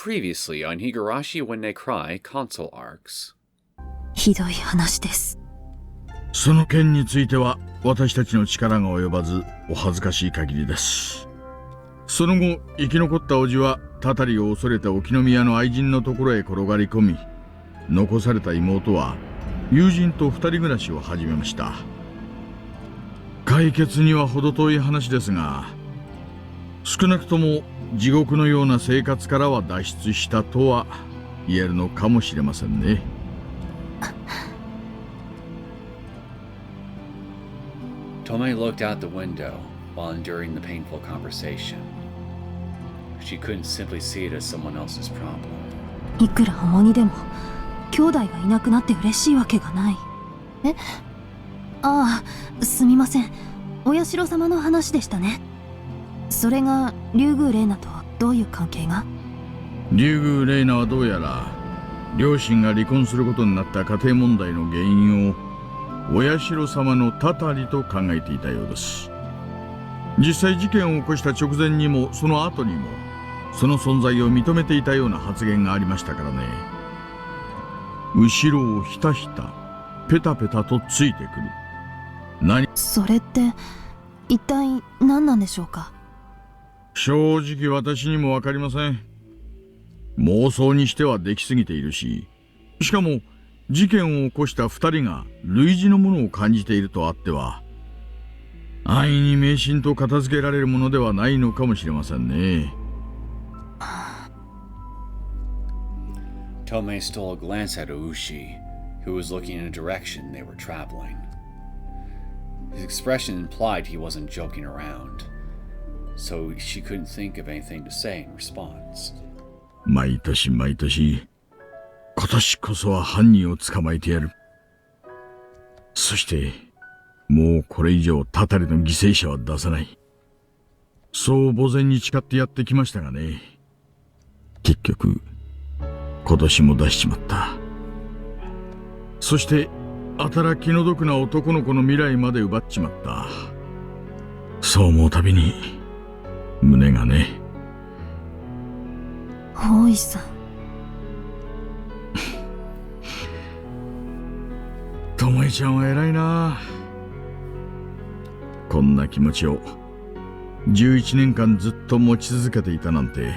Previously on Higurashi When They Cry console arcs. ひどい話です。その件については私たちの力が及ばずお恥ずかしい限りです。その後生き残った叔父はたたりを恐れた沖宮の愛人のところへ転がり込み、残された妹は友人と二人暮らしを始めました。解決には程遠い話ですが、少なくとも地獄のような生活からは脱出したとは言えるのかもしれませんね。Tomoe looked out the window while enduring the painful conversation. She couldn't simply see it as someone else's problem. いくら重荷でも兄弟がいなくなって嬉しいわけがない。ああ、すみません。お社様の話でしたね。それが竜宮レイナとどういう関係が？竜宮レイナはどうやら両親が離婚することになった家庭問題の原因をお社様のたたりと考えていたようです。実際事件を起こした直前にもその後にもその存在を認めていたような発言がありましたからね。後ろをひたひたペタペタとついてくる。それって一体何なんでしょうか？正直私にも分かりません。妄想にしてはできすぎているし、しかも事件を起こした二人が類似のものを感じているとあっては安易に迷信と片付けられるものではないのかもしれませんね。Tomoe stole a glance at Ushi, who was looking in a direction they were traveling. His expression implied he wasn't joking around, so she couldn't think of anything to say in response. 毎年今年こそは犯人を捕まえてやる。そしてもうこれ以上たたりの犠牲者は出さない。そう墓前に誓ってやってきましたがね。結局今年も出しちまった。そして働きの毒な男の子の未来まで奪っちまった。そう思うたびに胸がね。大石さん。巴ちゃんは偉いな。こんな気持ちを11年間ずっと持ち続けていたなんて。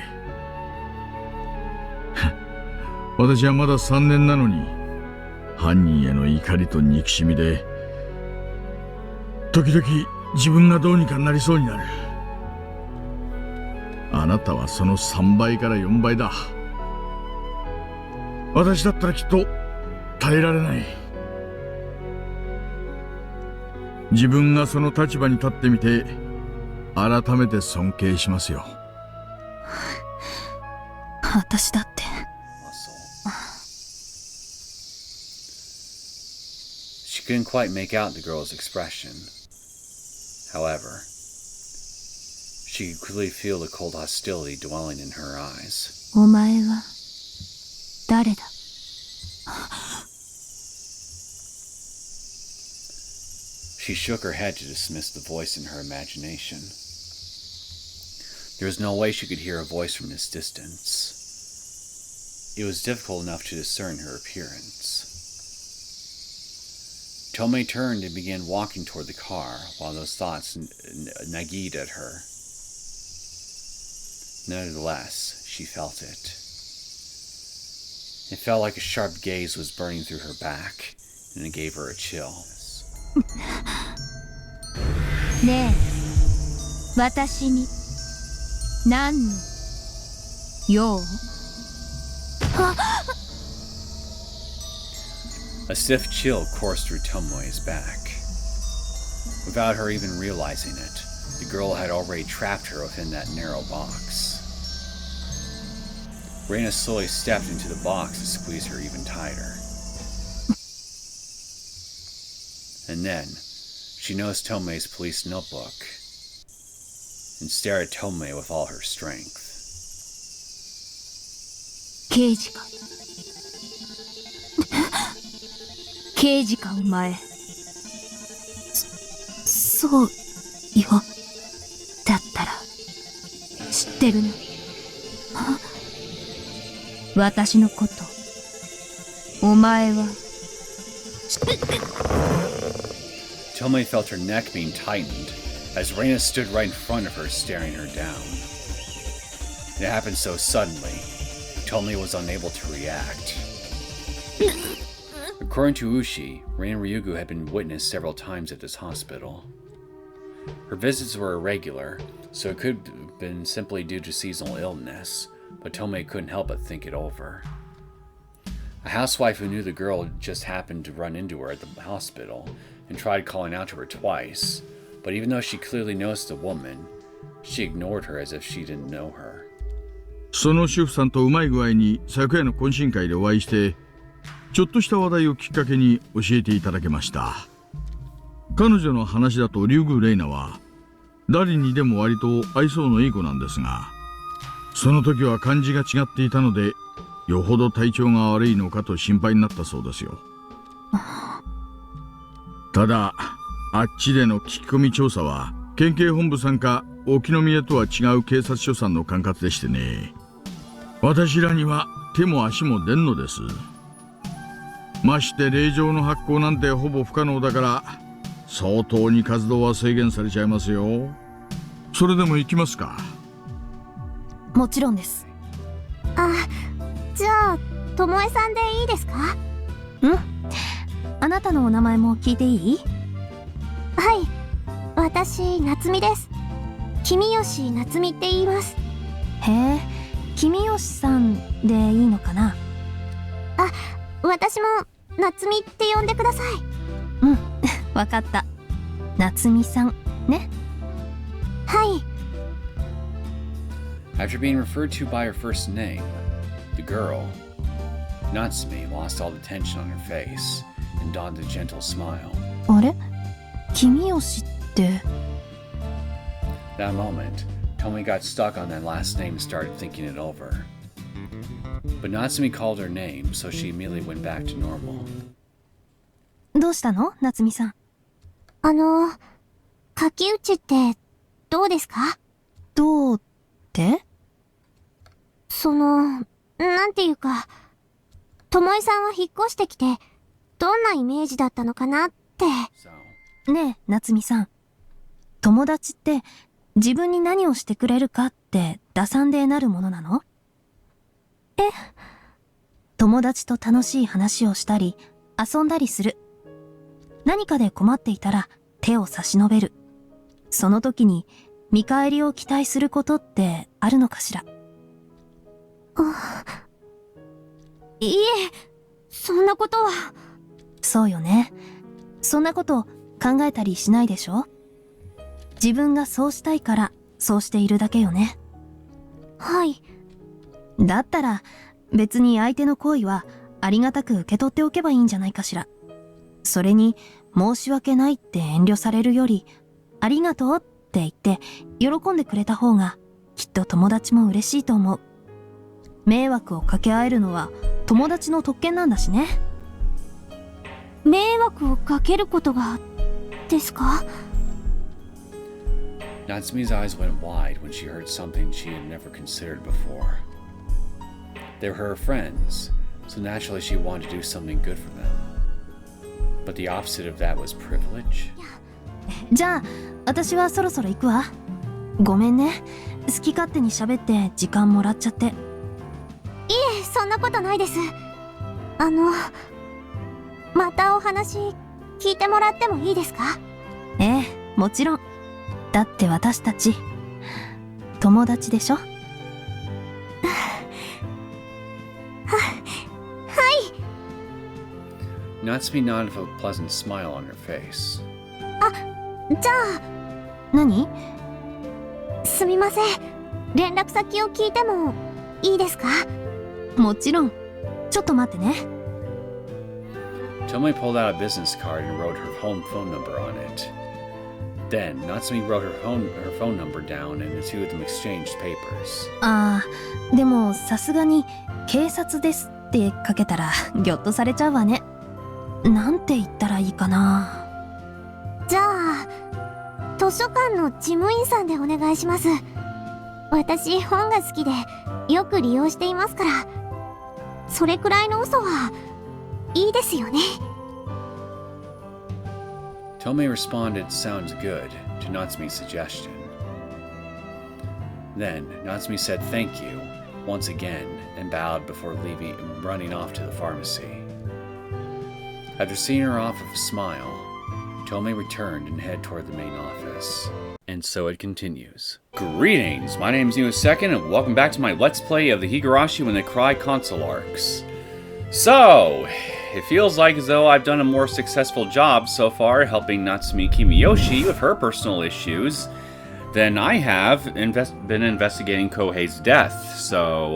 私はまだ3年なのに犯人への怒りと憎しみで時々自分がどうにかなりそうになる。あなたはその3倍から4倍だ。私だったらきっと耐えられない。自分がその立場に立ってみて改めて尊敬しますよ。私だって。She couldn't quite make out the girl's expression. However, she could clearly feel the cold hostility dwelling in her eyes. お前は誰だ？She shook her head to dismiss the voice in her imagination. There was no way she could hear a voice from this distance. It was difficult enough to discern her appearance. Tomoe turned and began walking toward the car while those thoughts nagged at her. Nevertheless, she felt it. It felt like a sharp gaze was burning through her back, and it gave her a chill. ねえ、私に何の用？A stiff chill coursed through Tomoe's back. Without her even realizing it, the girl had already trapped her within that narrow box. Reina slowly stepped into the box to squeeze her even tighter. And then, she noticed Tomoe's police notebook and stared at Tomoe with all her strength. 刑事か？刑事かお前。そうよ。だったら知ってるね。私のことお前は Tomoe felt her neck being tightened as Reina stood right in front of her, staring her down. It happened so suddenly, Tomoe was unable to react. According to Ushi, Reina Ryugu had been witnessed several times at this hospital. Her visits were irregular, so it could have been simply due to seasonal illness, but Tomoe couldn't help but think it over. A housewife who knew the girl just happened to run into her at the hospital and tried calling out to her twice, but even though she clearly noticed the woman, she ignored her as if she didn't know her. その主婦さんとうまい具合に昨夜の懇親会でお会いして、ちょっとした話題をきっかけに教えていただけました。彼女の話だとリュウグウレイナは誰にでも割と愛想のいい子なんですが、その時は感じが違っていたので、よほど体調が悪いのかと心配になったそうですよ。ただあっちでの聞き込み調査は県警本部さんか沖宮とは違う警察署さんの管轄でしてね、私らには手も足も出んのです。まして令状の発行なんてほぼ不可能だから、相当に活動は制限されちゃいますよ。それでも行きますか？もちろんです。あ、じゃあ巴さんでいいですか？うん。あなたのお名前も聞いていい？はい、私夏美です。君吉夏美って言います。へえ、君吉さんでいいのかな？あ、私も夏美って呼んでください。うん、わかった。夏美さんね。はい。After being referred to by her first name, the girl, Natsumi, lost all the tension on her face and donned a gentle smile. あれ？君吉って。That moment, Tomoe got stuck on that last name and started thinking it over. But Natsumi called her name, so she immediately went back to normal. どうしたの？夏美さん。書き打ちってどうですか？どうって？なんていうか、巴さんは引っ越してきて、どんなイメージだったのかなって。So, ねえ、夏美さん。友達って自分に何をしてくれるかって打算でなるものなの？友達と楽しい話をしたり、遊んだりする。何かで困っていたら手を差し伸べる。その時に見返りを期待することってあるのかしら？いいえ、そんなことは。そうよね。そんなこと考えたりしないでしょ？自分がそうしたいからそうしているだけよね。はい。だったら別に相手の行為はありがたく受け取っておけばいいんじゃないかしら。それに申し訳ないって遠慮されるより、ありがとうって言って喜んでくれた方がきっと友達も嬉しいと思う。迷惑をかけ合えるのは友達の特権なんだしね。迷惑をかけることがですか？ Natsumi's eyes went wide when she heard something she had never considered before. They were her friends, so naturally she wanted to do something good for them. But the opposite of that was privilege. じゃあ私はそろそろ行くわ。ごめんね。好き勝手に喋って時間もらっちゃって。いえ、そんなことないです。またお話聞いてもらってもいいですか？ええ、もちろん。だって私たち友達でしょ？はい。Natsumi nodded with a pleasant smile on her face. じゃあ、何？すみません。連絡先を聞いてもいいですか？もちろん。ちょっと待ってね。Tomoe pulled out a business card and wrote her home phone number on it. Then, Natsumi wrote her phone number down and the two of them exchanged papers. ああ、でもさすがに警察ですってかけたらギョッとされちゃうわね。なんて言ったらいいかな。じゃあ、図書館の事務員さんでお願いします。私、本が好きでよく利用していますから。それくらいの嘘はいいですよね。Tomoe responded, "Sounds good," to Natsumi's suggestion. Then, Natsumi said thank you, once again, and bowed before leaving and running off to the pharmacy. After seeing her off with a smile, Tomoe returned and headed toward the main office. And so it continues. Greetings! My name is Neosekken, and welcome back to my Let's Play of the Higurashi When They Cry console arcs. So, it feels like as though I've done a more successful job so far helping Natsumi Kimiyoshi with her personal issues than I have been investigating Kohei's death. So,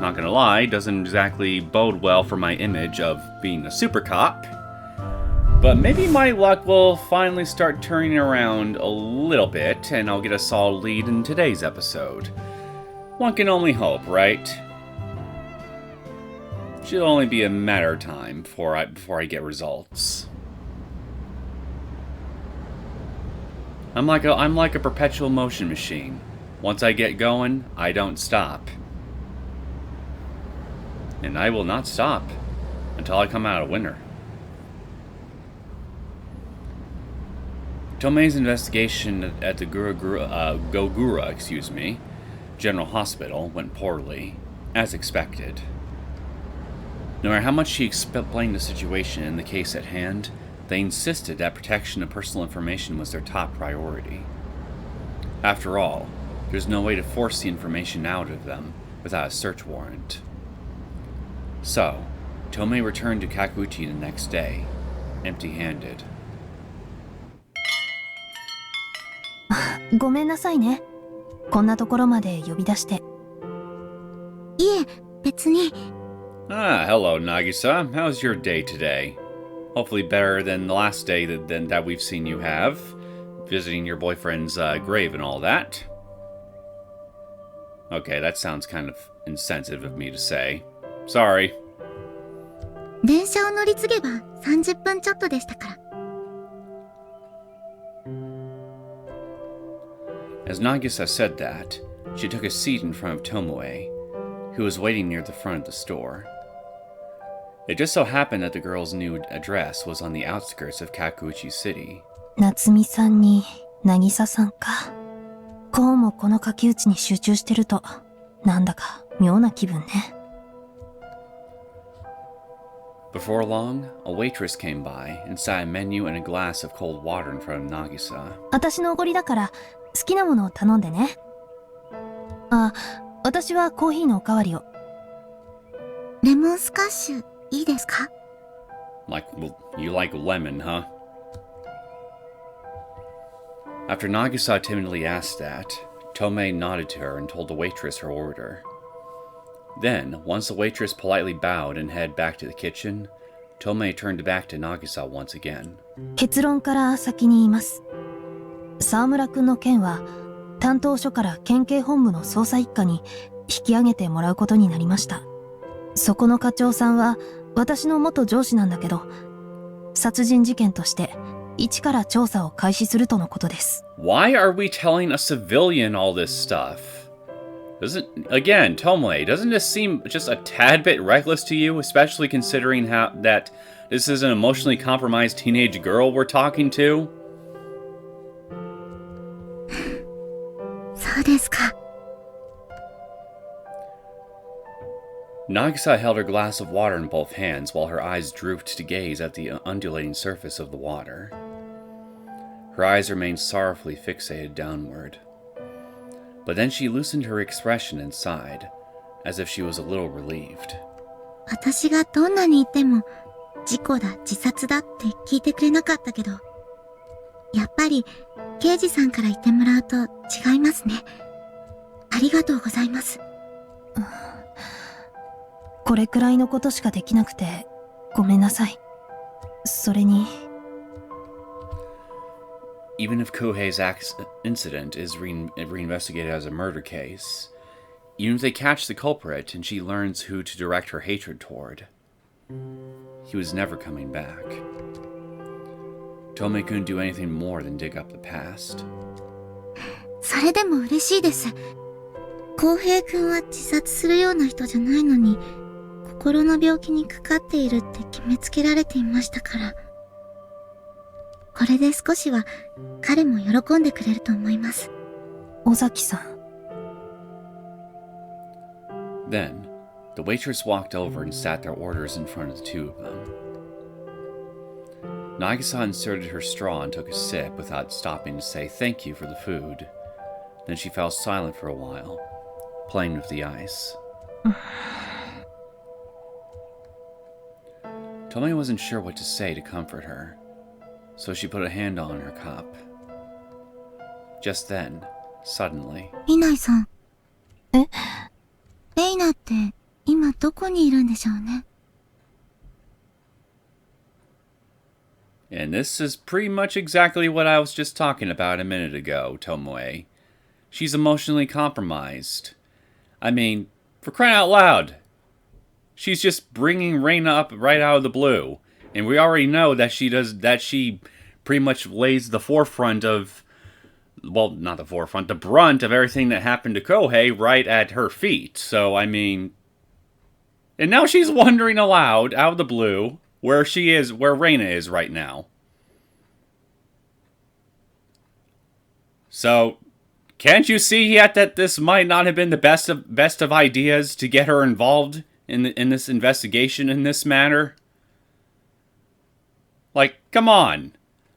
not gonna lie, doesn't exactly bode well for my image of being a super cop. But maybe my luck will finally start turning around a little bit, and I'll get a solid lead in today's episode. One can only hope, right? Should only be a matter of time before I get results. I'm like a perpetual motion machine. Once I get going, I don't stop. And I will not stop until I come out a winner. Tomoe's investigation at the Gogura General Hospital went poorly, as expected. No matter how much she explained the situation and the case at hand, they insisted that protection of personal information was their top priority. After all, there's no way to force the information out of them without a search warrant. So, Tomoe returned to Kakuchi the next day, empty-handed. ごめんなさいね。こんなところまで呼び出して。いえ、別に。Ah, hello, Nagisa. How's your day today? Hopefully better than the last day that we've seen you have, visiting your boyfriend's grave and all that. Okay, that sounds kind of insensitive of me to say. Sorry. 電車を乗り継げば30分ちょっとでしたから。As Nagisa said that, she took a seat in front of Tomoe, who was waiting near the front of the store. It just so happened that the girl's new address was on the outskirts of Kakuchi City. 夏美さんに渚さんか。こうもこの書き打ちに集中してると、なんだか妙な気分ね。Before long, a waitress came by and set a menu and a glass of cold water in front of Nagisa. 私のおごりだから好きなものを頼んでね。あ、私はコーヒーのおかわりを。レモンスカッシュいいですか？ You like lemon, huh? After Nagisa timidly asked that, Tomoe nodded to her and told the waitress her order. Then, once the waitress politely bowed and headed back to the kitchen, Tomoe turned back to Nagisa once again. 結論から先に言います。沢村くんの件は、担当署から県警本部の捜査一課に引き上げてもらうことになりました。そこの課長さんは私の元上司なんだけど、殺人事件として一から調査を開始するとのことです。Why are we telling a civilian all this stuff? Again, Tomoe, doesn't this seem just a tad bit reckless to you, especially considering that this is an emotionally compromised teenage girl we're talking to? そうですか。Nagisa held her glass of water in both hands while her eyes drooped to gaze at the undulating surface of the water. Her eyes remained sorrowfully fixated downward. But then she loosened her expression and sighed, as if she was a little relieved. 私がどんなに言っても、事故だ、自殺だって聞いてくれなかったけど、やっぱり刑事さんから言ってもらうと違いますね。ありがとうございます。これくらいのことしかできなくてごめんなさい。それに Even if Kohei's incident is reinvestigated as a murder case, even if they catch the culprit and she learns who to direct her hatred toward, he was never coming back. Tomoe couldn't do anything more than dig up the past. それでも嬉しいです。浩平くんは自殺するような人じゃないのに、こ心の病気にかかっているって決めつけられていましたから。これで少しは彼も喜んでくれると思います。尾崎さん。Then, the waitress walked over and sat their orders in front of the two of them. Nagisa inserted her straw and took a sip without stopping to say thank you for the food. Then she fell silent for a while, playing with the ice. Tomoe wasn't sure what to say to comfort her, so she put a hand on her cup. Just then, suddenly... リナイさん。え？レイナって今どこにいるんでしょうね。And this is pretty much exactly what I was just talking about a minute ago, Tomoe. She's emotionally compromised. I mean, for crying out loud. She's just bringing Reina up right out of the blue. And we already know that she pretty much lays the forefront of, well, not the forefront, the brunt of everything that happened to Kohei right at her feet. So, I mean... And now she's wondering aloud, out of the blue, where Reina is right now. So, can't you see yet that this might not have been the best of ideas to get her involved in this investigation in this manner? Like, come on.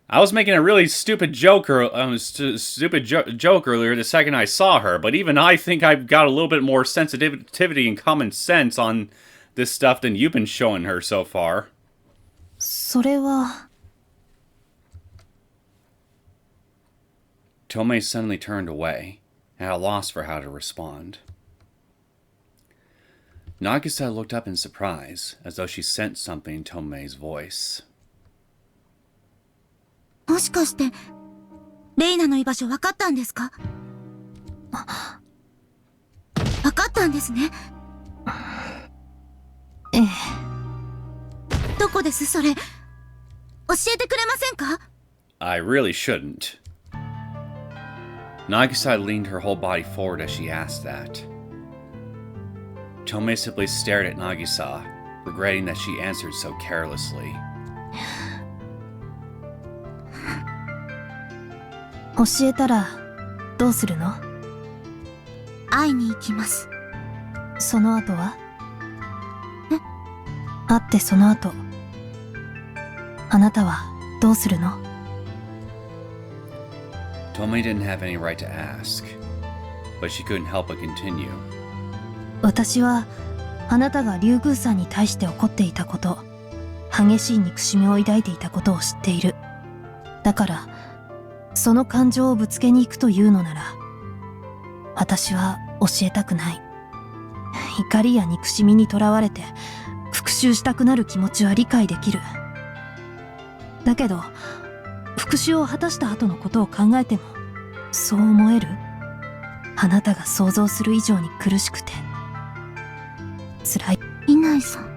I was making a really stupid joke earlier the second I saw her, but even I think I've got a little bit more sensitivity and common sense on this stuff than you've been showing her so far. それは。 Tomoe suddenly turned away, at a loss for how to respond. Nagisa looked up in surprise, as though she sensed something in Tomoe's voice. もしかして、レイナの居場所分かったんですか？分かったんですね。ええ。どこですそれ？教えてくれませんか？ I really shouldn't. Nagisa leaned her whole body forward as she asked that. Tomoe simply stared at Nagisa, regretting that she answered so carelessly. 教えたらどうするの？会いに行きます。その後は？え？会ってその後、あなたはどうするの？ Tomoe didn't have any right to ask, but she couldn't help but continue. 私はあなたが竜宮さんに対して怒っていたこと、激しい憎しみを抱いていたことを知っている。だからその感情をぶつけに行くというのなら、私は教えたくない。怒りや憎しみにとらわれて復讐したくなる気持ちは理解できる。だけど復讐を果たした後のことを考えてもそう思える？あなたが想像する以上に苦しくて辛い。リナイさん。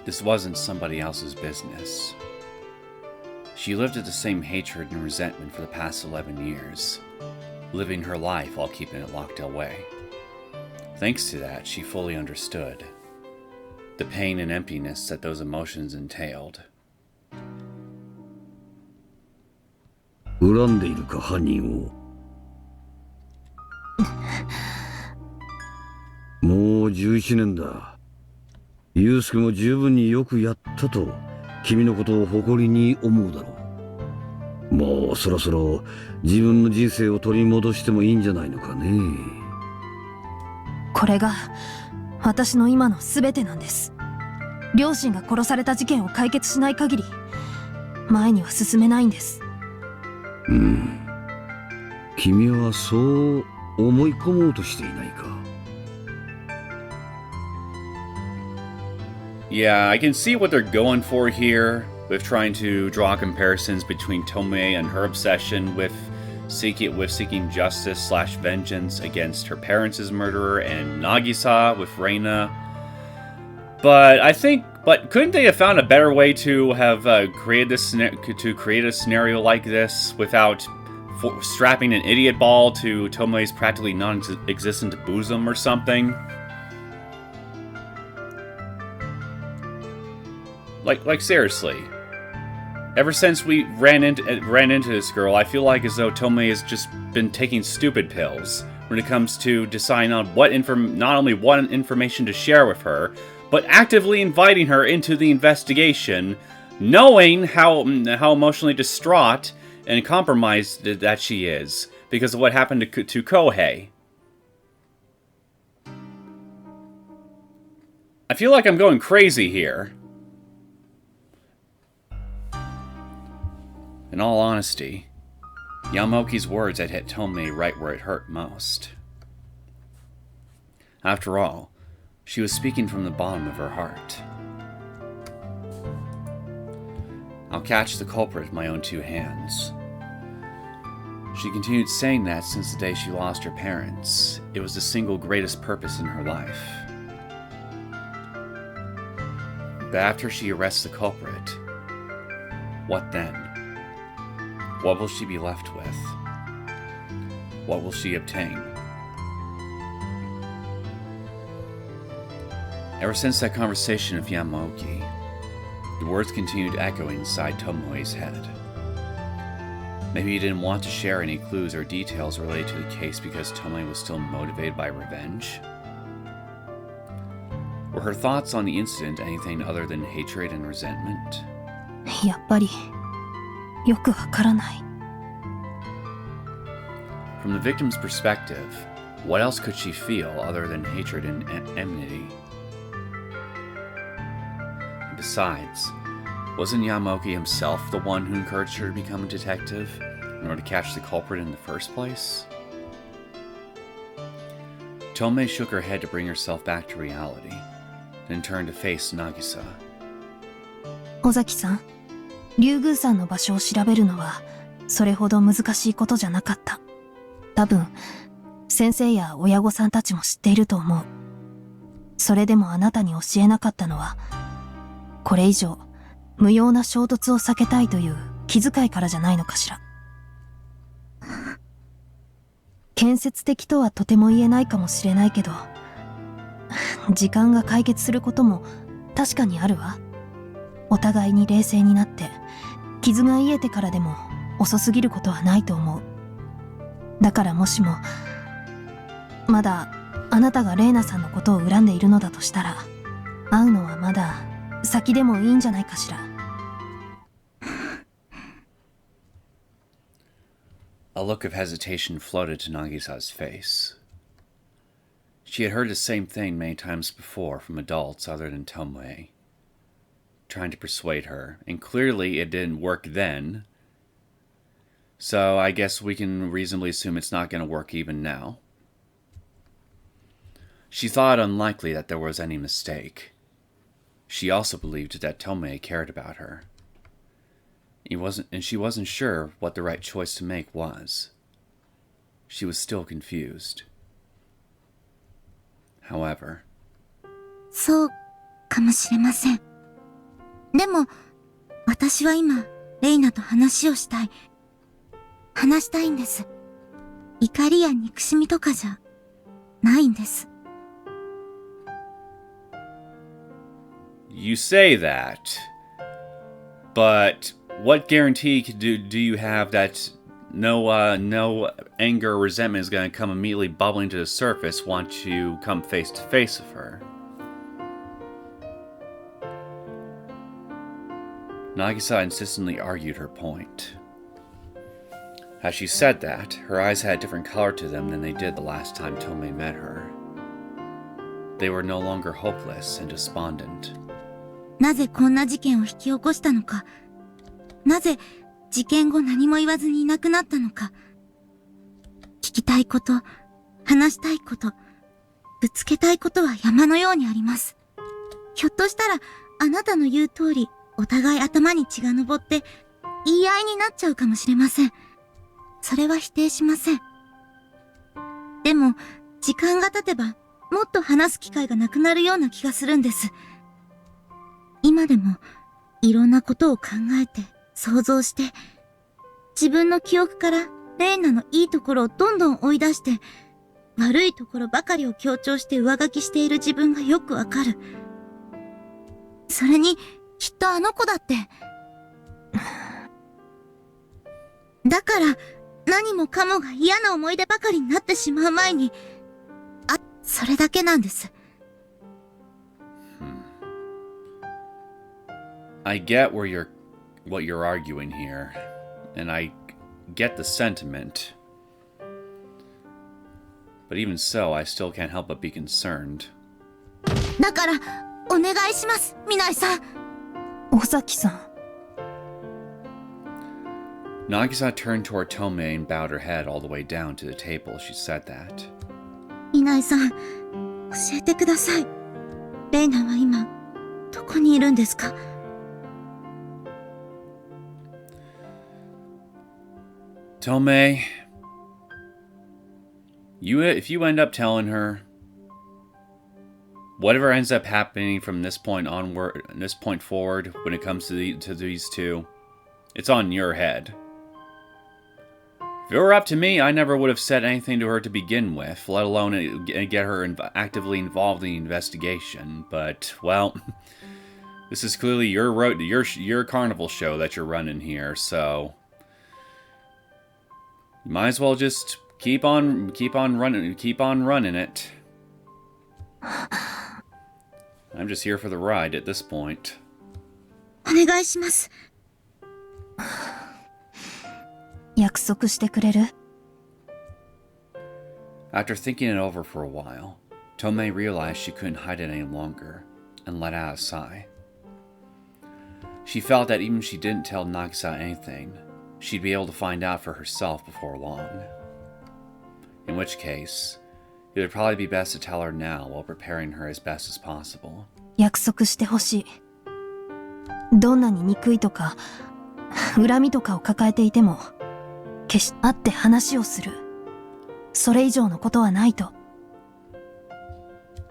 This wasn't somebody else's business. She lived with the same hatred and resentment for the past 11 years, living her life while keeping it locked away. Thanks to that, she fully understood the pain and emptiness that those emotions entailed. 恨んでいるか、犯人を。もう11年だ。祐介も十分によくやったと君のことを誇りに思うだろう。もうそろそろ自分の人生を取り戻してもいいんじゃないのかね。これが私の今の全てなんです。両親が殺された事件を解決しない限り前には進めないんです。うん。君はそう思い込もうとしていないか。Yeah, I can see what they're going for here, with trying to draw comparisons between Tomoe and her obsession with seeking justice/vengeance against her parents' murderer, and Nagisa with Reina. But couldn't they have found a better way to have create a scenario like this without strapping an idiot ball to Tomoe's practically non-existent bosom or something? Like seriously. Ever since we ran into this girl, I feel like as though Tomoe has just been taking stupid pills when it comes to deciding on not only what information to share with her, but actively inviting her into the investigation, knowing how emotionally distraught and compromised that she is because of what happened to Kohei. I feel like I'm going crazy here. In all honesty, Yamaoki's words had hit Tomoe right where it hurt most. After all, she was speaking from the bottom of her heart. I'll catch the culprit with my own two hands. She continued saying that since the day she lost her parents. It was the single greatest purpose in her life. But after she arrests the culprit, what then? What will she be left with? What will she obtain? Ever since that conversation with Yamaoki, the words continued echoing inside Tomoe's head. Maybe he didn't want to share any clues or details related to the case because Tomoe was still motivated by revenge? Were her thoughts on the incident anything other than hatred and resentment? やっぱりよくわからない。 From the victim's perspective, what else could she feel other than hatred and enmity? Besides, wasn't Yamaoki himself the one who encouraged her to become a detective in order to catch the culprit in the first place? Tomoe shook her head to bring herself back to reality, then turned to face Nagisa. 尾崎さん、竜宮さんの場所を調べるのはそれほど難しいことじゃなかった。多分、先生や親御さんたちも知っていると思う。それでもあなたに教えなかったのは、これ以上無用な衝突を避けたいという気遣いからじゃないのかしら。建設的とはとても言えないかもしれないけど、時間が解決することも確かにあるわ。お互いに冷静になって、傷が癒えてからでも遅すぎることはないと思う。だからもしも、まだあなたがレイナさんのことを恨んでいるのだとしたら、会うのはまだ先でもいいんじゃないかしら。A look of hesitation floated to Nagisa's face. She had heard the same thing many times before from adults other than Tomoe, trying to persuade her, and clearly it didn't work then. So I guess we can reasonably assume it's not going to work even now. She thought it unlikely that there was any mistake. She also believed that Tomoe cared about her. She wasn't sure what the right choice to make was. She was still confused. However, そうかもしれません。でも、私は今、レイナと話をしたい。話したいんです。怒りや憎しみとかじゃないんです。you say that, but what guarantee do you have that no anger or resentment is going to come immediately bubbling to the surface once you come face to face with her? Nagisa insistently argued her point. As she said that, her eyes had a different color to them than they did the last time Tomoe met her. They were no longer hopeless and despondent. なぜこんな事件を引き起こしたのか。なぜ事件後何も言わずにいなくなったのか。聞きたいこと、話したいこと、ぶつけたいことは山のようにあります。ひょっとしたらあなたの言う通り、お互い頭に血が上って言い合いになっちゃうかもしれません。それは否定しません。でも、時間が経てば、もっと話す機会がなくなるような気がするんです。今でも、いろんなことを考えて、想像して、自分の記憶からレイナのいいところをどんどん追い出して、悪いところばかりを強調して上書きしている自分がよくわかる。それに、きっとあの子だって。だから、何もかもが嫌な思い出ばかりになってしまう前に、それだけなんです。I get what you're arguing here, and I get the sentiment. But even so, I still can't help but be concerned. だから、お願いします、ミナイさん。尾崎さん。Nagisa turned toward Tomoe and bowed her head all the way down to the table as she said that. ミナイさん、教えてください。レイナは今、どこにいるんですかTomoe, if you end up telling her, whatever ends up happening from this point forward, when it comes to these two, it's on your head. If it were up to me, I never would have said anything to her to begin with, let alone get her actively involved in the investigation. But, well, this is clearly your carnival show that you're running here, so you might as well just keep on running it. I'm just here for the ride at this point. お願いします。約束してくれる？ After thinking it over for a while, Tomoe realized she couldn't hide it any longer and let out a sigh. She felt that even if she didn't tell Nagisa anything, she'd be able to find out for herself before long. In which case, it would probably be best to tell her now while preparing her as best as possible. 約束してほしい。どんなに憎いとか、恨みとかを抱えていても、決して会って話をする。それ以上のことはないと。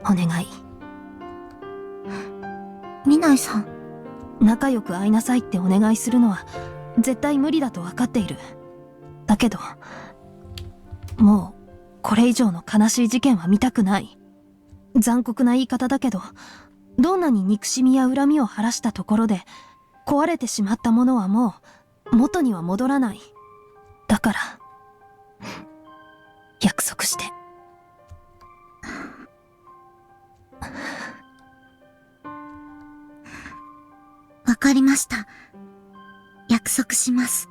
お願い。ミナイさん。仲良く会いなさいってお願いするのは、絶対無理だと分かっている。だけど、もう、これ以上の悲しい事件は見たくない。残酷な言い方だけど、どんなに憎しみや恨みを晴らしたところで、壊れてしまったものはもう、元には戻らない。だから、約束して。わかりました。約束します。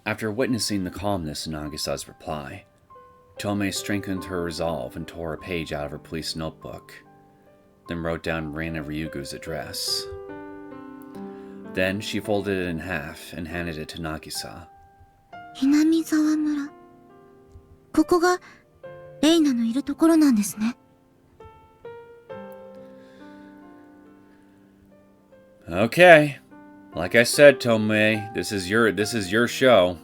After witnessing the calmness in Nagisa's reply, Tomoe strengthened her resolve and tore a page out of her police notebook, then wrote down Reina Ryugu's address. Then she folded it in half and handed it to Nagisa. 南沢村。ここが、レイナのいるところなんですね。Okay. Like I said, Tomoe, this is your show.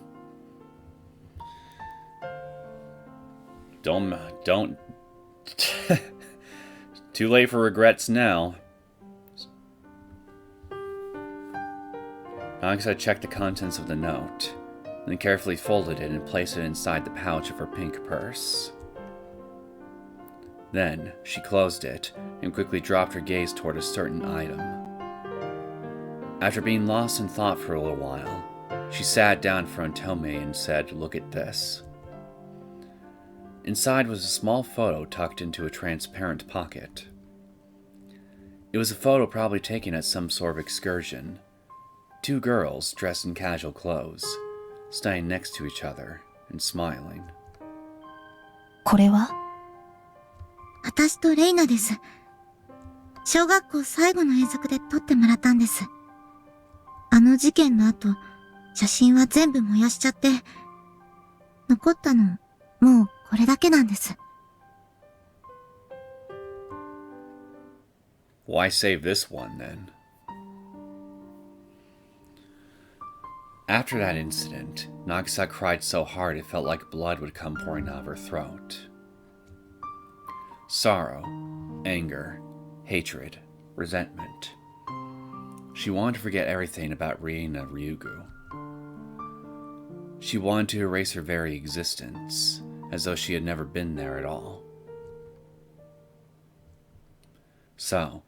Don't Too late for regrets now. Nagisa checked the contents of the note, then carefully folded it and placed it inside the pouch of her pink purse. Then, she closed it and quickly dropped her gaze toward a certain item. After being lost in thought for a little while, she sat down in front of Tomoe and said, "Look at this." Inside was a small photo tucked into a transparent pocket. It was a photo probably taken at some sort of excursion. Two girls dressed in casual clothes, standing next to each other and smiling. これは？私とレイナです。小学校最後の遠足で撮ってもらったんです。あの事件の後、写真は全部燃やしちゃって、残ったの、もうこれだけなんです。Why save this one, then? After that incident, Nagisa cried so hard it felt like blood would come pouring out of her throat. Sorrow, anger, hatred, resentment. She wanted to forget everything about Reina Ryugu. She wanted to erase her very existence, as though she had never been there at all. So,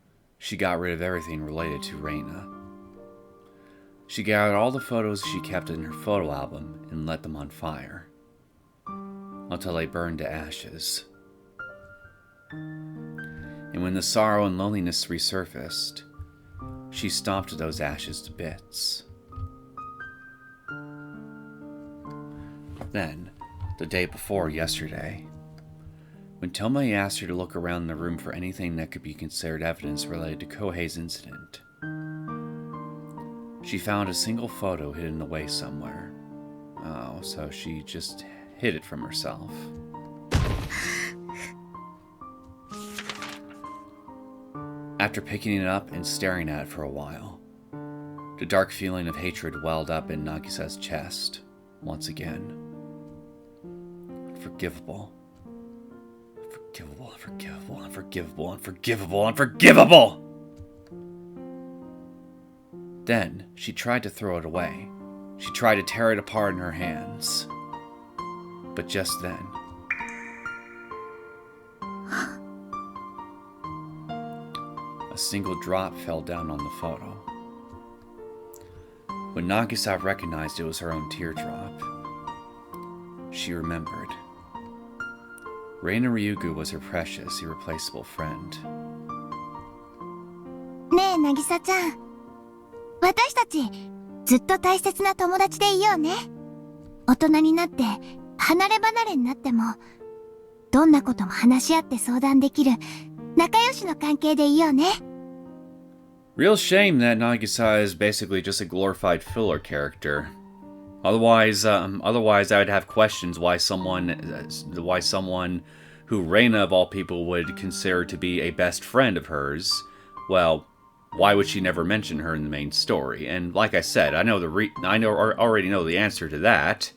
she got rid of everything related to Reina. She gathered all the photos she kept in her photo album and let them on fire, until they burned to ashes. And when the sorrow and loneliness resurfaced, she stomped those ashes to bits. Then, the day before yesterday, when Tomoe asked her to look around the room for anything that could be considered evidence related to Kohei's incident, she found a single photo hidden away somewhere. Oh, so she just hid it from herself. After picking it up and staring at it for a while, the dark feeling of hatred welled up in Nagisa's chest once again. Unforgivable. Unforgivable, unforgivable, unforgivable, unforgivable, unforgivable! Then, she tried to throw it away. She tried to tear it apart in her hands. But just then, a single drop fell down on the photo. When Nagisa recognized it was her own teardrop, she remembered. Reina Ryugu was her precious, irreplaceable friend. ねえ、なぎさちゃん。私たち、ずっと大切な友達でいようね。大人になって、離れ離れになっても、どんなことも話し合って相談できる、仲良しの関係でいようね。Real shame that Nagisa is basically just a glorified filler character. Otherwise, I would have questions why someone who Reina of all people would consider to be a best friend of hers, well, why would she never mention her in the main story? And like I said, I already know the answer to that,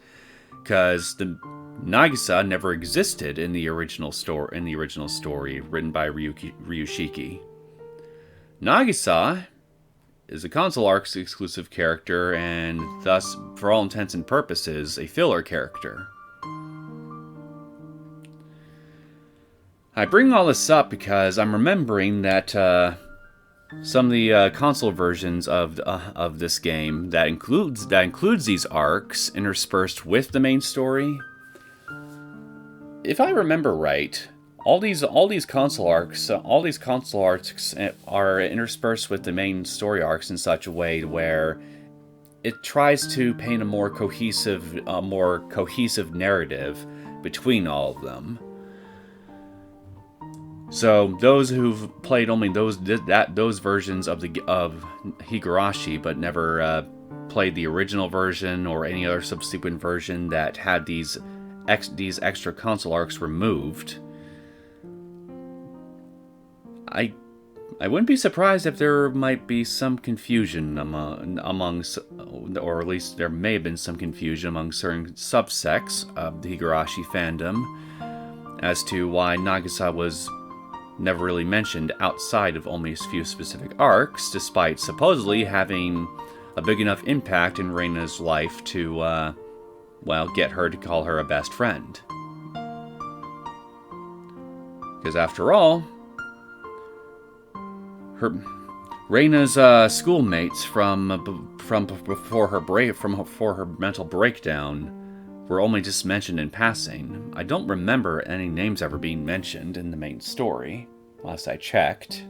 because the Nagisa never existed in the original story written by Ryushiki. Nagisa is a console arc's exclusive character and thus, for all intents and purposes, a filler character. I bring all this up because I'm remembering that some of the console versions of this game that includes these arcs interspersed with the main story. If I remember right, all these console arcs are interspersed with the main story arcs in such a way where it tries to paint a more cohesive narrative between all of them. So those who've played only those versions of Higurashi but never played the original version or any other subsequent version that had these extra console arcs removed, I wouldn't be surprised if there might be some confusion amongst, or at least there may have been some confusion among certain subsects of the Higurashi fandom as to why Nagisa was never really mentioned outside of only a few specific arcs, despite supposedly having a big enough impact in Reina's life to, get her to call her a best friend. Because after all, Reina's schoolmates from before her mental breakdown were only just mentioned in passing. I don't remember any names ever being mentioned in the main story, last I checked.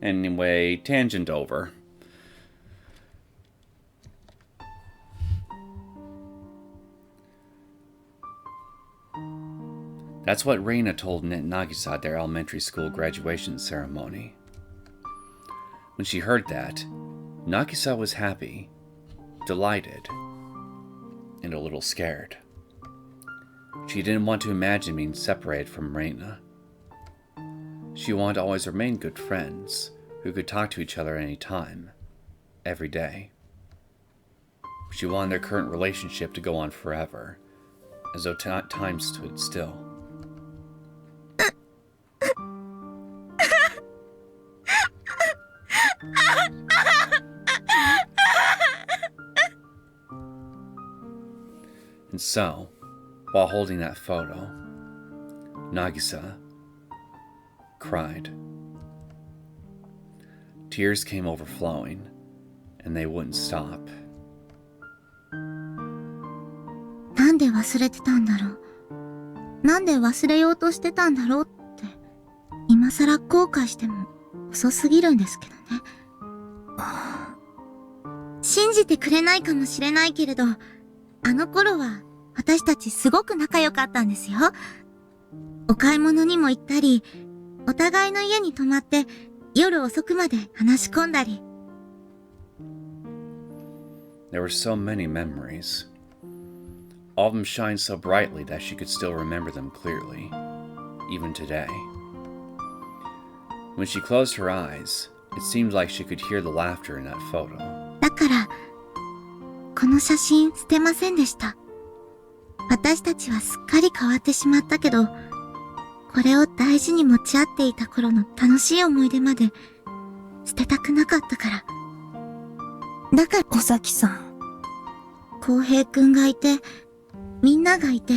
Anyway, tangent over. That's what Reina told Nagisa at their elementary school graduation ceremony. When she heard that, Nagisa was happy, delighted, and a little scared. She didn't want to imagine being separated from Reina. She wanted to always remain good friends, who could talk to each other any time, every day. She wanted their current relationship to go on forever, as though time stood still. And so, while holding that photo, Nagisa, cried. Tears came overflowing, and they wouldn't stop. なんで忘れてたんだろう。なんで忘れようとしてたんだろうって、今更後悔しても遅すぎるんですけどね。信じてくれないかもしれないけれど、あの頃は私たちすごく仲良かったんですよ。お買い物にも行ったり、お互いの家に泊まって夜遅くまで話し込んだり。There were so many memories. All of them shined so brightly that she could still remember them clearly, even today. When she closed her eyes, it seemed like she could hear the laughter in that photo. だから、この写真捨てませんでした。私たちはすっかり変わってしまったけど、これを大事に持ち合っていた頃の楽しい思い出まで捨てたくなかったから。だから、尾崎さん。浩平くんがいて、みんながいて、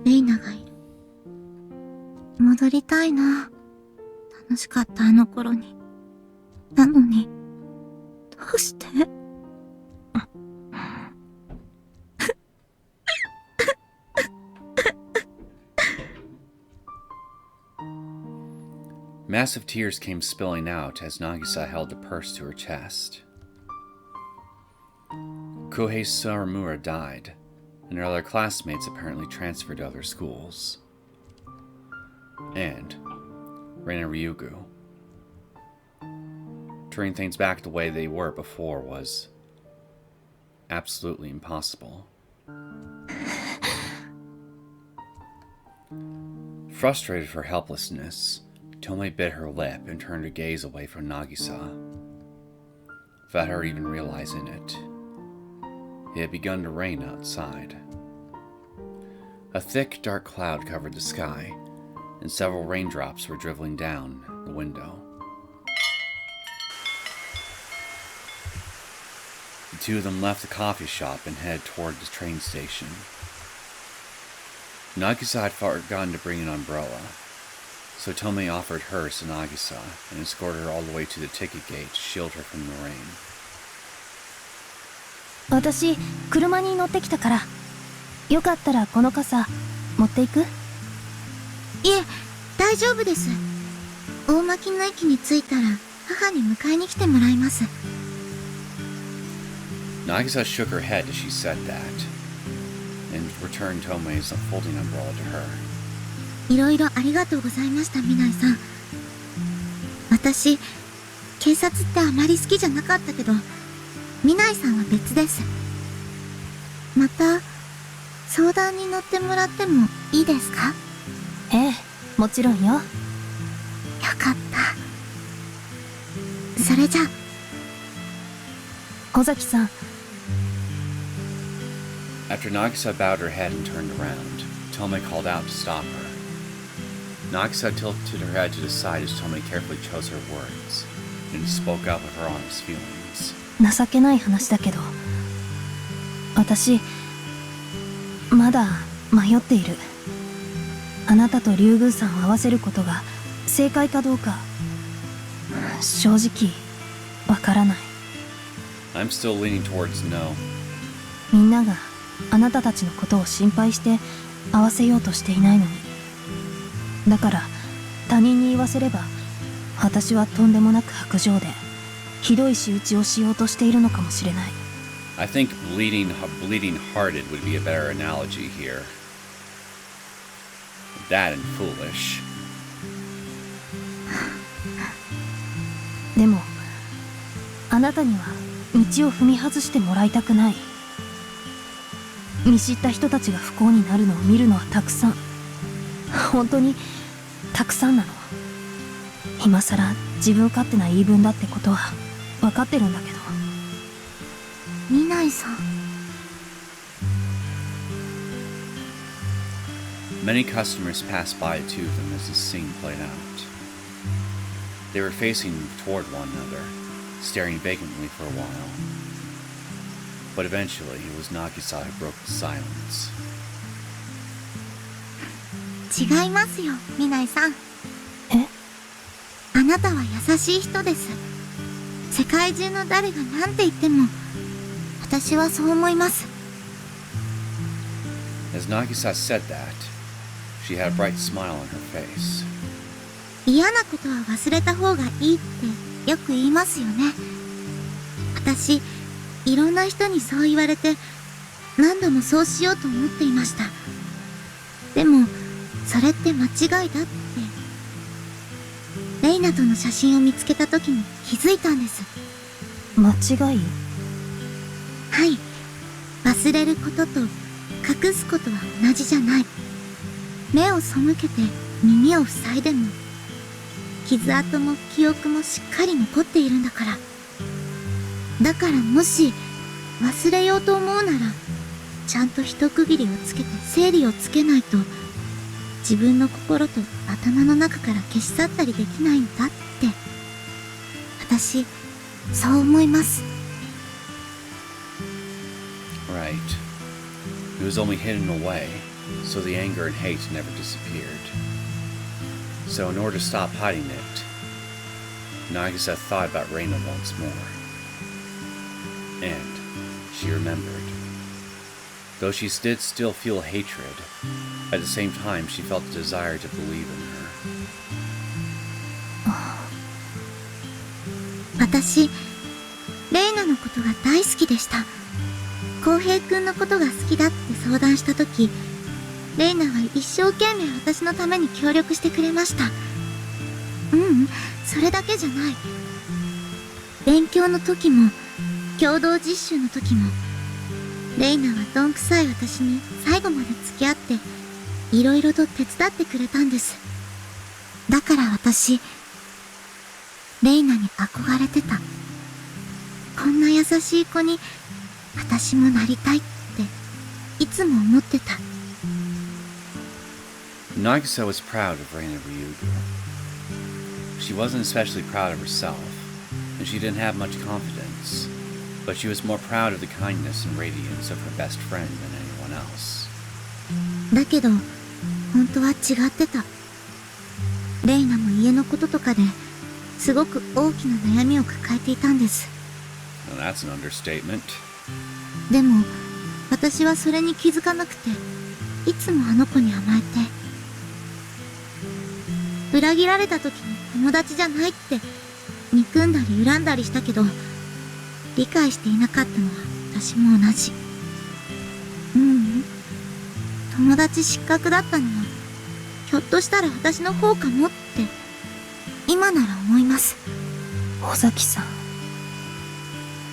レイナがいる。戻りたいな。楽しかったあの頃に。なのに、どうして？Massive tears came spilling out as Nagisa held the purse to her chest. Kohei Saramura died, and her other classmates apparently transferred to other schools. And Reina Ryugu. Turning things back the way they were before was absolutely impossible. Frustrated for helplessness, Tomoe bit her lip and turned her gaze away from Nagisa, without her even realizing it. It had begun to rain outside. A thick, dark cloud covered the sky, and several raindrops were drizzling down the window. The two of them left the coffee shop and headed toward the train station. Nagisa had forgotten to bring an umbrella, so Tomoe offered hers to Nagisa and escorted her all the way to the ticket gate to shield her from the rain. 私、車に乗ってきたから。よかったらこの傘、持っていく？いえ、大丈夫です。大巻の駅に着いたら、母に迎えに来てもらいます。Nagisa shook her head as she said that, and returned Tomoe's folding umbrella to her. いろいろありがとうございました、ミナイさん。私、警察ってあまり好きじゃなかったけど、ミナイさんは別です。また、相談に乗ってもらってもいいですか？ええ、もちろんよ。よかった。それじゃ。尾崎さん。After Nagisa bowed her head and turned around, Tomoe called out to stop her. Nagisa tilted her head to the side as Tomoe carefully chose her words, and spoke up with her honest feelings. 情けない話だけど、私、まだ迷っている。あなたと竜宮さんを合わせることが正解かどうか、正直、わからない。I'm still leaning towards no. みんながあなたたちのことを心配して合わせようとしていないのに。だから他人に言わせれば、私はとんでもなく薄情で、ひどい仕打ちをしようとしているのかもしれない。I think bleeding-hearted would be a better analogy here. That and foolish. でも、あなたには道を踏み外してもらいたくない。見知った人たちが不幸になるのを見るのはたくさん。本当にたくさんなの。今さら自分勝手な言い分だってことは分かってるんだけど。ミナイさん。Many customers passed by the two of them as the scene played out. They were facing toward one another, staring vacantly for a while. But eventually, it was Nagisa who broke the silence. 違いますよ、ミナイさん。なたは優しい人です。世界中の誰が何て言っても、私はそう思います。 As Nagisa said that, she had a bright smile on her face. 嫌なことは忘れた方がいいってよく言いますよね。私、いろんな人にそう言われて、何度もそうしようと思っていました。でも、それって間違いだって、レイナとの写真を見つけた時に気づいたんです。間違い？はい。忘れることと隠すことは同じじゃない。目を背けて耳を塞いでも、傷跡も記憶もしっかり残っているんだから。だからもし忘れようと思うなら、ちゃんと一区切りをつけて整理をつけないと、自分の心と頭の中から消し去ったりできないんだって、私、そう思います。Right. It was only hidden away, so the anger and hate never disappeared. So in order to stop hiding it, Nagisa thought about Reina once more. And she remembered. Though she did still feel hatred, at the same time she felt the desire to believe in her. 私、レイナのことが大好きでした。浩平くんのことが好きだって相談したとき、レイナは一生懸命私のために協力してくれました。それだけじゃない。勉強の時も、共同実習の時も、レイナはどんくさい私に最後まで付き合って、いろいろと手伝ってくれたんです。だから私、レイナに憧れてた。こんな優しい子に、私もなりたいって、いつも思ってた。Nagisa was proud of Reina Ryugu. She wasn't especially proud of herself, and she didn't have much confidence, but she was more proud of the kindness and radiance of her best friend than anyone else. だけど、本当は違ってた。レイナも家のこととかで、すごく大きな悩みを抱えていたんです。Well, that's an understatement. でも、私はそれに気づかなくて、いつもあの子に甘えて、裏切られた時に友達じゃないって憎んだり恨んだりしたけど、理解していなかったのは私も同じ。友達失格だったのはひょっとしたら私の方かもって今なら思います。尾崎さん。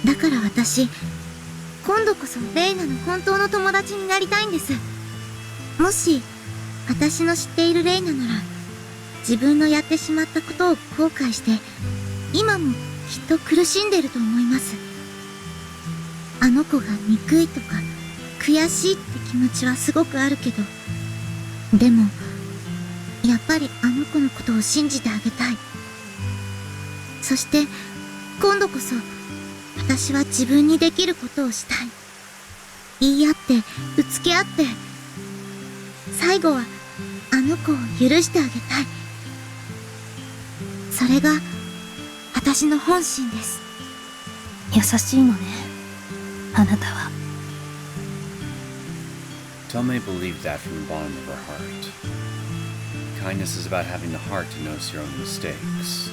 だから私、今度こそレイナの本当の友達になりたいんです。もし私の知っているレイナなら、自分のやってしまったことを後悔して今もきっと苦しんでると思います。あの子が憎いとか悔しいって気持ちはすごくあるけど、でもやっぱりあの子のことを信じてあげたい。そして今度こそ私は自分にできることをしたい。言い合ってぶつけ合って、最後はあの子を許してあげたい。それが私の本心です。優しいのね、あなたは。Tomoe believed that from the bottom of her heart. Kindness is about having the heart to notice your own mistakes,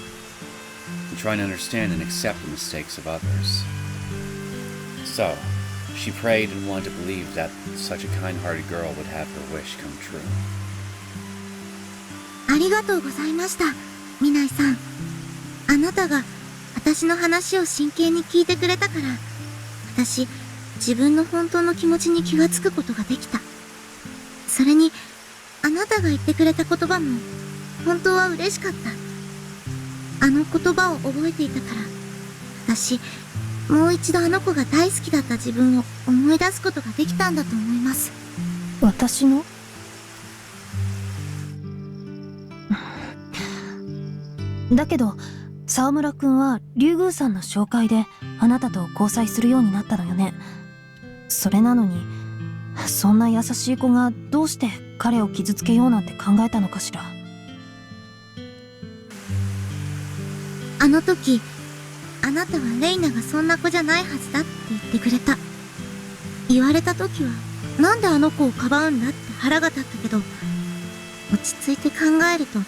and trying to understand and accept the mistakes of others. So, she prayed and wanted to believe that such a kind-hearted girl would have her wish come true. ありがとうございました、ミナイさん。あなたが私の話を真剣に聞いてくれたから、私、自分の本当の気持ちに気がつくことができた。それに、あなたが言ってくれた言葉も、本当は嬉しかった。あの言葉を覚えていたから、私、もう一度あの子が大好きだった自分を思い出すことができたんだと思います。私の？だけど、沢村くんは竜宮さんの紹介であなたと交際するようになったのよね。それなのに、そんな優しい子がどうして彼を傷つけようなんて考えたのかしら。あの時、あなたはレイナがそんな子じゃないはずだって言ってくれた。言われた時は、なんであの子をかばうんだって腹が立ったけど、落ち着いて考えると、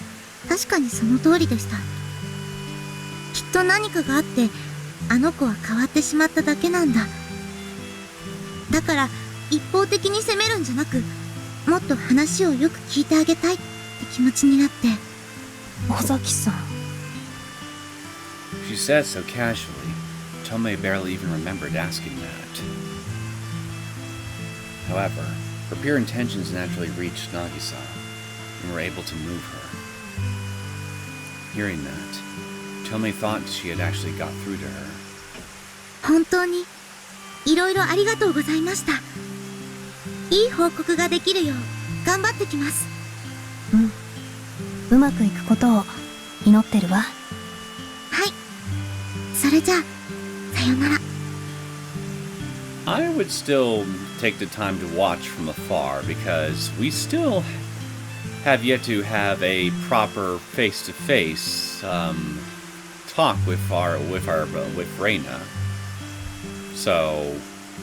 確かにその通りでした。きっと何かがあって、あの子は変わってしまっただけなんだ。だから、一方的に責めるんじゃなく、もっと話をよく聞いてあげたいって気持ちになって。尾崎さん。She said so casually, Tomoe barely even remembered asking that. However, her pure intentions naturally reached Nagisa, and were able to move her. Hearing that, Tomoe thought she had actually got through to her. 本当に、いろいろありがとうございました。いい報告ができるよう、頑張ってきます。うまくいくことを祈ってるわ。はい。それじゃあ、さよなら。I would still take the time to watch from afar because we still have yet to have a proper face-to-face talk with Reina. So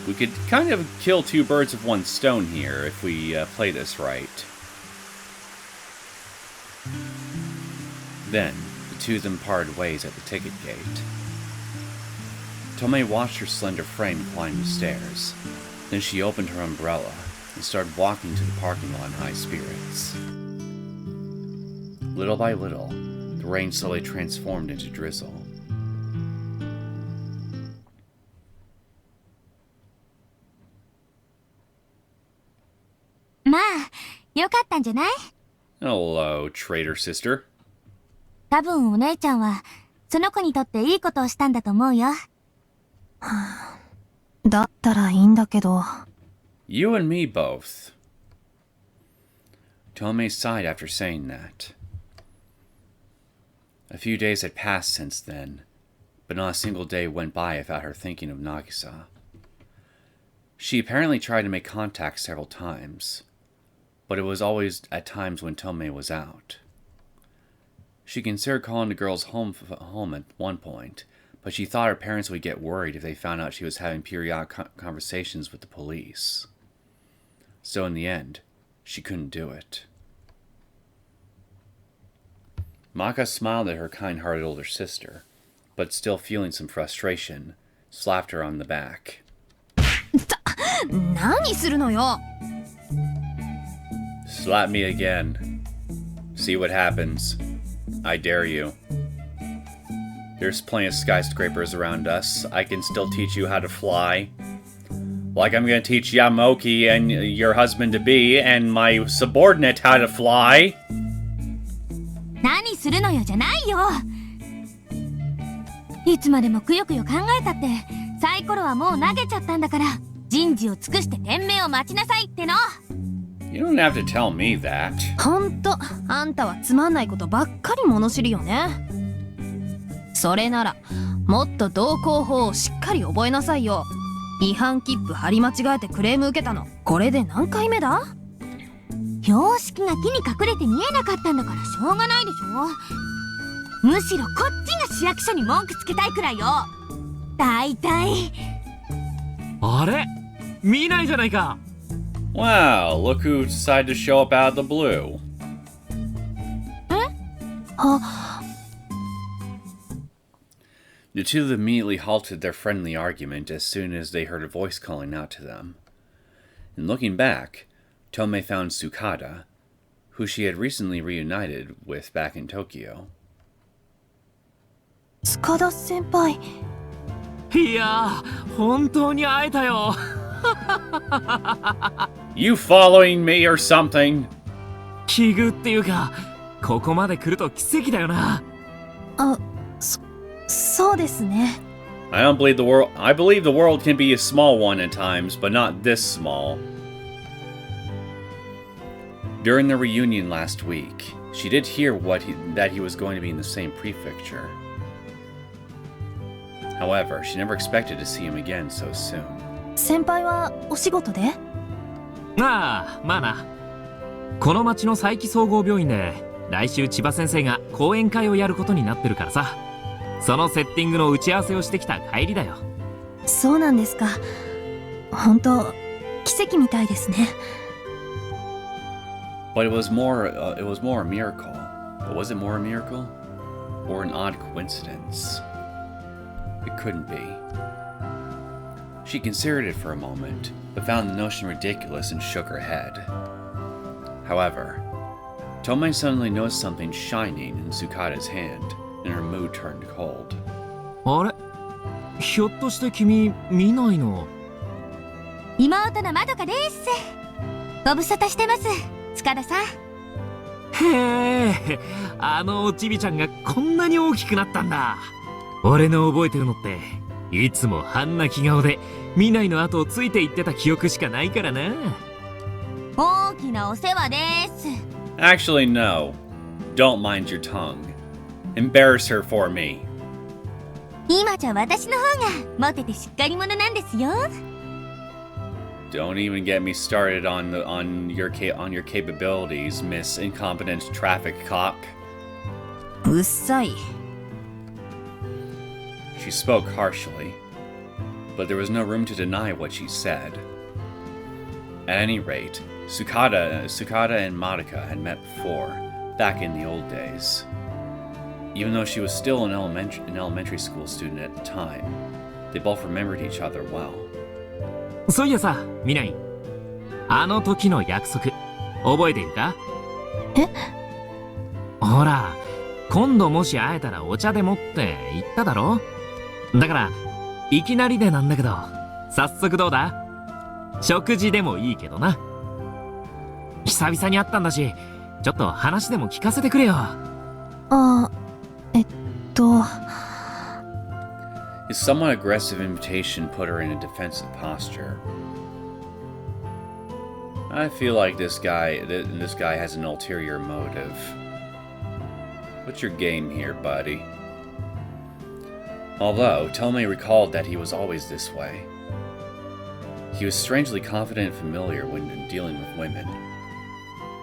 we could kind of kill two birds with one stone here if we play this right. Then the two of them parted ways at the ticket gate. Tomoe watched her slender frame climb the stairs. Then she opened her umbrella and started walking to the parking lot in high spirits. Little by little, the rain slowly transformed into drizzle. まあ、よかったんじゃない？ Hello, traitor sister. 多分お姉ちゃんは、その子にとっていいことをしたんだと思うよ。だったらいいんだけど。You and me both. Tomoe sighed after saying that. A few days had passed since then, but not a single day went by without her thinking of Nagisa. She apparently tried to make contact several times, but it was always at times when Tomoe was out. She considered calling the girls home at one point, but she thought her parents would get worried if they found out she was having periodic conversations with the police. So in the end, she couldn't do it. Maka smiled at her kind-hearted older sister, but still feeling some frustration, slapped her on the back. 何するのよ。 Slap me again. See what happens. I dare you. There's plenty of skyscrapers around us. I can still teach you how to fly. Like I'm gonna teach Yamoki and your husband-to-be and my subordinate how to fly. 何するのよじゃないよ。いつまでもくよくよ考えたって、サイコロはもう投げちゃったんだから、人事を尽くして天命を待ちなさいっての。You don't have to tell me that. ほんと、あんたはつまんないことばっかり物知りよね。それなら、もっと道交法をしっかり覚えなさいよ。違反切符貼り間違えてクレーム受けたの、これで何回目だ？標識が木に隠れて見えなかったんだからしょうがないでしょ。むしろこっちが市役所に文句つけたいくらいよ。大体。あれ？見ないじゃないか。Wow, look who decided to show up out of the blue. あ、 The two of them immediately halted their friendly argument as soon as they heard a voice calling out to them. And looking back, Tomoe found Tsukada, who she had recently reunited with back in Tokyo. 塚田先輩。いやー、本当に会えたよ。You following me or something? 奇遇っていうか、ここまで来ると奇跡だよな。あ、そうですね。I believe the world can be a small one at times, but not this small. During the reunion last week, she did hear that he was going to be in the same prefecture. However, she never expected to see him again so soon. 先輩はお仕事で？ああ、まあな。この町の佐伯総合病院で来週千葉先生が講演会をやることになってるからさ。そのセッティングの打ち合わせをしてきた帰りだよ。そうなんですか。本当奇跡みたいですね。But it was more a miracle. But was it more a miracle? Or an odd coincidence? It couldn't be. She considered it for a moment, but found the notion ridiculous and shook her head. However, Tomoe suddenly noticed something shining in Tsukada's hand, and her mood turned cold. あれ、ひょっとして君見ないの？妹のまどかです。ご無沙汰してます、塚田さん。へえ、あのおちびちゃんがこんなに大きくなったんだ。俺の覚えてるのっていつも半泣き顔で見ないの後をついていってた記憶しかないからな。大きなお世話です。Actually, no. Don't mind your tongue. Embarrass her for me. 今じゃ私の方がモテてしっかり者なんですよ。Don't even get me started on your capabilities, Miss Incompetent Traffic Cop. うっさい。She spoke harshly, but there was no room to deny what she said. At any rate, Tsukada and Madoka had met before, back in the old days. Even though she was still an elementary school student at the time, they both remembered each other well. そういやさ、ミナイ。あの時の約束、覚えているか？え？ほら、今度もし会えたらお茶でもって言っただろ？だから、いきなりでなんだけど、早速どうだ？食事でもいいけどな。久々に会ったんだし、ちょっと話でも聞かせてくれよ。His somewhat aggressive invitation put her in a defensive posture. I feel like this guy has an ulterior motive. What's your game here, buddy? Although, Tomoe recalled that he was always this way. He was strangely confident and familiar when dealing with women.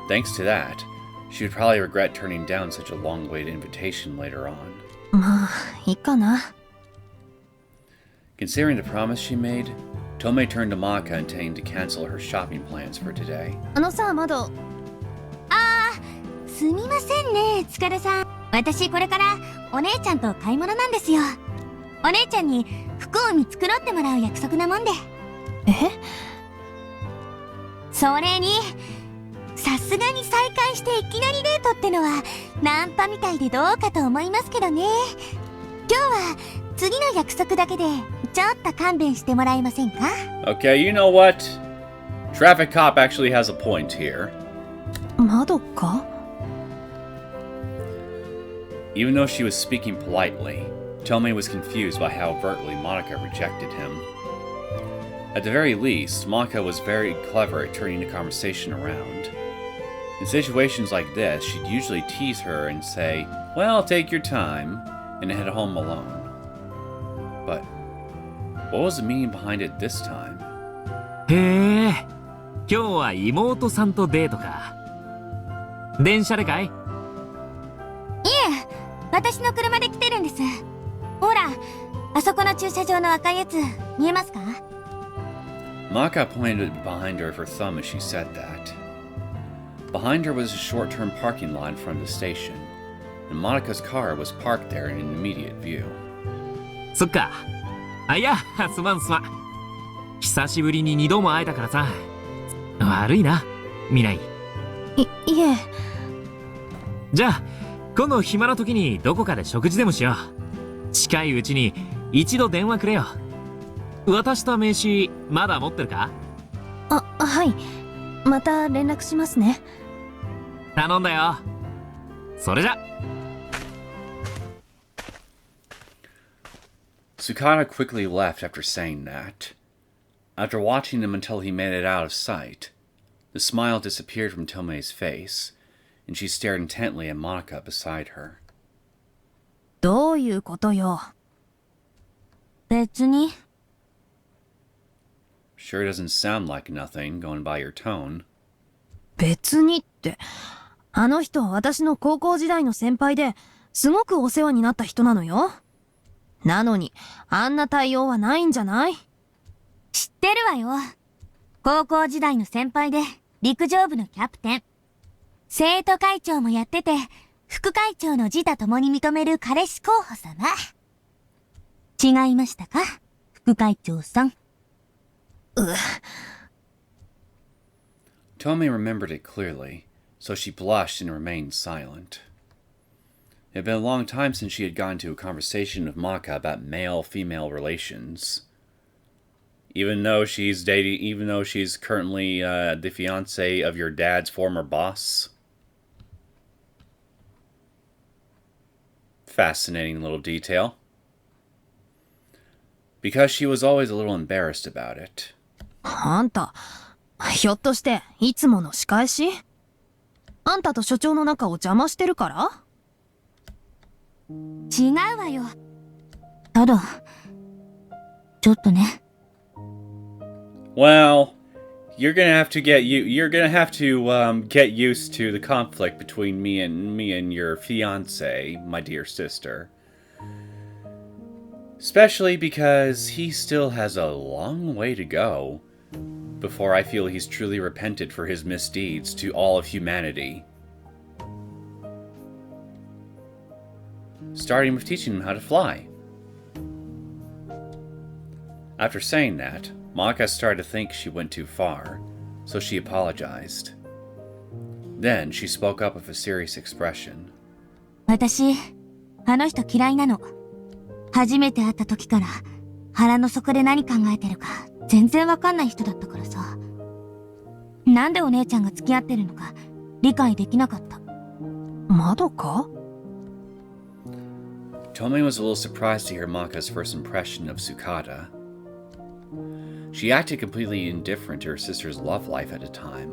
Thanks to that, she would probably regret turning down such a long-awaited invitation later on. まあいいかな。Considering the promise she made, Tomoe turned to Maka intending to cancel her shopping plans for today. あのさ、まだ。すみませんね、塚田さん。私これからお姉ちゃんと買い物なんですよ。お姉ちゃんに服を見繕ってもらう約束なもんで。え？それに、さすがに再会していきなりデートってのはナンパみたいでどうかと思いますけどね。今日は次の約束だけでちょっと勘弁してもらえませんか？ Okay, you know what? Traffic Cop actually has a point here. まどか？ Even though she was speaking politely, Tomoe was confused by how overtly Madoka rejected him. At the very least, Madoka was very clever at turning the conversation around. In situations like this, she'd usually tease her and say, "Well, take your time," and head home alone. But what was the meaning behind it this time? へえ、今日は妹さんとデートか。電車でかい？いえ、私の車で来てるんです。ほら、あそこの駐車場の赤いやつ見えますか？ Maka pointed behind her with her thumb as she said that. Behind her was a short-term parking lot in front of the station, and Monika's car was parked there in immediate view. そっか。あ、いや、すまん。久しぶりに2度も会えたからさ。悪いな、ミナイ。いえ。じゃあ、今度暇な時にどこかで食事でもしよう。近いうちに一度電話くれよ。渡した名刺、まだ持ってるか？はい。また連絡しますね。頼んだよ。それじゃ。Tsukada quickly left after saying that. After watching him until he made it out of sight, the smile disappeared from Tomoe's face, and she stared intently at Madoka beside her. どういうことよ。別に。Sure doesn't sound like nothing, going by your tone. 別にって、あの人は私の高校時代の先輩で、すごくお世話になった人なのよ。なのに、あんな対応はないんじゃない？知ってるわよ。高校時代の先輩で、陸上部のキャプテン。生徒会長もやってて、副会長の自他共に認める彼氏候補様。違いましたか？副会長さん。Tomoe remembered it clearly, so she blushed and remained silent. It had been a long time since she had gotten into a conversation with Maka about male-female relations. Even though she's currently the fiance of your dad's former boss. Fascinating little detail. Because she was always a little embarrassed about it. あんた、ひょっとしていつもの仕返し？あんたと所長の仲を邪魔してるから？違うわよ。ただ、ちょっとね。Well, you're gonna have to get get used to the conflict between me and your fiance, my dear sister. Especially because he still has a long way to go before I feel he's truly repented for his misdeeds to all of humanity. Starting with teaching him how to fly. After saying that, Maka started to think she went too far, so she apologized. Then she spoke up with a serious expression. 私、あの人嫌いなの。初めて会った時から、腹の底で何考えてるか、全然わかんない人だったからさ。なんでお姉ちゃんが付き合ってるのか、理解できなかった。まどか？ Tomoe was a little surprised to hear Maka's first impression of Tsukada. She acted completely indifferent to her sister's love life at the time.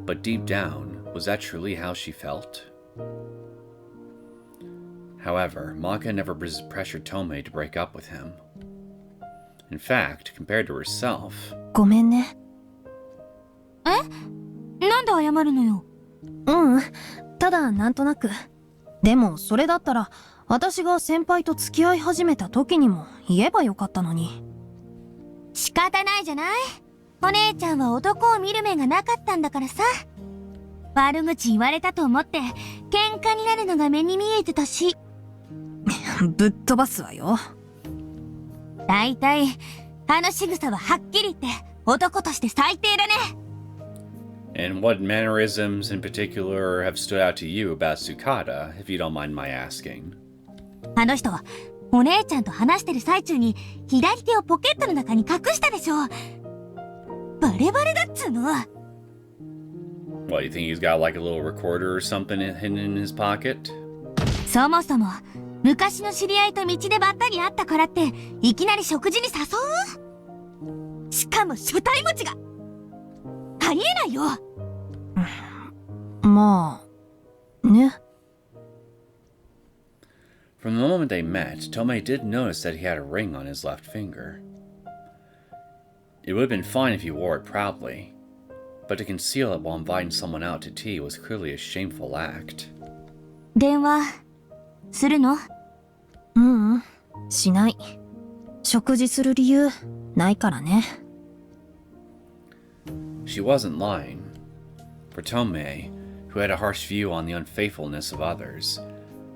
But deep down, was that truly how she felt? However, Maka never pressured Tomoe to break up with him. In fact, compared to herself... ごめんね。え？なんで謝るのよ。ただなんとなく。でもそれだったら、私が先輩と付き合い始めた時にも言えばよかったのに。仕方ないじゃない。お姉ちゃんは男を見る目がなかったんだからさ。悪口言われたと思って喧嘩になるのが目に見えてたし。ぶっ飛ばすわよ。だいたいあの仕草ははっきり言って男として最低だね。And what mannerisms in particular have stood out to you about Tsukada, if you don't mind my asking? あの人はお姉ちゃんと話してる最中に左手をポケットの中に隠したでしょ。バレバレだっつうの。 What, you think he's got like a little recorder or something hidden in his pocket? そもそも昔の知り合いと道でばったり会ったからっていきなり食事に誘う？しかも初対持ちがありえないよ。まあね。From the moment they met, Tomoe did notice that he had a ring on his left finger. It would have been fine if he wore it proudly, but to conceal it while inviting someone out to tea was clearly a shameful act. 電話するの？しない。食事する理由ないからね。She wasn't lying. For Tomoe, who had a harsh view on the unfaithfulness of others,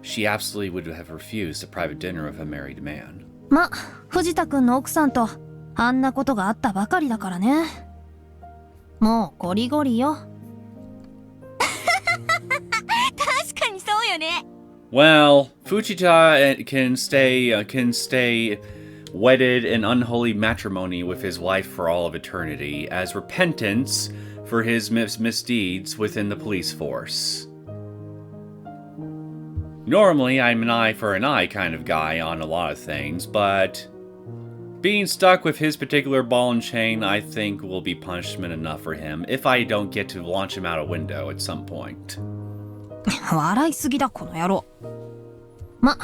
she absolutely would have refused a private dinner with a married man. ま、藤田くんの奥さんとあんなことがあったばかりだからね。もうゴリゴリよ。確かにそうよね。Well, Fujita can stay wedded in unholy matrimony with his wife for all of eternity as repentance for his misdeeds within the police force. Normally, I'm an eye for an eye kind of guy on a lot of things, but being stuck with his particular ball and chain, I think, will be punishment enough for him if I don't get to launch him out a window at some point. 笑いすぎだこの野郎。ま、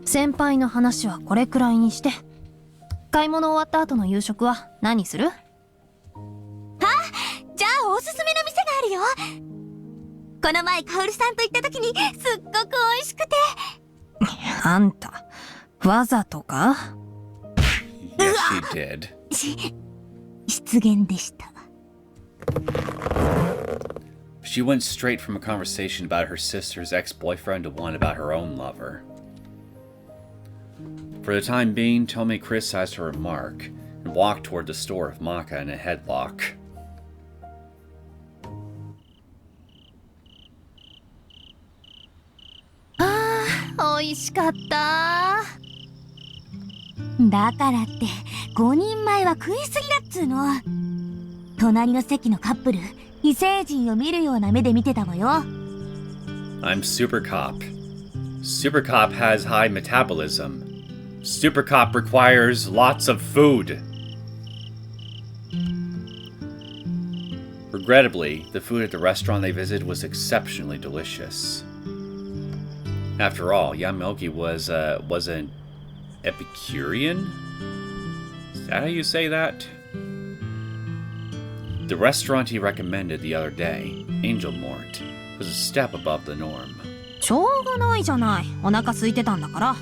先輩の話はこれくらいにして。買い物終わった後の夕食は何する？じゃあおすすめの店があるよ。この前カオルさんと行った時にすっごく美味しくて。あんた、わざとか？ Yes, she did. 失言でした。She went straight from a conversation about her sister's ex-boyfriend to one about her own lover. For the time being, Tomoe criticized her remark and walked toward the store of Maka in a headlock. 美味しかった。だからって5人前は食いすぎだっつーの。隣の席のカップル、異星人を見るような目で見てたわよ。I'm Super Cop. Super Cop has high metabolism. Super Cop requires lots of food. Regrettably, the food at the restaurant they visited was exceptionally delicious. After all, Yamoki was an Epicurean? Is that how you say that? The restaurant he recommended the other day, Angel Mort, was a step above the norm. しょうがないじゃない。お腹空いてたんだから。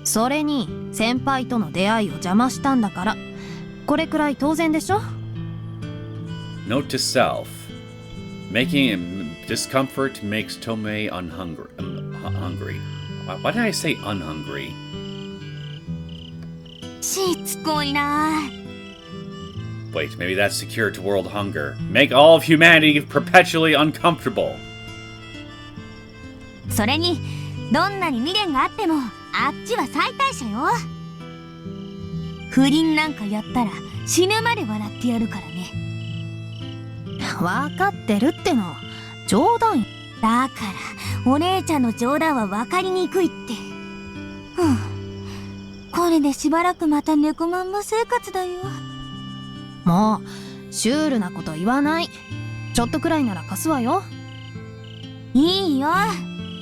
それに先輩との出会いを邪魔したんだから。これくらい当然でしょ? Note to self. Making discomfort makes Tomoe hungry. Why did I say unhungry? しつこいな。 Wait, maybe that's secure to world hunger. Make all of humanity perpetually uncomfortable. それにどんなに未練があってもあっちは最大者よ。不倫なんかやったら死ぬまで笑ってやるからね。わかってるっての。冗談。だからお姉ちゃんの冗談は分かりにくいって。これでしばらくまた猫まんま生活だよ。もうシュールなこと言わない。ちょっとくらいなら貸すわよ。いいよ。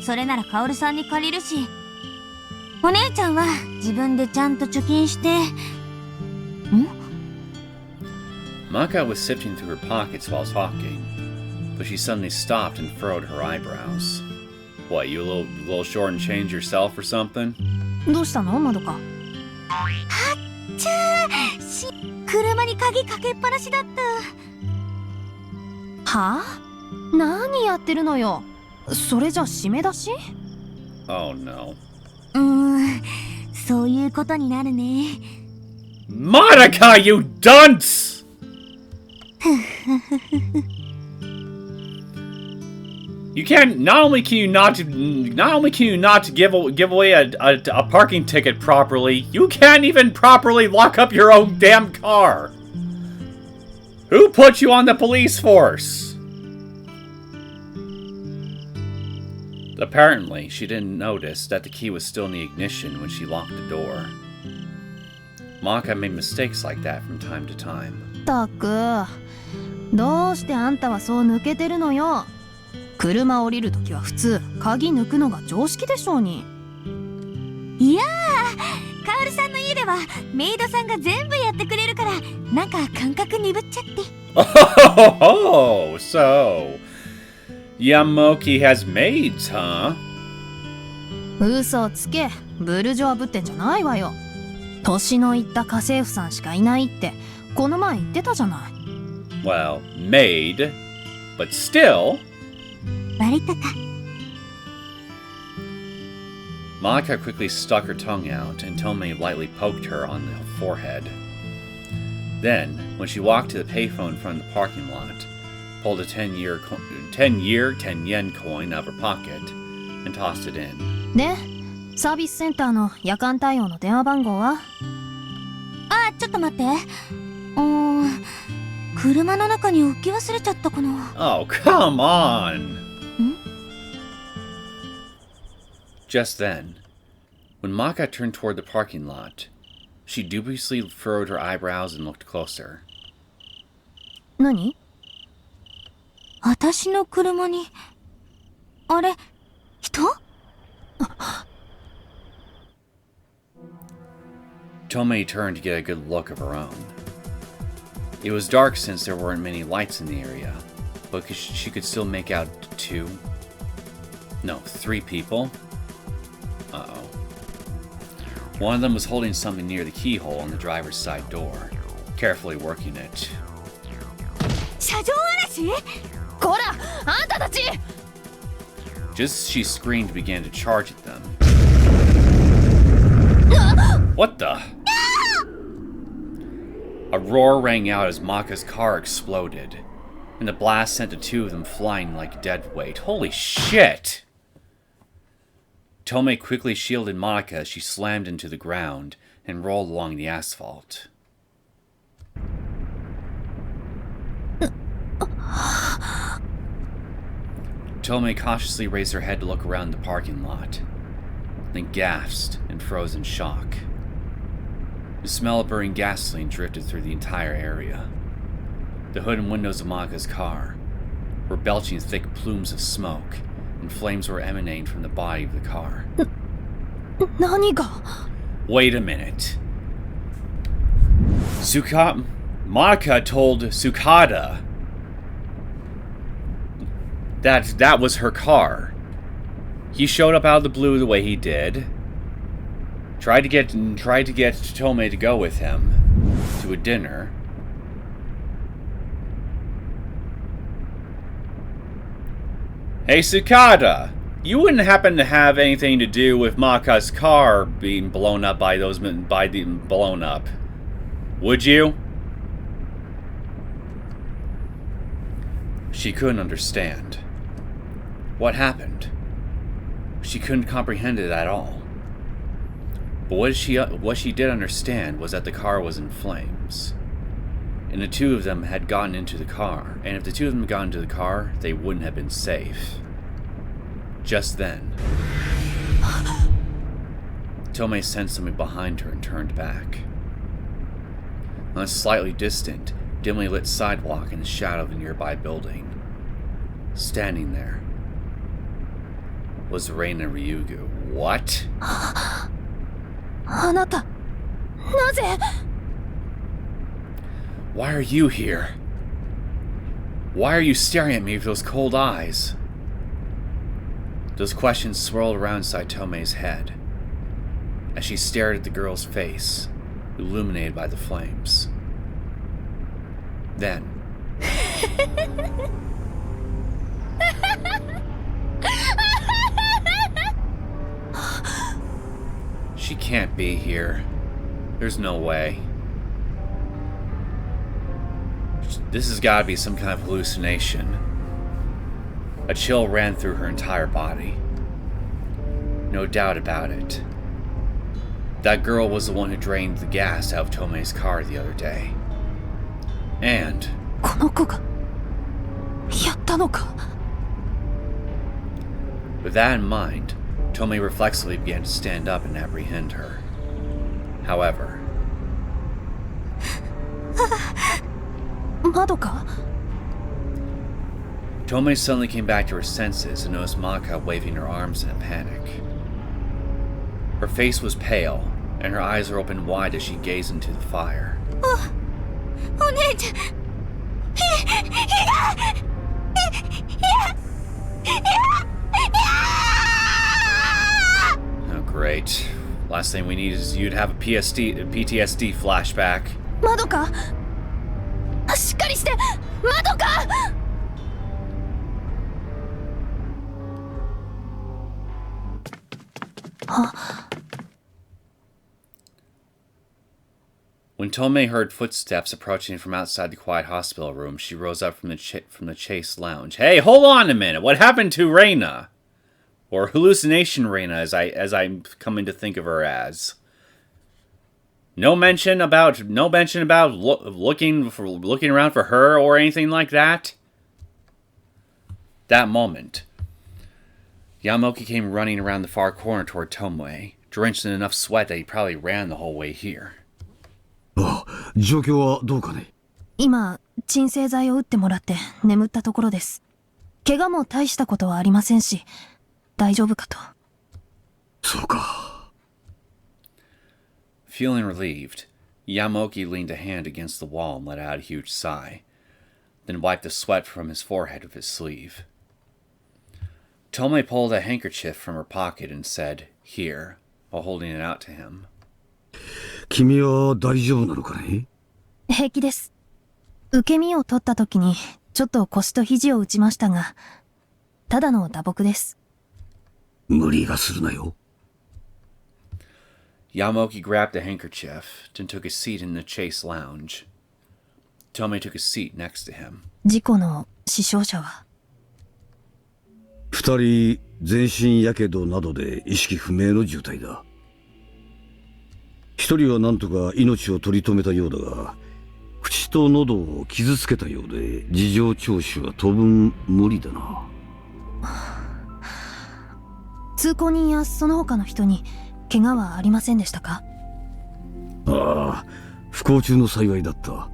それならカオルさんに借りるし、お姉ちゃんは自分でちゃんと貯金して。Maka was sifting through her pockets while talking, but she suddenly stopped and furrowed her eyebrows. What, you a little short and change yourself or something? どうしたの、まどか？ちゃー、車に鍵かけっぱなしだった。はあ？何やってるのよ。それじゃ締め出し？ Oh no. そういうことになるね。Madoka, you dunce! You can't. Not only can you not give away a parking ticket properly, you can't even properly lock up your own damn car. Who put you on the police force? Apparently, she didn't notice that the key was still in the ignition when she locked the door. Maka made mistakes like that from time to time. ったく、どうしてあんたはそう抜けてるのよ。車降りるときは普通鍵抜くのが常識でしょうに。いやー、カオルさんの家ではメイドさんが全部やってくれるから、なんか感覚鈍っちゃって。Oh, so Yamoki has maids, huh? 嘘つけ。ブルジョアぶってんじゃないわよ。年のいった家政婦さんしかいないってこの前言ってたじゃない。Well, maid, but still. バレたか。Maka quickly stuck her tongue out, and Tomoe lightly poked her on the forehead. Then, when she walked to the payphone from the parking lot, pulled a 10 yen coin out of her pocket, and tossed it in. で、サービスセンターの夜間対応の電話番号は？あ、ちょっと待って。車の中に置き忘れちゃったかな。Oh, come on! Just then, when Maka turned toward the parking lot, she dubiously furrowed her eyebrows and looked closer. 何？私の車に、あれ、人Tomoe turned to get a good look of her own. It was dark since there weren't many lights in the area, but she could still make out 3 people. Uh-oh. One of them was holding something near the keyhole on the driver's side door, carefully working it. 車上荒らし？こらあんたたち Just as she screamed, began to charge at them. What the? A roar rang out as Maka's car exploded, and the blast sent the two of them flying like dead weight. Holy shit! Tomoe quickly shielded Madoka as she slammed into the ground and rolled along the asphalt. Tomoe cautiously raised her head to look around the parking lot, then gasped and froze in shock. The smell of burning gasoline drifted through the entire area. The hood and windows of Maka's car were belching thick plumes of smoke, and flames were emanating from the body of the car. 何が Wait a minute. Madoka told Tsukada that was her car. He showed up out of the blue the way he did. Tried to get Tomoe to go with him to a dinner. Hey Tsukada, you wouldn't happen to have anything to do with Maka's car being blown up blown up, would you? She couldn't understand. What happened? She couldn't comprehend it at all. But what she did understand was that the car was in flames. And the two of them had gotten into the car. And if the two of them had gotten into the car, they wouldn't have been safe. Just then, Tomoe sensed something behind her and turned back. On a slightly distant, dimly lit sidewalk in the shadow of a nearby building, standing there, was Reina Ryugu. What? あなたなぜ Why are you here? Why are you staring at me with those cold eyes? Those questions swirled around inside Tomoe's head as she stared at the girl's face, illuminated by the flames. Then, she can't be here. There's no way. This has got to be some kind of hallucination. A chill ran through her entire body. No doubt about it. That girl was the one who drained the gas out of Tomoe's car the other day. And この子がやったのか with that in mind, Tomoe reflexively began to stand up and apprehend her. However, 窓か Tomoe suddenly came back to her senses and noticed Madoka waving her arms in a panic. Her face was pale, and her eyes were open wide as she gazed into the fire. お姉ちゃん。Oh, great. Last thing we need is you to have a PTSD flashback. 窓かしっかりして窓か When Tomoe heard footsteps approaching from outside the quiet hospital room, she rose up from the Chase lounge. Hey, hold on a minute! What happened to Reina? Or hallucination Reina, as I'm coming to think of her as. No mention about looking around for her or anything like that. That moment, Yamoki came running around the far corner toward Tomoe, drenched in enough sweat that he probably ran the whole way here. あ、状況はどうかね。今鎮静剤を打ってもらって眠ったところです。怪我も大したことはありませんし大丈夫かと。そうか。Feeling relieved, Yamoki leaned a hand against the wall and let out a huge sigh, then wiped the sweat from his forehead with his sleeve. Tomoe pulled a handkerchief from her pocket and said, "Here," while holding it out to him. 君は大丈夫なのかね？平気です。受け身を取った時にちょっと腰と肘を打ちましたが、ただの打撲です。無理がするなよ。Yamoki grabbed a handkerchief and took a seat in the chase lounge. Tomoe took a seat next to him. 事故の死傷者は二人全身やけどなどで意識不明の重体だ。一人は何とか命を取り留めたようだが、口と喉を傷つけたようで事情聴取は当分無理だな。通行人やその他の人に怪我はありませんでしたか？ああ、不幸中の幸いだった。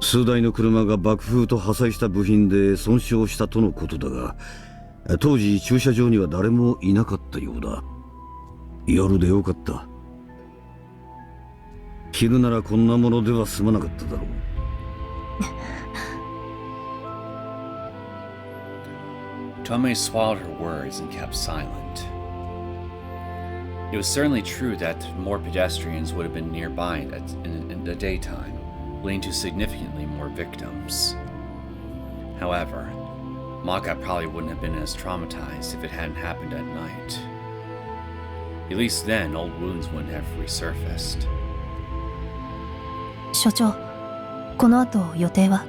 数台の車が爆風と破砕した部品で損傷したとのことだが、当時駐車場には誰もいなかったようだ。夜でよかった。昼ならこんなものでは済まなかっただろう。Tomoe swallowed her words and kept silent. It was certainly true that more pedestrians would have been nearby in the daytime, leading to significantly more victims. However, Maka probably wouldn't have been as traumatized if it hadn't happened at night. At least then, old wounds wouldn't have resurfaced. 所長、この後予定は？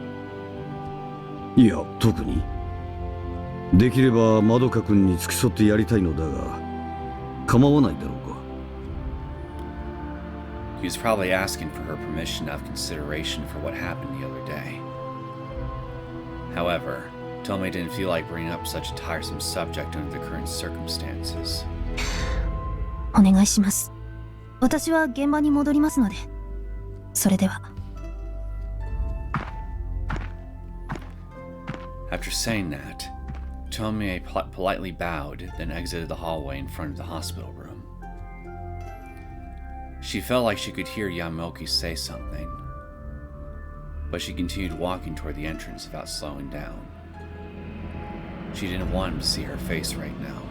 いや、特に。できればまどか君に付き添ってやりたいのだが、構わないだろうか。He was probably asking for her permission out of consideration for what happened the other day. However, Tomoe didn't feel like bringing up such a tiresome subject under the current circumstances. お願いします。私は現場に戻りますので。それでは。After saying that, Tomoe politely bowed, then exited the hallway in front of the hospital room. She felt like she could hear Yamoki say something, but she continued walking toward the entrance without slowing down. She didn't want him to see her face right now.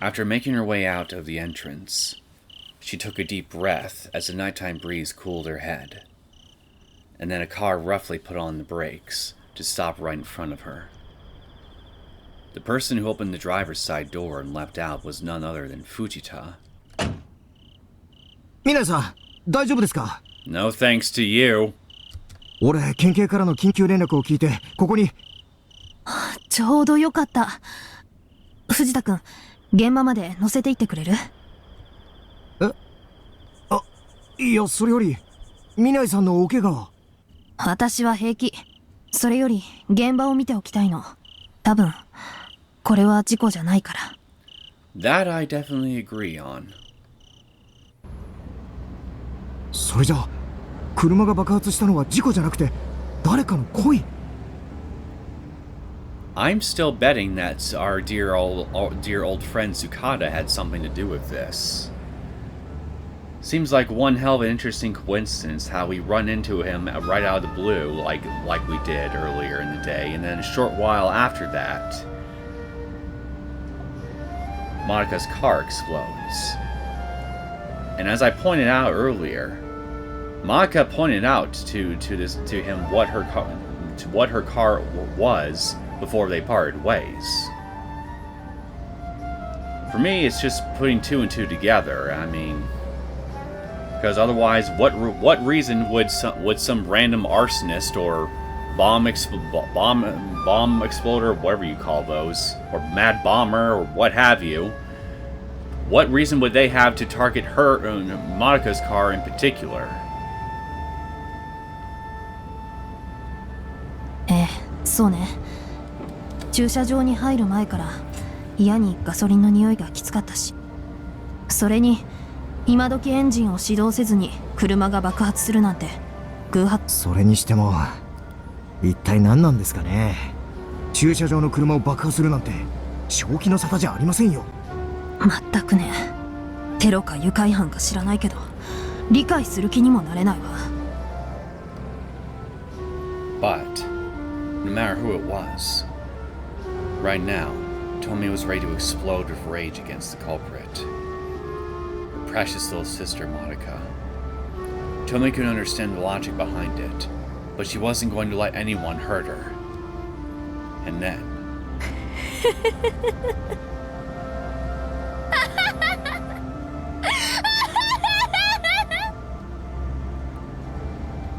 After making her way out of the entrance, she took a deep breath as the nighttime breeze cooled her head. And then a car roughly put on the brakes to stop right in front of her. The person who opened the driver's side door and leapt out was none other than Fujita. 皆さん、大丈夫ですか？ No thanks to you. 俺、県警からの緊急連絡を聞いて、ここに。ちょうどよかった。藤田くん、現場まで乗せて行ってくれる？あ、いや、それより、南井さんのお怪我は？私は平気。それより現場を見ておきたいの。多分これは事故じゃないから。That I definitely agree on. それじゃ車が爆発したのは事故じゃなくて誰かの恋。I'm still betting that our dear old friend Tsukada had something to do with this. Seems like one hell of an interesting coincidence how we run into him right out of the blue like we did earlier in the day, and then a short while after that, Madoka's car explodes. And as I pointed out earlier, Madoka pointed out to him what her car was before they parted ways. For me, it's just putting two and two together. I mean, because otherwise, what reason would some random arsonist or bomb exploder, whatever you call those, or mad bomber, or what have you, what reason would they have to target her, Madoka's car in particular? そうね。駐車場に入る前から嫌にガソリンの匂いがきつかったし、それに今時エンジンを始動せずに車が爆発するなんて偶発。それにしても一体何なんですかね。駐車場の車を爆破するなんて正気の沙汰じゃありませんよ。まったくね。テロか愉快犯か知らないけど理解する気にもなれないわ。But no matter who it was, right now, Tomoe was ready to explode with rage against the culprit. Her precious little sister, Madoka. Tomoe couldn't understand the logic behind it, but she wasn't going to let anyone hurt her. And then...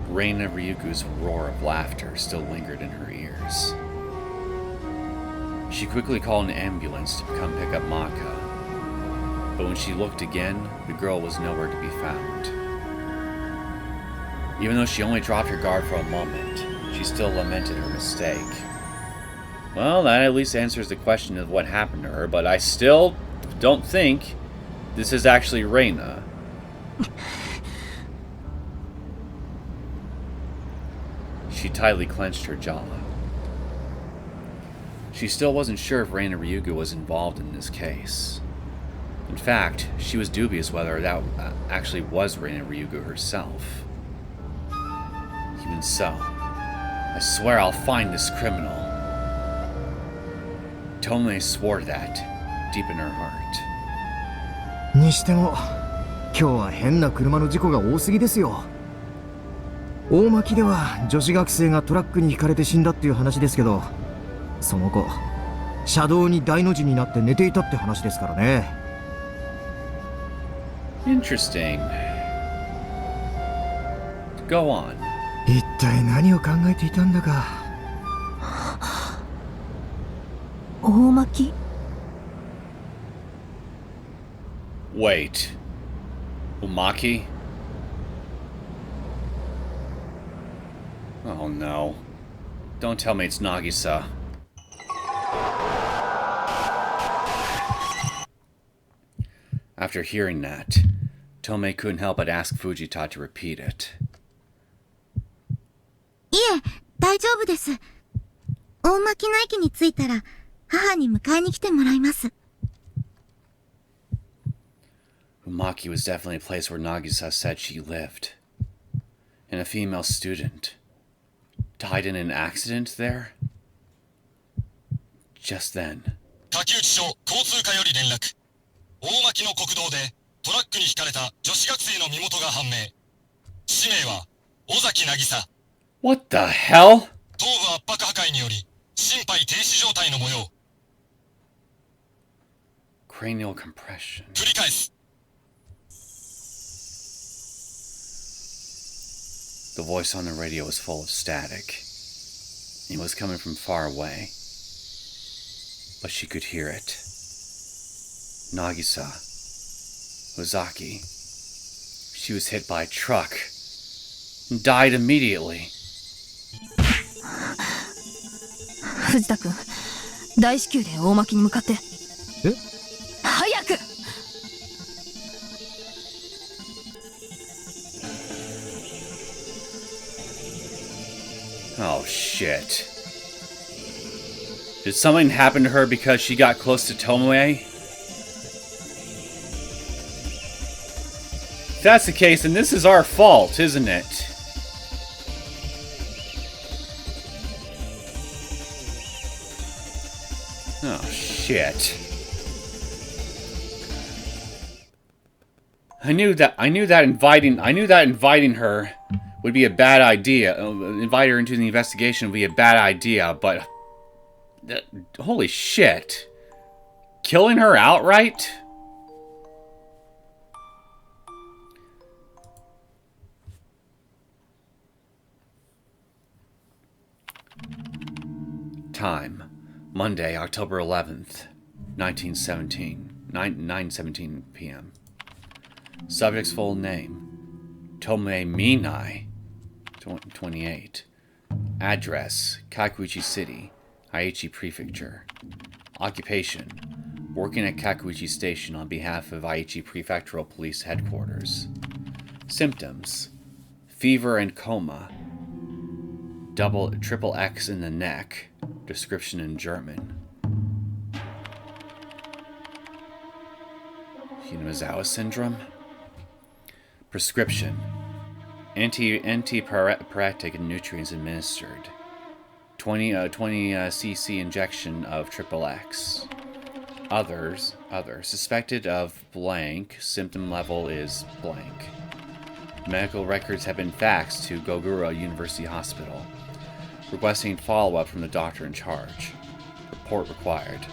Reina Ryugu's roar of laughter still lingered in her ears. She quickly called an ambulance to come pick up Maka, but when she looked again, the girl was nowhere to be found. Even though she only dropped her guard for a moment, she still lamented her mistake. Well, that at least answers the question of what happened to her, but I still don't think this is actually Reina. She tightly clenched her jaw. She still wasn't sure if Reina Ryugu was involved in this case. In fact, she was dubious whether that actually was Reina Ryugu herself. Even so, I swear I'll find this criminal. Tomoe swore that, deep in her heart. にしても、今日は変な車の事故が多すぎですよ。大巻では女子学生がトラックにひかれて死んだっていう話ですけど、その後、車道に大の字になって寝ていたって話ですからね。Interesting. Go on. 一体何を考えていたんだか。大巻 Wait. Umaki? Oh no. Don't tell me it's Nagisa. After hearing that, Tomoe couldn't help but ask Fujita to repeat it. いえ、大丈夫です。大巻の駅に着いたら、母に迎えに来てもらいます。Umaki was definitely a place where Nagisa said she lived. And a female student died in an accident there? Just then. 柿内署交通課より連絡。大巻の国道でトラックにひかれた女子学生の身元が判明。氏名は尾崎渚。What the hell? 頭部圧迫破壊により心肺停止状態の模様。Cranial compression. 繰り返す。The voice on the radio was full of static. It was coming from far away. But she could hear it. Nagisa. Ozaki. She was hit by a truck. And died immediately. 藤田君、大至急で大巻に向かって。え？早く！ Oh shit. Did something happen to her because she got close to Tomoe? If that's the case, then this is our fault, isn't it? Oh shit. I knew that inviting her would be a bad idea. Invite her into the investigation would be a bad idea, but holy shit. Killing her outright? Time. Monday, October 11th, 1917. 9:17 p.m. Subject's full name. Tomoe Minai, 28. Address, Kakuichi City, Aichi Prefecture. Occupation, working at Kakuichi Station on behalf of Aichi Prefectural Police Headquarters. Symptoms, fever and coma. Triple X in the neck. Description in German. Hinazawa syndrome. Prescription. Antipyretic and nutrients administered. 20 cc injection of Triple X. Others. Suspected of blank. Symptom level is blank. Medical records have been faxed to Gogura University Hospital, requesting follow-up from the doctor in charge. Report required.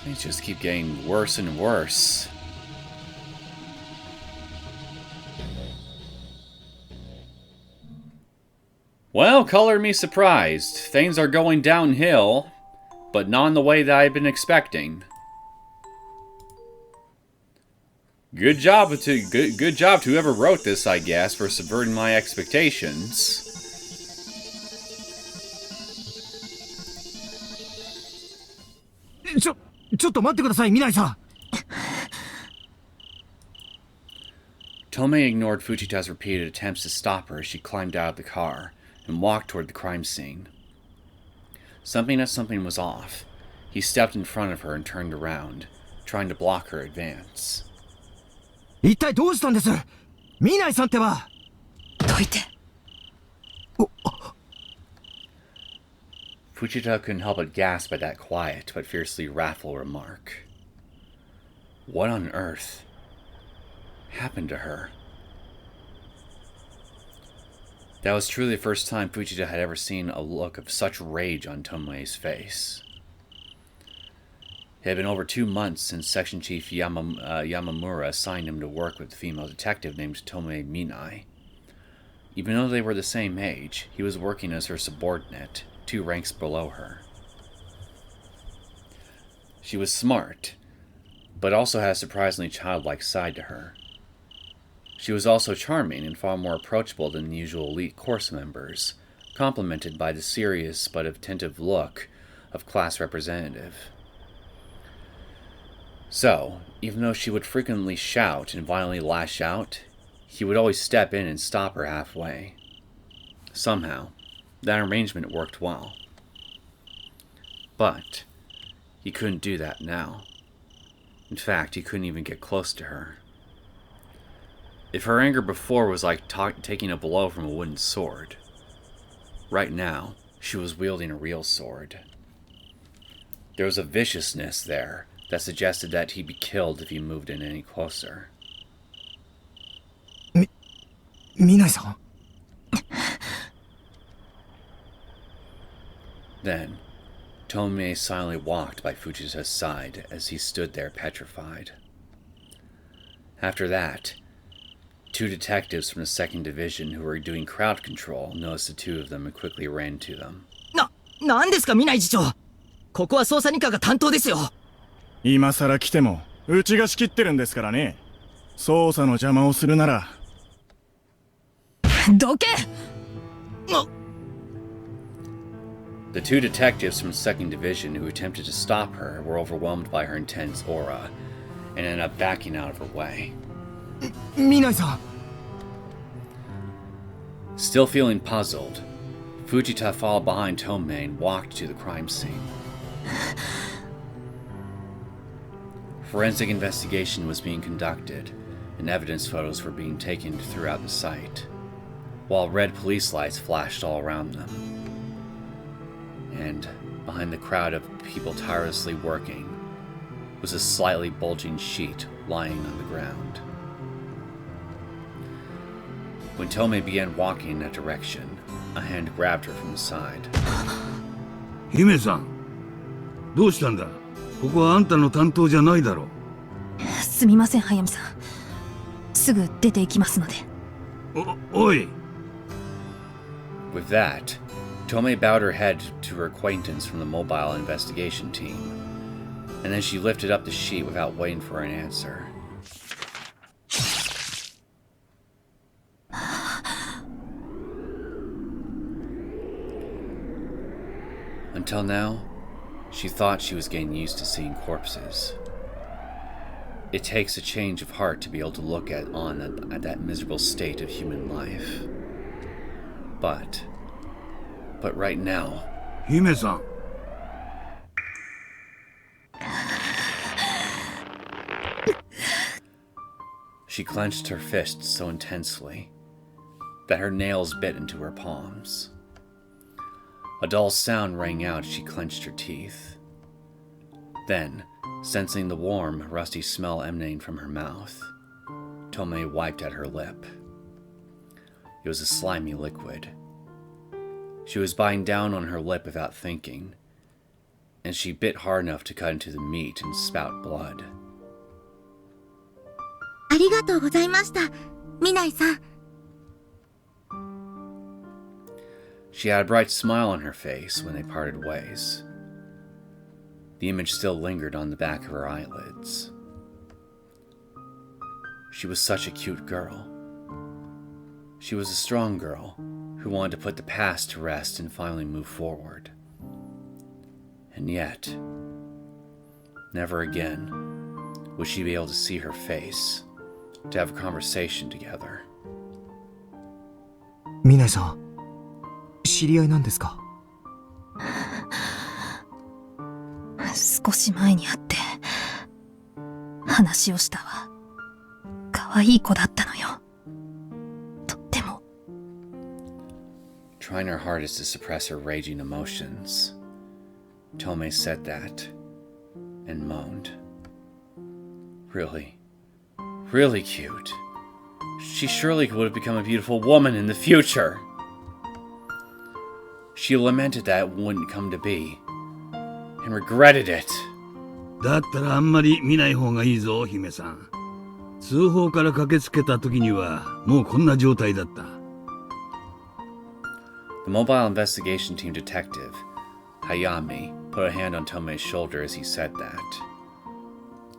Things just keep getting worse and worse. Well, color me surprised. Things are going downhill, but not in the way that I've been expecting. Good job to whoever wrote this, I guess, for subverting my expectations. Tomoe ignored Fujita's repeated attempts to stop her as she climbed out of the car and walked toward the crime scene. Something was off. He stepped in front of her and turned around, trying to block her advance. 一体どうしたんです？見ないさんってば。どいて。Fujita couldn't help but gasp at that quiet but fiercely wrathful remark. What on earth happened to her? That was truly the first time Fujita had ever seen a look of such rage on Tomoe's face. It had been over 2 months since Section Chief Yamamura assigned him to work with a female detective named Tomoe Minai. Even though they were the same age, he was working as her subordinate, 2 ranks below her. She was smart, but also had a surprisingly childlike side to her. She was also charming and far more approachable than the usual elite course members, complemented by the serious but attentive look of class representative. So, even though she would frequently shout and violently lash out, he would always step in and stop her halfway. Somehow, that arrangement worked well. But he couldn't do that now. In fact, he couldn't even get close to her. If her anger before was like taking a blow from a wooden sword, right now, she was wielding a real sword. There was a viciousness there that suggested that he'd be killed if he moved in any closer. Minai-san? Then, Tomoe silently walked by Fujita's side as he stood there petrified. After that, 2 detectives from the 2nd Division who were doing crowd control noticed the 2 of them and quickly ran to them. なんですか、Minai次長。ここは捜査二課が担当ですよ。今さら来てもうちが仕切ってるんですからね。捜査の邪魔をするなら。どけ。The 2 detectives from the 2nd Division who attempted to stop her were overwhelmed by her intense aura and ended up backing out of her way. Minai-san. Still feeling puzzled, Fujita followed behind Tomoe and walked to the crime scene. Forensic investigation was being conducted, and evidence photos were being taken throughout the site, while red police lights flashed all around them. And behind the crowd of people tirelessly working was a slightly bulging sheet lying on the ground. When Tomoe began walking in that direction, a hand grabbed her from the side. 姫さん、どうしたんだ？ここはあんたの担当じゃないだろう。すみません、速水さん。すぐ出て行きますので。おい。With that, Tomoe bowed her head to her acquaintance from the mobile investigation team, and then she lifted up the sheet without waiting for an answer. Until now, she thought she was getting used to seeing corpses. It takes a change of heart to be able to look at that miserable state of human life. But right now... 姫さん。She clenched her fists so intensely that her nails bit into her palms. A dull sound rang out as she clenched her teeth. Then, sensing the warm, rusty smell emanating from her mouth, Tomoe wiped at her lip. It was a slimy liquid. She was biting down on her lip without thinking, and she bit hard enough to cut into the meat and spout blood. ありがとうございました、ミナイさん。 She had a bright smile on her face when they parted ways. The image still lingered on the back of her eyelids. She was such a cute girl. She was a strong girl who wanted to put the past to rest and finally move forward. And yet, never again would she be able to see her face, to have a conversation together. ミナイさん、知り合いなんですか？少し前に会って話をしたわ。可愛い子だったのよ。とっても。Trying her hardest to suppress her raging emotions, Tomoe said that and moaned. Really, really cute. She surely would have become a beautiful woman in the future. She lamented that it wouldn't come to be, and regretted it. だったらあんまり見ない方がいいぞ、姫さん。通報から駆けつけた時にはもうこんな状態だった。The mobile investigation team detective, Hayami, put a hand on Tomoe's shoulder as he said that.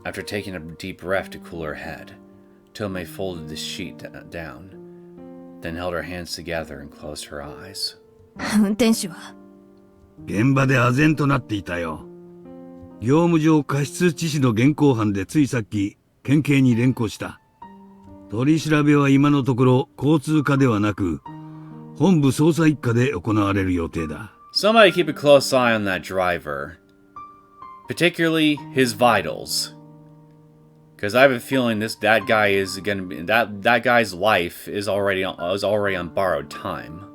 After taking a deep breath to cool her head, Tomoe folded the sheet down, then held her hands together and closed her eyes. 運転手は？現場で唖然となっていたよ。業務上過失致死の現行犯でついさっき県警に連行した。取り調べは今のところ交通課ではなく本部捜査一課で行われる予定だ。Somebody keep a close eye on that driver, particularly his vitals, because I have a feeling that guy is gonna be that guy's life is already on borrowed time.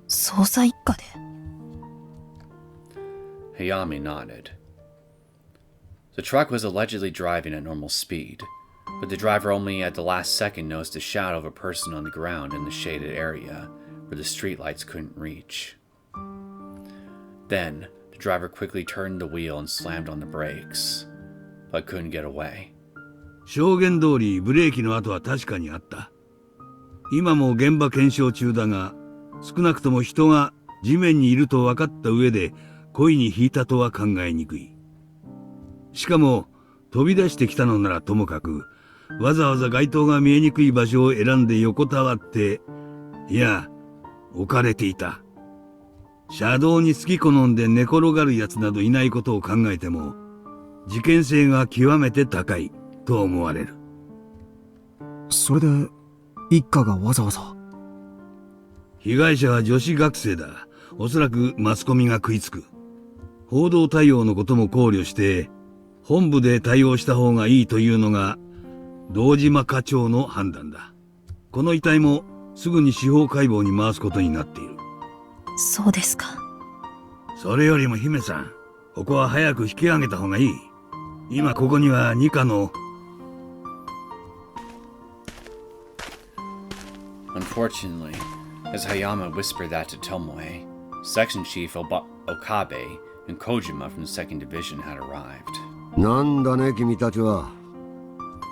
捜査一課で？ Hayami nodded. The truck was allegedly driving at normal speed, but the driver only at the last second noticed a shadow of a person on the ground in the shaded area where the streetlights couldn't reach. Then, the driver quickly turned the wheel and slammed on the brakes, but couldn't get away. 証言通りブレーキの跡は確かにあった。今も現場検証中だが、少なくとも人が地面にいると分かった上で故意に引いたとは考えにくい。しかも飛び出してきたのならともかく、わざわざ街灯が見えにくい場所を選んで横たわって、いや、置かれていた。車道に好き好んで寝転がるやつなどいないことを考えても、事件性が極めて高いと思われる。それで一家がわざわざ？被害者は女子学生だ。おそらくマスコミが食いつく。報道対応のことも考慮して、本部で対応した方がいいというのが、堂島課長の判断だ。この遺体もすぐに司法解剖に回すことになっている。そうですか。それよりも姫さん、ここは早く引き上げた方がいい。今ここには二課の。Unfortunately, as Hayama whispered that to Tomoe, Section Chief Okabe and Kojima from the 2nd Division had arrived. なんだね、君たちは。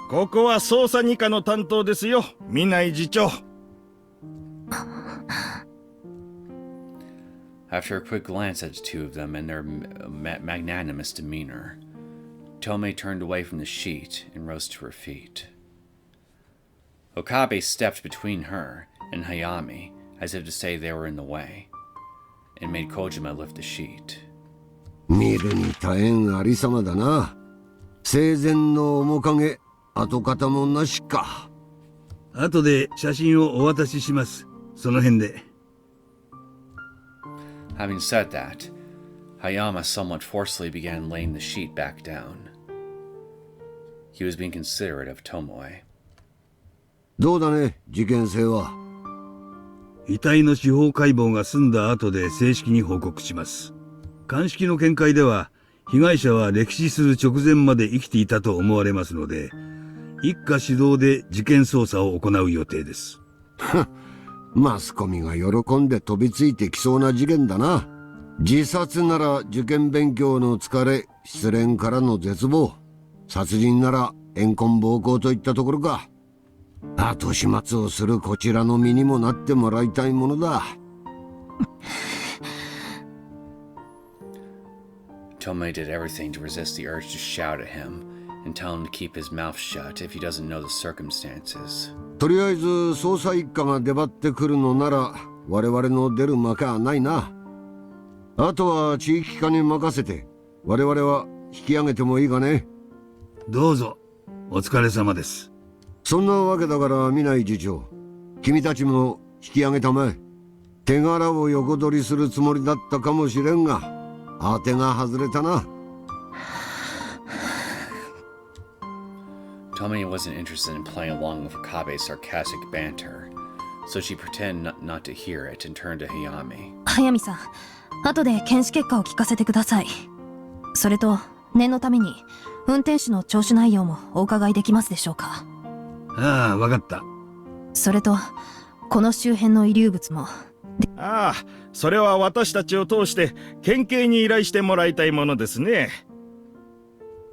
ここは捜査二課の担当ですよ、南井次長。After a quick glance at the two of them and their magnanimous demeanor, Tomoe turned away from the sheet and rose to her feet. Okabe stepped between her and Hayami as if to say they were in the way, and made Kojima lift the sheet. 見るに大変ありさまだな。生前の面影、跡形もなしか。後で写真をお渡しします。その辺で。Having said that, Hayama somewhat forcefully began laying the sheet back down. He was being considerate of Tomoe. どうだね、事件性は。遺体の司法解剖が済んだ後で正式に報告します。鑑識の見解では、被害者は歴死する直前まで生きていたと思われますので、一家主導で事件捜査を行う予定です。マスコミが喜んで飛びついてきそうな事件だな。自殺なら受験勉強の疲れ、失恋からの絶望。殺人なら怨恨暴行といったところか。後始末をするこちらの身にもなってもらいたいものだ。Tomoe did everything to resist the urge to shout at him and tell him to keep his mouth shut if he doesn't know the circumstances. とりあえず捜査一課が出張ってくるのなら我々の出る幕はないな。あとは地域課に任せて我々は引き上げてもいいかね。どうぞ、お疲れ様です。そんなわけだから南井次長、君たちも引き上げたまえ。手柄を横取りするつもりだったかもしれんが当てが外れたな。Tomoe wasn't interested in playing along with Okabe's sarcastic banter, so she pretended not to hear it and turned to Hayami. 速水さん、後で検視結果を聞かせてください。それと念のために運転手の聴取内容もお伺いできますでしょうか。ああ、わかった。それとこの周辺の遺留物も。ああ、それは私たちを通して県警に依頼してもらいたいものですね。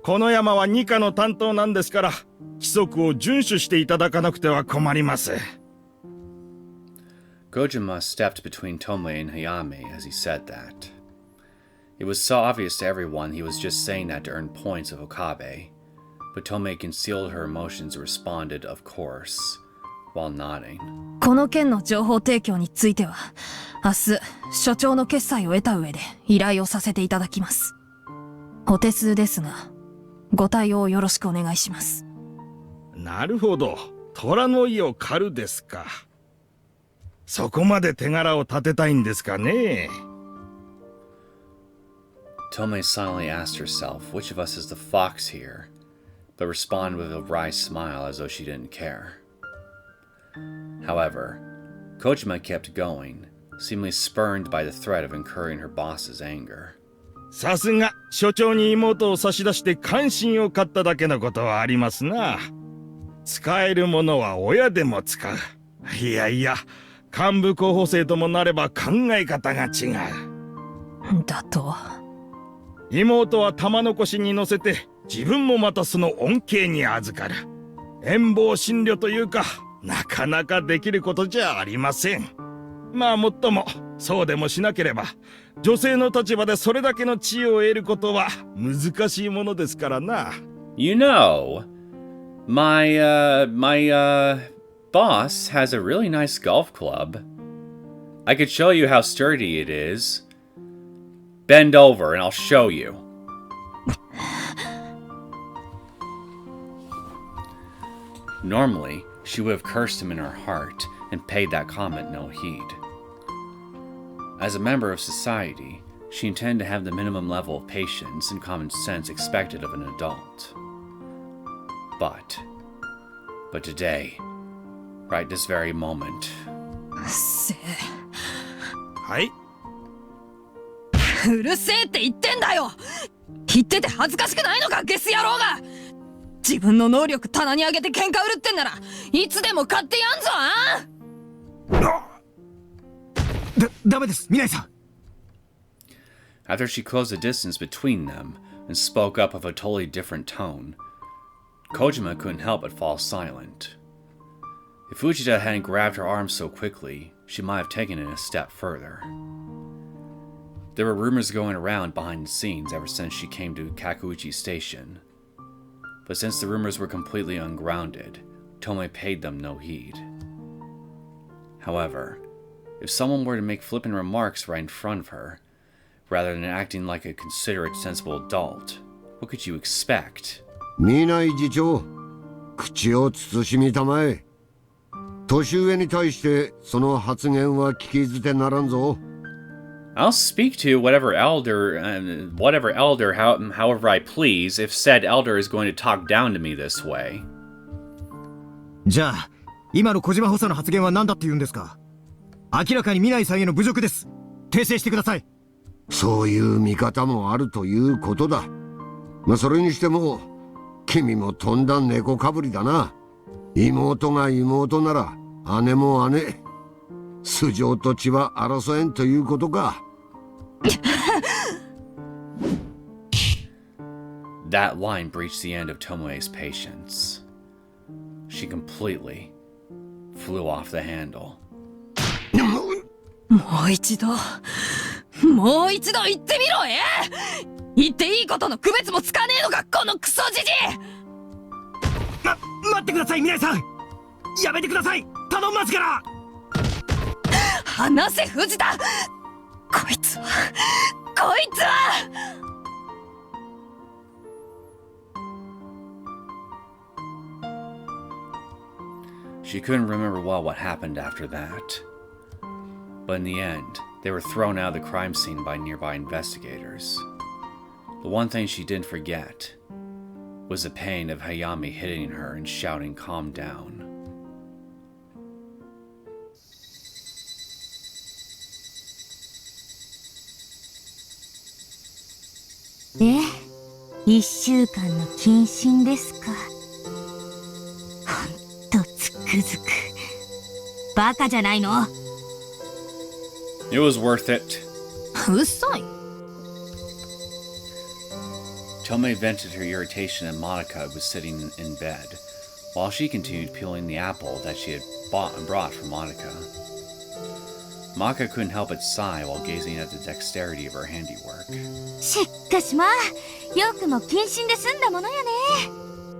この山は二課の担当なんですから規則を遵守していただかなくては困ります。Gojima stepped between Tomoe and Hayami as he said that. It was so obvious to everyone he was just saying that to earn points of Okabe, but Tomoe concealed her emotions and responded, of course, while nodding. この件の情報提供については明日所長の決裁を得た上で依頼をさせていただきます。お手数ですがご対応よろしくお願いします。なるほど、虎の意を狩るですか。そこまで手柄を立てたいんですかね。Tomoe silently asked herself which of us is the fox here, but responded with a wry smile as though she didn't care. However, Kojima kept going, seemingly spurned by the threat of incurring her boss's anger. さすが所長に妹を差し出して関心を買っただけのことはありますな。使えるものは親でも使う。いやいや、幹部候補生ともなれば考え方が違う。だと妹は玉残しに乗せて自分もまたその恩恵に預かる。遠望診療というかなかなかできることじゃありません。まあもっともそうでもしなければ女性の立場でそれだけの地位を得ることは難しいものですからな。You know, my boss has a really nice golf club. I could show you how sturdy it is. Bend over and I'll show you. Normally, she would have cursed him in her heart and paid that comment no heed. As a member of society, she intended to have the minimum level of patience and common sense expected of an adult. But today, right this very moment. はい。うるせえって言ってんだよ。言ってて恥ずかしくないのか、ゲス野郎が。自分の能力棚に上げて喧嘩売るってんならいつでも買ってやんぞ。ダメです、南井さん。After she closed the distance between them and spoke up of a totally different tone, Kojima couldn't help but fall silent. If Fujita hadn't grabbed her arm so quickly, she might have taken it a step further. There were rumors going around behind the scenes ever since she came to Kakuichi Station. But since the rumors were completely ungrounded, Tomoe paid them no heed. However, if someone were to make flippant remarks right in front of her, rather than acting like a considerate, sensible adult, what could you expect? 南井次長、口を慎みたまえ。年上に対してその発言は聞き捨てならんぞ。I'll speak to whatever elder, however I please, if said elder is going to talk down to me this way. じゃあ、今の小島補佐の発言は何だって言うんですか？明らかに未来さんへの侮辱です。訂正してください。そういう見方もあるということだ。まあそれにしても君もとんだ猫かぶりだな。妹が妹なら姉も姉。素性と血は争えんということか。That line breached the end of Tomoe's patience. She completely flew off the handle. もう一度言ってみろ。言っていいことの区別もつかねえのか、このクソじじい。待ってください、未来さん。やめてください、頼みますから。話せ、藤田。こいつは。She couldn't remember well what happened after that. But in the end, they were thrown out of the crime scene by nearby investigators. The one thing she didn't forget was the pain of Hayami hitting her and shouting, "Calm down." で、1週間の謹慎ですか。ほんとつくづく。バカじゃないの？ It was worth it. うっさい。Tomoe vented her irritation at Madoka, who was sitting in bed, while she continued peeling the apple that she had brought for Madoka. Madoka couldn't help but sigh while gazing at the dexterity of her handiwork. しっかしまあ、よくも謹慎で済んだものよね。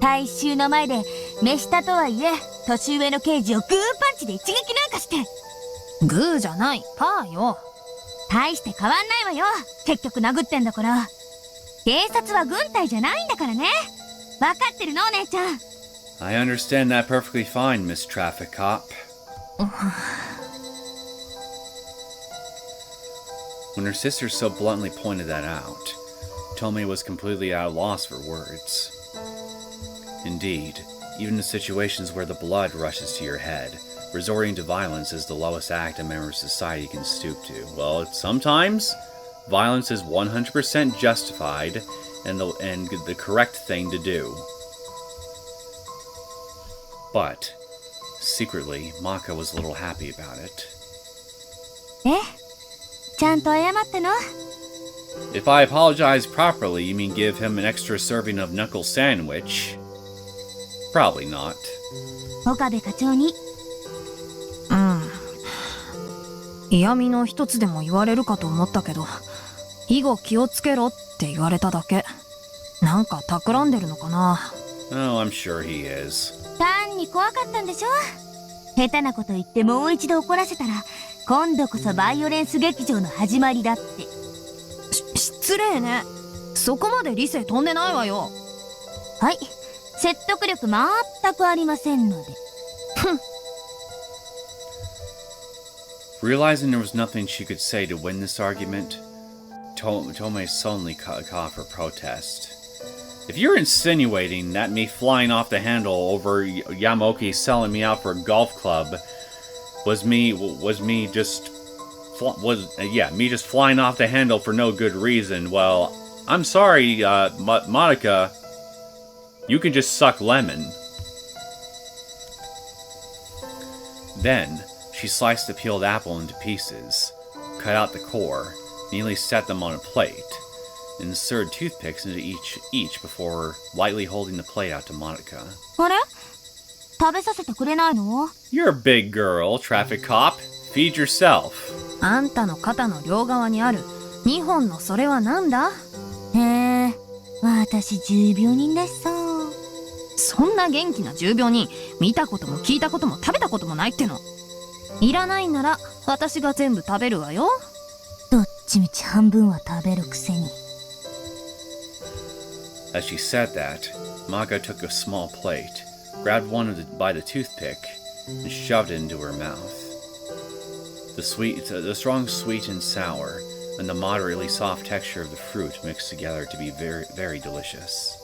大衆の前で目下とはいえ年上の刑事をグーパンチで一撃なんかして。グーじゃない、パーよ。大して変わんないわよ。結局殴ってんだから。警察は軍隊じゃないんだからね。分かってるの、お姉ちゃん。I understand that perfectly fine, Miss Traffic Cop. When her sister so bluntly pointed that out, Tomoe was completely at a loss for words. Indeed, even in situations where the blood rushes to your head, resorting to violence is the lowest act a member of society can stoop to. Well, sometimes violence is 100% justified and the correct thing to do. But, secretly, Maka was a little happy about it. ちゃんと謝ったの？ If I apologize properly, you mean give him an extra serving of knuckle sandwich? Probably not. 岡部課長に。嫌味の一つでも言われるかと思ったけど、以後気をつけろって言われただけ。なんか企んでるのかな。Oh, I'm sure he is. 単に怖かったんでしょ。下手なこと言ってもう一度怒らせたら、今度こそバイオレンス劇場の始まりだって。失礼ね。そこまで理性飛んでないわよ。はい、説得力全くありませんので。Realizing there was nothing she could say to win this argument, Tomoe suddenly cut off her protest. If you're insinuating that me flying off the handle over Yamoki selling me out for a golf club was me just flying off the handle for no good reason, well, I'm sorry, Madoka, you can just suck lemon. Then she sliced the peeled apple into pieces, cut out the core, neatly set them on a plate, and inserted toothpicks into each before lightly holding the plate out to Madoka. あれ？食べさせてくれないの？ You're a big girl, traffic cop. Feed yourself. あんたの肩の両側にある2本のそれはなんだ？へえ、私重病人だしさ。そんな元気な重病人見たことも聞いたことも食べたこともないっての。いらないなら私が全部食べるわよ。どっちみち半分は食べるくせに。As she said that, Maga took a small plate, grabbed one by the toothpick, and shoved it into her mouth. The strong sweet and sour, and the moderately soft texture of the fruit mixed together to be very, very delicious.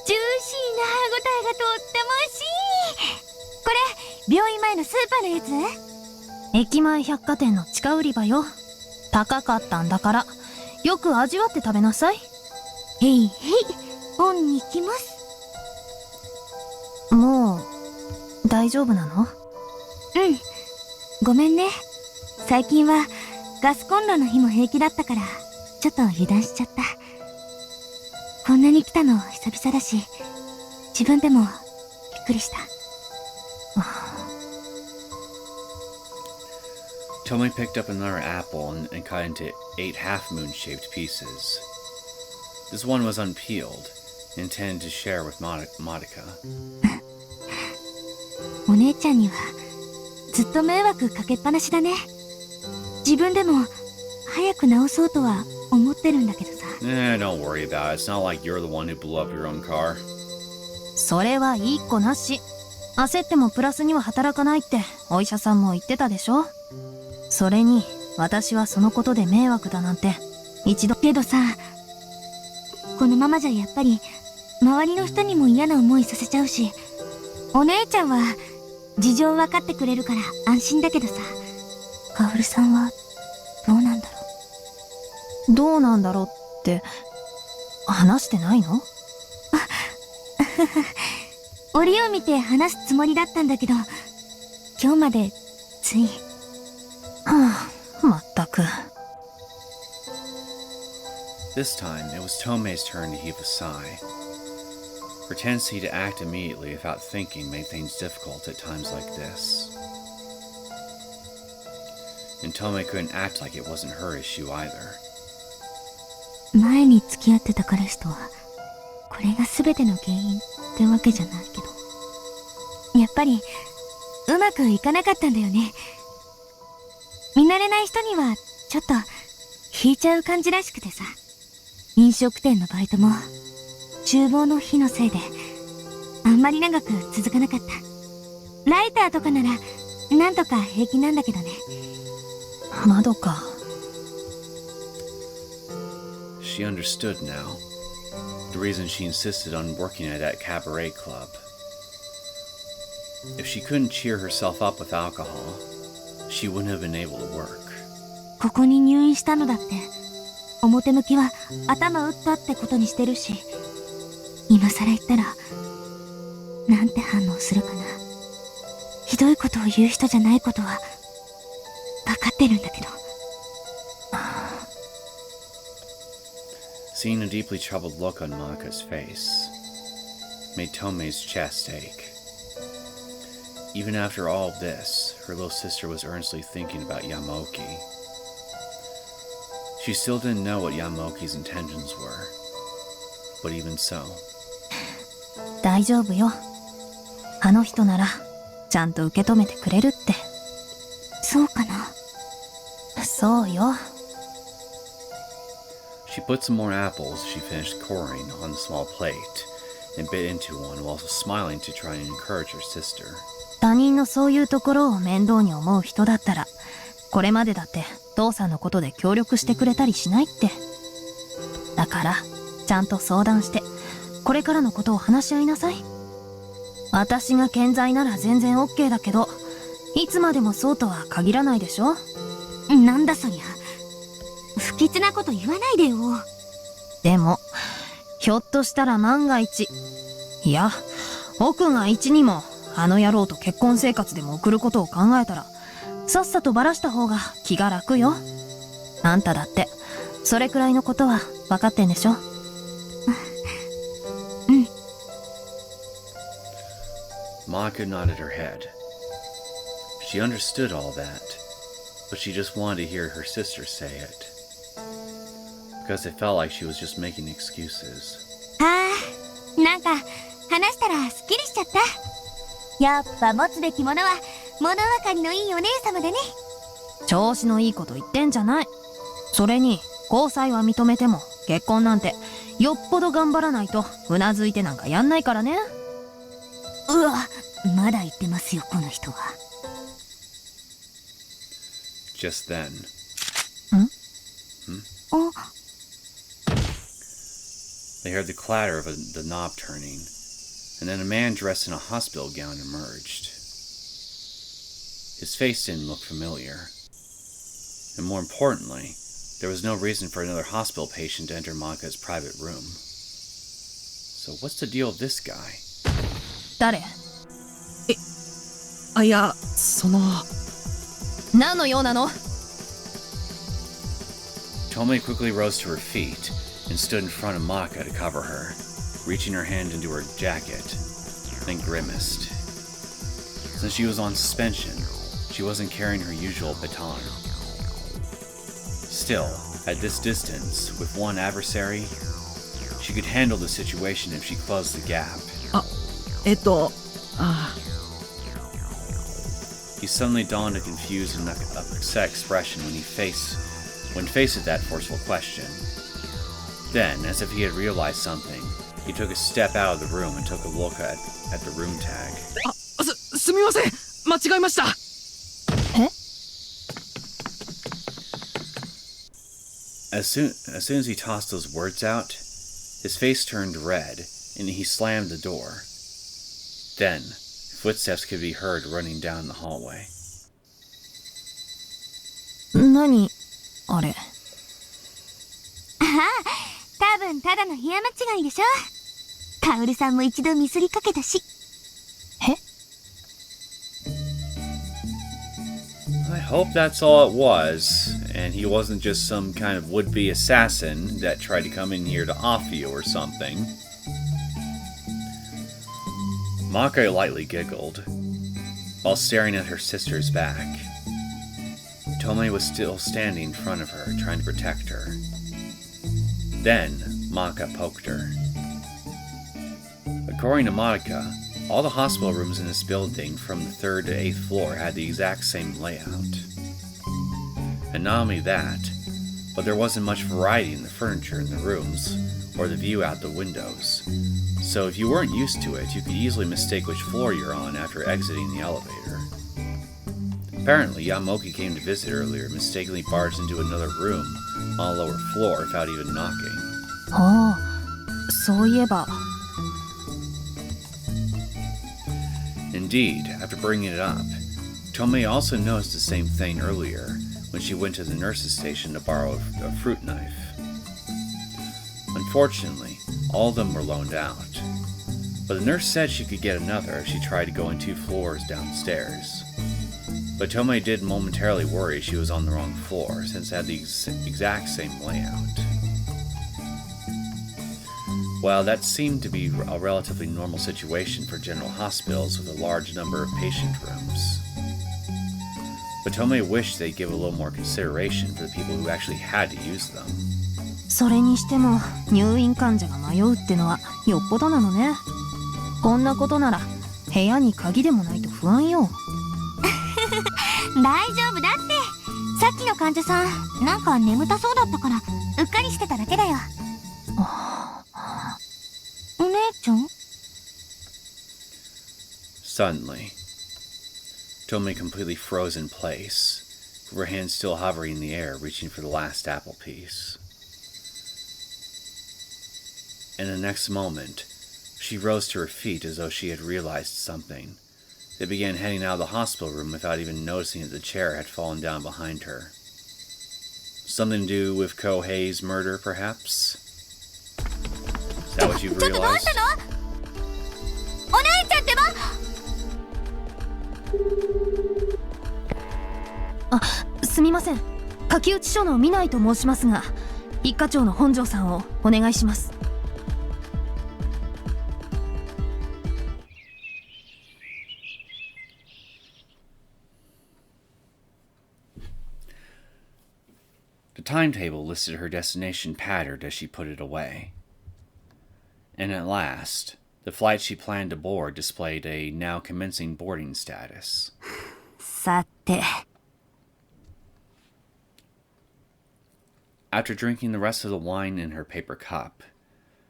ジューシーな歯ごたえがとっても美味しい。れ病院前のスーパーのやつ？駅前百貨店の地下売り場よ。高かったんだからよく味わって食べなさい。へいへい、オンに行きます。もう大丈夫なの？うん、ごめんね。最近はガスコンロの火も平気だったからちょっと油断しちゃった。こんなに来たの久々だし、自分でもびっくりした。Tomoe picked up another apple and cut into 8 half-moon-shaped pieces. This one was unpeeled, intended to share with Madoka. お姉ちゃんにはずっと迷惑かけっぱなしだね。自分でも早く直そうとは思ってるんだけどさ。Don't worry about it. It's not like you're the one who blew up your own car. それはいい子なし。焦ってもプラスには働かないってお医者さんも言ってたでしょ。それに私はそのことで迷惑だなんて一度。けどさ、このままじゃやっぱり周りの人にも嫌な思いさせちゃうし、お姉ちゃんは事情分かってくれるから安心だけどさ、カオルさんはどうなんだろう。どうなんだろうって話してないの？折を見て話すつもりだったんだけど、今日までつい。まったく。This time, it was Tome's turn to heave a sigh. Her tendency to act immediately without thinking made things difficult at times like this. And Tomoe couldn't act like it wasn't her issue either. 前に付き合ってた彼氏とは、これが全ての原因ってわけじゃないけど、やっぱりうまくいかなかったんだよね。見慣れない人にはちょっと引いちゃう感じらしくてさ、飲食店のバイトも厨房の火のせいであんまり長く続かなかった。ライターとかならなんとか平気なんだけどね。まどか。She understood now. The reason she insisted on working at that cabaret club. If she couldn't cheer herself up with alcohol, she wouldn't have been able to work. ここに入院したのだって表向きは頭打ったってことにしてるし、今更言ったらなんて反応するかな。ひどいことを言う人じゃないことは分かってるんだけど。Seeing a deeply troubled look on Madoka's face made Tome's chest ache. Even after all of this, her little sister was earnestly thinking about Yamoki. She still didn't know what Yamoki's intentions were, but even so. 大丈夫よ。あの人ならちゃんと受け止めてくれるって。そうかな。そうよ。She put some more apples she finished coring on a small plate and bit into one while smiling to try and encourage her sister. 他人のそういうところを面倒に思う人だったら、これまでだって父さんのことで協力してくれたりしないって。だからちゃんと相談してこれからのことを話し合いなさい。私が健在なら全然 OK だけど、いつまでもそうとは限らないでしょ。なんだそりゃ、不吉なこと言わないでよ。でもひょっとしたら万が一、いや億が一にもあの野郎と結婚生活でも送ることを考えたら、さっさとバラした方が気が楽よ。あんただってそれくらいのことは分かってんでしょ。うん。Madoka nodded her head. She understood all that, but she just wanted to hear her sister say it. Because it felt like she was just making excuses. なんか話したらすっきりしちゃった。やっぱ持つべきものは物分かりのいいお姉様だね。調子のいいこと言ってんじゃない。それに交際は認めても結婚なんてよっぽど頑張らないとうなずいてなんかやんないからね。うわ、まだ言ってますよこの人は。Just then. They heard the clatter of the knob turning, and then a man dressed in a hospital gown emerged. His face didn't look familiar. And more importantly, there was no reason for another hospital patient to enter Madoka's private room. So what's the deal with this guy? 誰？いや、その。何の用なの？ Tomoe quickly rose to her feet and stood in front of Madoka to cover her, reaching her hand into her jacket, then grimaced. Since she was on suspension, she wasn't carrying her usual baton. Still, at this distance, with one adversary, she could handle the situation if she closed the gap. He suddenly donned a confused and upset expression when faced with that forceful question. Then, as if he had realized something, he took a step out of the room and took a look at the room tag. すみません、間違えました。As soon as he tossed those words out, his face turned red, and he slammed the door. Then, footsteps could be heard running down the hallway. 何あれ？ああ、多分ただの部屋間違いでしょ。カオルさんも一度ミスりかけたし。え？ I hope that's all it was, and he wasn't just some kind of would-be assassin that tried to come in here to off you or something. Madoka lightly giggled, while staring at her sister's back. Tomoe was still standing in front of her, trying to protect her. Then, Madoka poked her. According to Madoka, all the hospital rooms in this building from the 3rd to 8th floor had the exact same layout. And not only that, but there wasn't much variety in the furniture in the rooms, or the view out the windows. So if you weren't used to it, you could easily mistake which floor you're on after exiting the elevator. Apparently, Yamoki came to visit earlier, mistakenly barged into another room on the lower floor without even knocking. ああ、そういえば。Indeed, after bringing it up, Tomoe also noticed the same thing earlier when she went to the nurse's station to borrow a fruit knife. Unfortunately, all of them were loaned out, but the nurse said she could get another if she tried to go in 2 floors downstairs. But Tomoe did momentarily worry she was on the wrong floor, since it had the exact same layout. While that seemed to be a relatively normal situation for general hospitals with a large number of patient rooms, but Tomoe wished they'd give a little more consideration for the people who actually had to use them. それにしても入院患者が迷うってのはよっぽどなのね。こんなことなら部屋に鍵でもないと不安よ。大丈夫だって。さっきの患者さん、なんか眠たそうだったから、うっかりしてただけだよ。お姉ちゃん？ Suddenly, Tomoe completely froze in place, with her hand still hovering in the air, reaching for the last apple piece. In the next moment, she rose to her feet as though she had realized something. They began heading out of the hospital room without even noticing that the chair had fallen down behind her. Something to do with Kohei's murder, perhaps? Is that what you've realized? お姉ちゃんってば。あ、すみません。柿内署の見ないと申しますが、一課長の本庄さんをお願いします。The timetable listed her destination patterned as she put it away. And at last, the flight she planned to board displayed a now commencing boarding status. さて。After drinking the rest of the wine in her paper cup,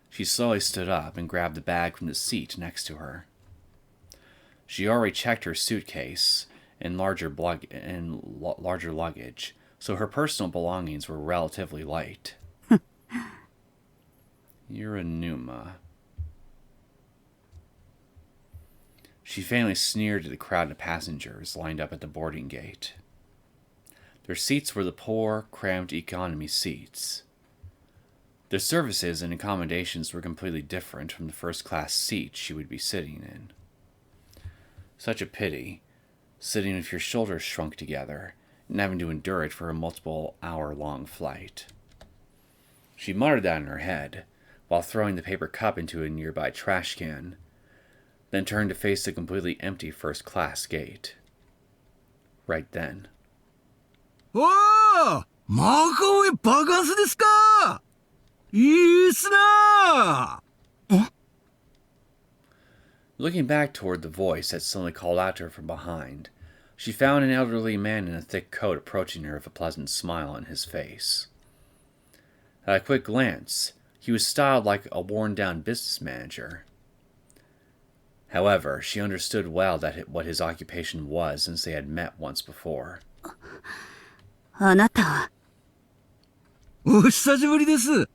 she slowly stood up and grabbed the bag from the seat next to her. She already checked her suitcase and larger luggage, so her personal belongings were relatively light. You're a Numa. She faintly sneered at the crowd of passengers lined up at the boarding gate. Their seats were the poor, cramped economy seats. Their services and accommodations were completely different from the first-class seat she would be sitting in. Such a pity, sitting with your shoulders shrunk together and having to endure it for a multiple-hour-long flight. She muttered that in her head, while throwing the paper cup into a nearby trash can, then turned to face the completely empty first-class gate. Right then. おーマカオへバカンスですかいいっすな Looking back toward the voice that suddenly called out to her from behind, she found an elderly man in a thick coat approaching her with a pleasant smile on his face. At a quick glance, he was styled like a worn-down business manager. However, she understood well what his occupation was since they had met once before. あなた。お久しぶりです。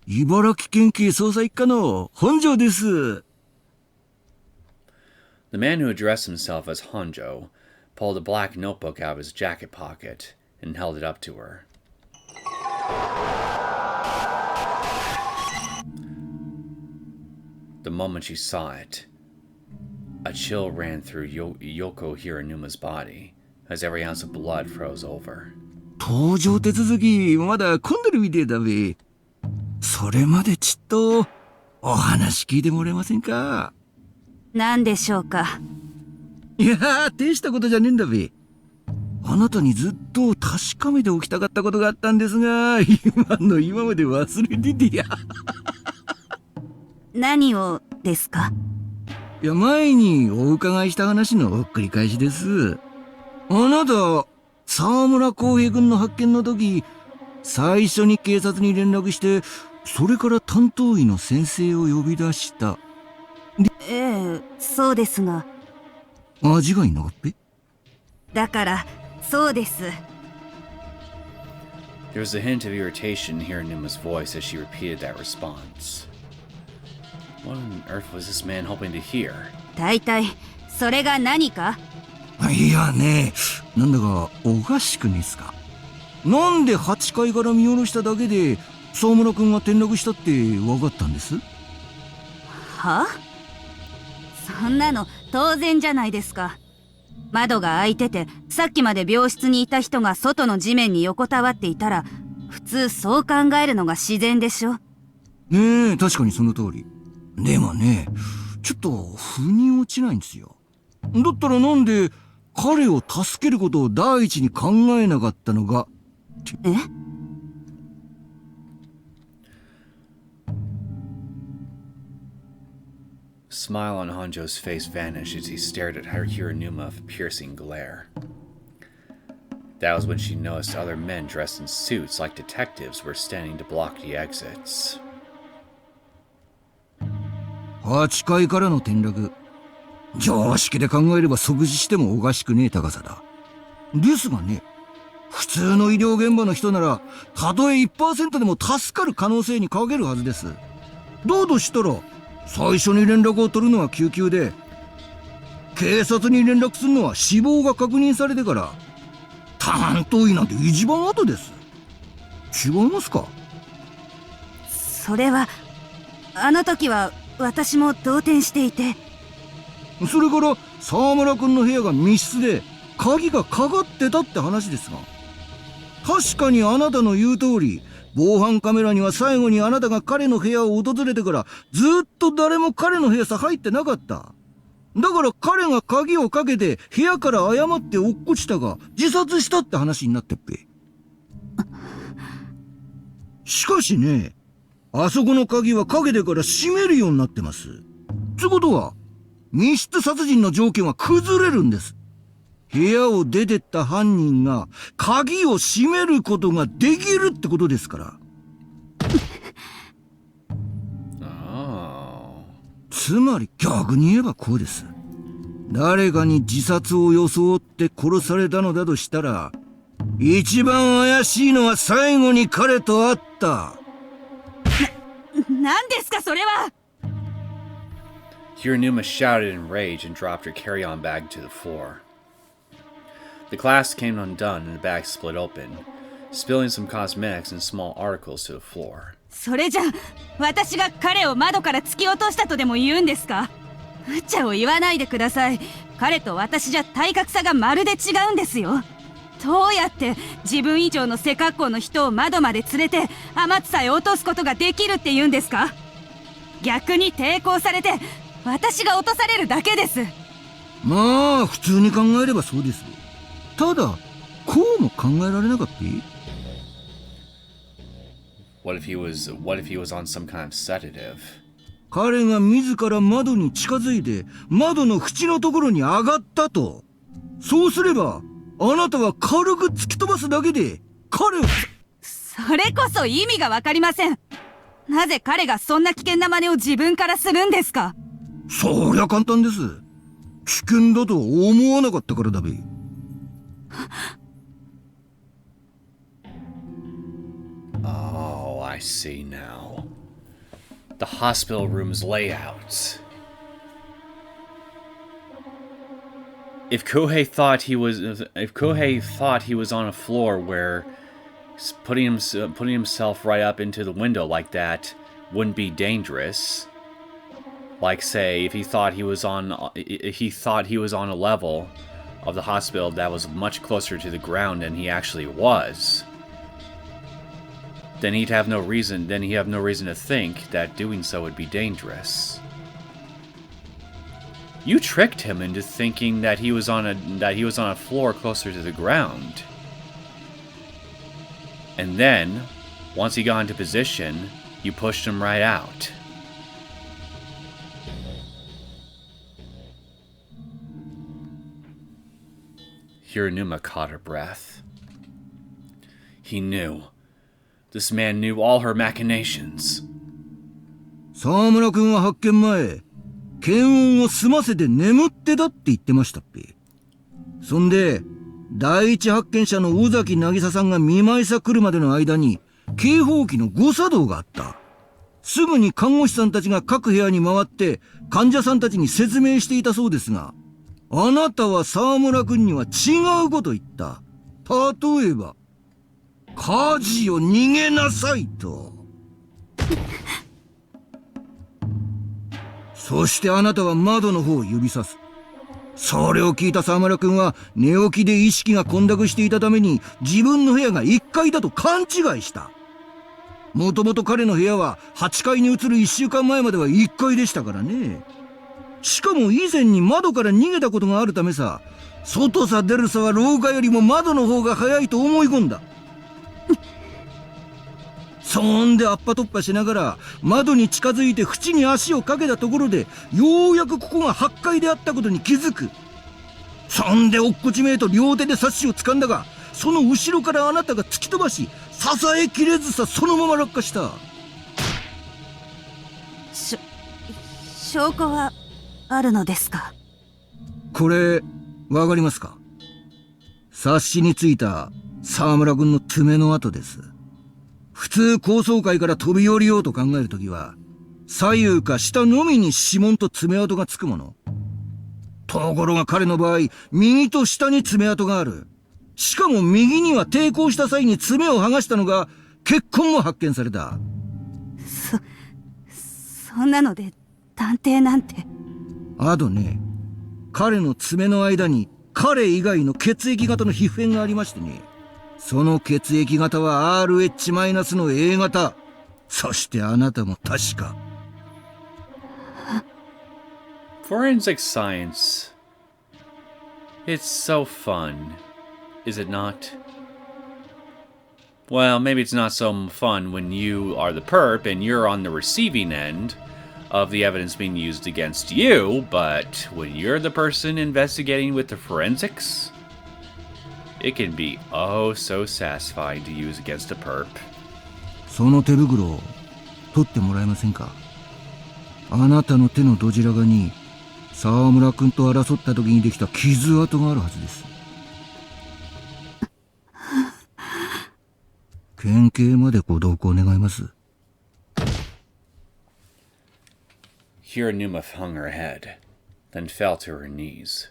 茨城県警捜査一課の本庄です。The man who addressed himself as Honjo pulled a black notebook out of his jacket pocket and held it up to her. The moment she saw it, a chill ran through Yoko Hiranuma's body as every ounce of blood froze over. 搭乗手続きまだ混んでるみてえだべ。それまでちっとお話聞いてもらえませんか。何でしょうか。いやー、大したことじゃねえんだべ。あなたにずっと確かめておきたかったことがあったんですが、今まで忘れててや。何をですか。いや、前にお伺いした話の繰り返しです。あなた、沢村浩平君の発見の時、最初に警察に連絡して、それから担当医の先生を呼び出した。ええ、そうですが。間違いなかっぺ？だから、そうです。There was a hint of irritation in Hiranuma's voice as she repeated that response. What on earth was this man hoping to hear? 大体、それが何か？いやね、なんだかおかしくねえっすか。なんで8階から見下ろしただけで沢村君が転落したって分かったんです？は？そんなの当然じゃないですか。窓が開いてて、さっきまで病室にいた人が外の地面に横たわっていたら、普通そう考えるのが自然でしょ。ねえ、確かにその通り。でもね、ちょっと腑に落ちないんですよ。だったらなんで彼を助けることを第一に考えなかったのか。えSmile on Honjo's face vanished as he stared at Hiranuma with a piercing glare. That was when she noticed other men dressed in suits like detectives were standing to block the exits. 8階からの転落。常識で考えれば即死してもおかしくねえ高さだ。ですがね、普通の医療現場の人なら、たとえ 1% でも助かる可能性に欠けるはずです。だとしたら、最初に連絡を取るのは救急で、警察に連絡するのは死亡が確認されてから、担当医なんて一番後です。違いますか？それは、あの時は私も動転していて。それから沢村君の部屋が密室で鍵がかかってたって話ですが、確かにあなたの言う通り、防犯カメラには最後にあなたが彼の部屋を訪れてからずっと誰も彼の部屋さ入ってなかった。だから彼が鍵をかけて部屋から誤って落っこちたが自殺したって話になってっぺ。しかしね、あそこの鍵はかけてから閉めるようになってます。つことは密室殺人の条件は崩れるんです。部屋を出てった犯人が鍵を閉めることができるってことですから。つまり逆に言えばこうです。誰かに自殺を装って殺されたのだとしたら、一番怪しいのは最後に彼と会った。何ですかそれは。Hiranuma shouted in rage and dropped her carry-on bag to the floor. The clasp came undone and the bag split open, spilling some cosmetics and small articles to the floor. それじゃ私が彼を窓から突き落としたとでも言うんですか？無茶を言わないでください。彼と私じゃ体格差がまるで違うんですよ。どうやって自分以上の背格好の人を窓まで連れて天津さえ落とすことができるって言うんですか？逆に抵抗されて私が落とされるだけです。まあ普通に考えればそうです。ただこうも考えられなかった。 What if he was on some kind of sedative? 彼が自ら窓に近づいて窓の縁のところに上がったと。そうすればあなたは軽く突き飛ばすだけで彼を。それこそ意味がわかりません。なぜ彼がそんな危険な真似を自分からするんですか？そりゃ簡単です。危険だと思わなかったからだべ。Oh, I see now. The hospital room's layout. If Kohei thought he was on a floor where putting himself right up into the window like that wouldn't be dangerous, like say if he thought he was on a level of the hospital that was much closer to the ground than he actually was, then he'd have no reason to think that doing so would be dangerous. You tricked him into thinking that he was on a floor closer to the ground. And then, once he got into position, you pushed him right out. Hiranuma caught her breath. He knew. This man knew all her machinations. 沢村君は発見前、検温を済ませて眠ってたって言ってましたっぺ。そんで、第一発見者の尾崎渚さんが見舞いさ来るまでの間に、警報器の誤作動があった。すぐに看護師さんたちが各部屋に回って、患者さんたちに説明していたそうですが、あなたは沢村君には違うこと言った。例えば、火事を逃げなさいと。そしてあなたは窓の方を指さす。それを聞いた沢村君は寝起きで意識が混濁していたために自分の部屋が1階だと勘違いした。もともと彼の部屋は8階に移る1週間前までは1階でしたからね。しかも以前に窓から逃げたことがあるためさ、外さ出るさは廊下よりも窓の方が早いと思い込んだ。そんであっぱとっぱしながら窓に近づいて縁に足をかけたところでようやくここが8階であったことに気づく。そんで落っこちめえと両手でサッシを掴んだが、その後ろからあなたが突き飛ばし支えきれずさそのまま落下した。証拠はあるのですか？これわかりますか？サッシについた沢村君の爪の跡です。普通高層階から飛び降りようと考えるときは左右か下のみに指紋と爪痕がつくもの。ところが彼の場合右と下に爪痕がある。しかも右には抵抗した際に爪を剥がしたのが血痕も発見された。そんなので探偵なんて。あとね、彼の爪の間に彼以外の血液型の皮膚片がありましてね、その血液型は RH- の A 型。そしてあなたも確か。Forensic science. It's so fun, is it not? Well, maybe it's not so fun when you are the perp and you're on the receiving end of the evidence being used against you, but when you're the person investigating with the forensics, it can be oh so satisfying to use against a perp. その手袋を取ってもらえませんか？あなたの手のどちら側に沢村君と争った時にできた傷跡があるはずです。県警までご同行願います。Hiranuma hung her head, then fell to her knees.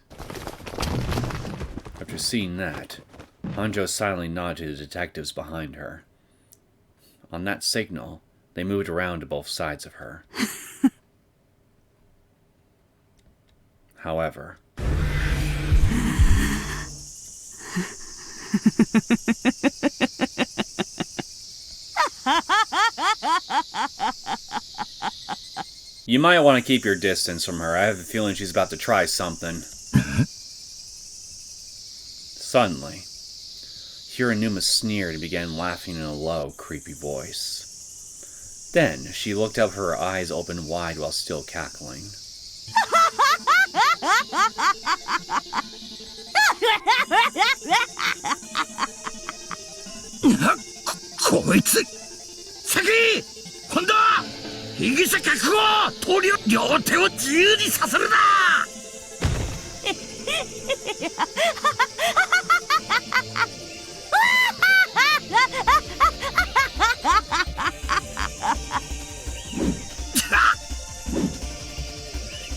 After seeing that, Hanjo silently nodded to the detectives behind her. On that signal, they moved around to both sides of her. However, you might want to keep your distance from her. I have a feeling she's about to try something. Suddenly, Hiranuma sneered and began laughing in a low, creepy voice. Then, she looked up, her eyes open wide while still cackling. こいつ先今度は被疑者確保通りを両手を自由にさせるな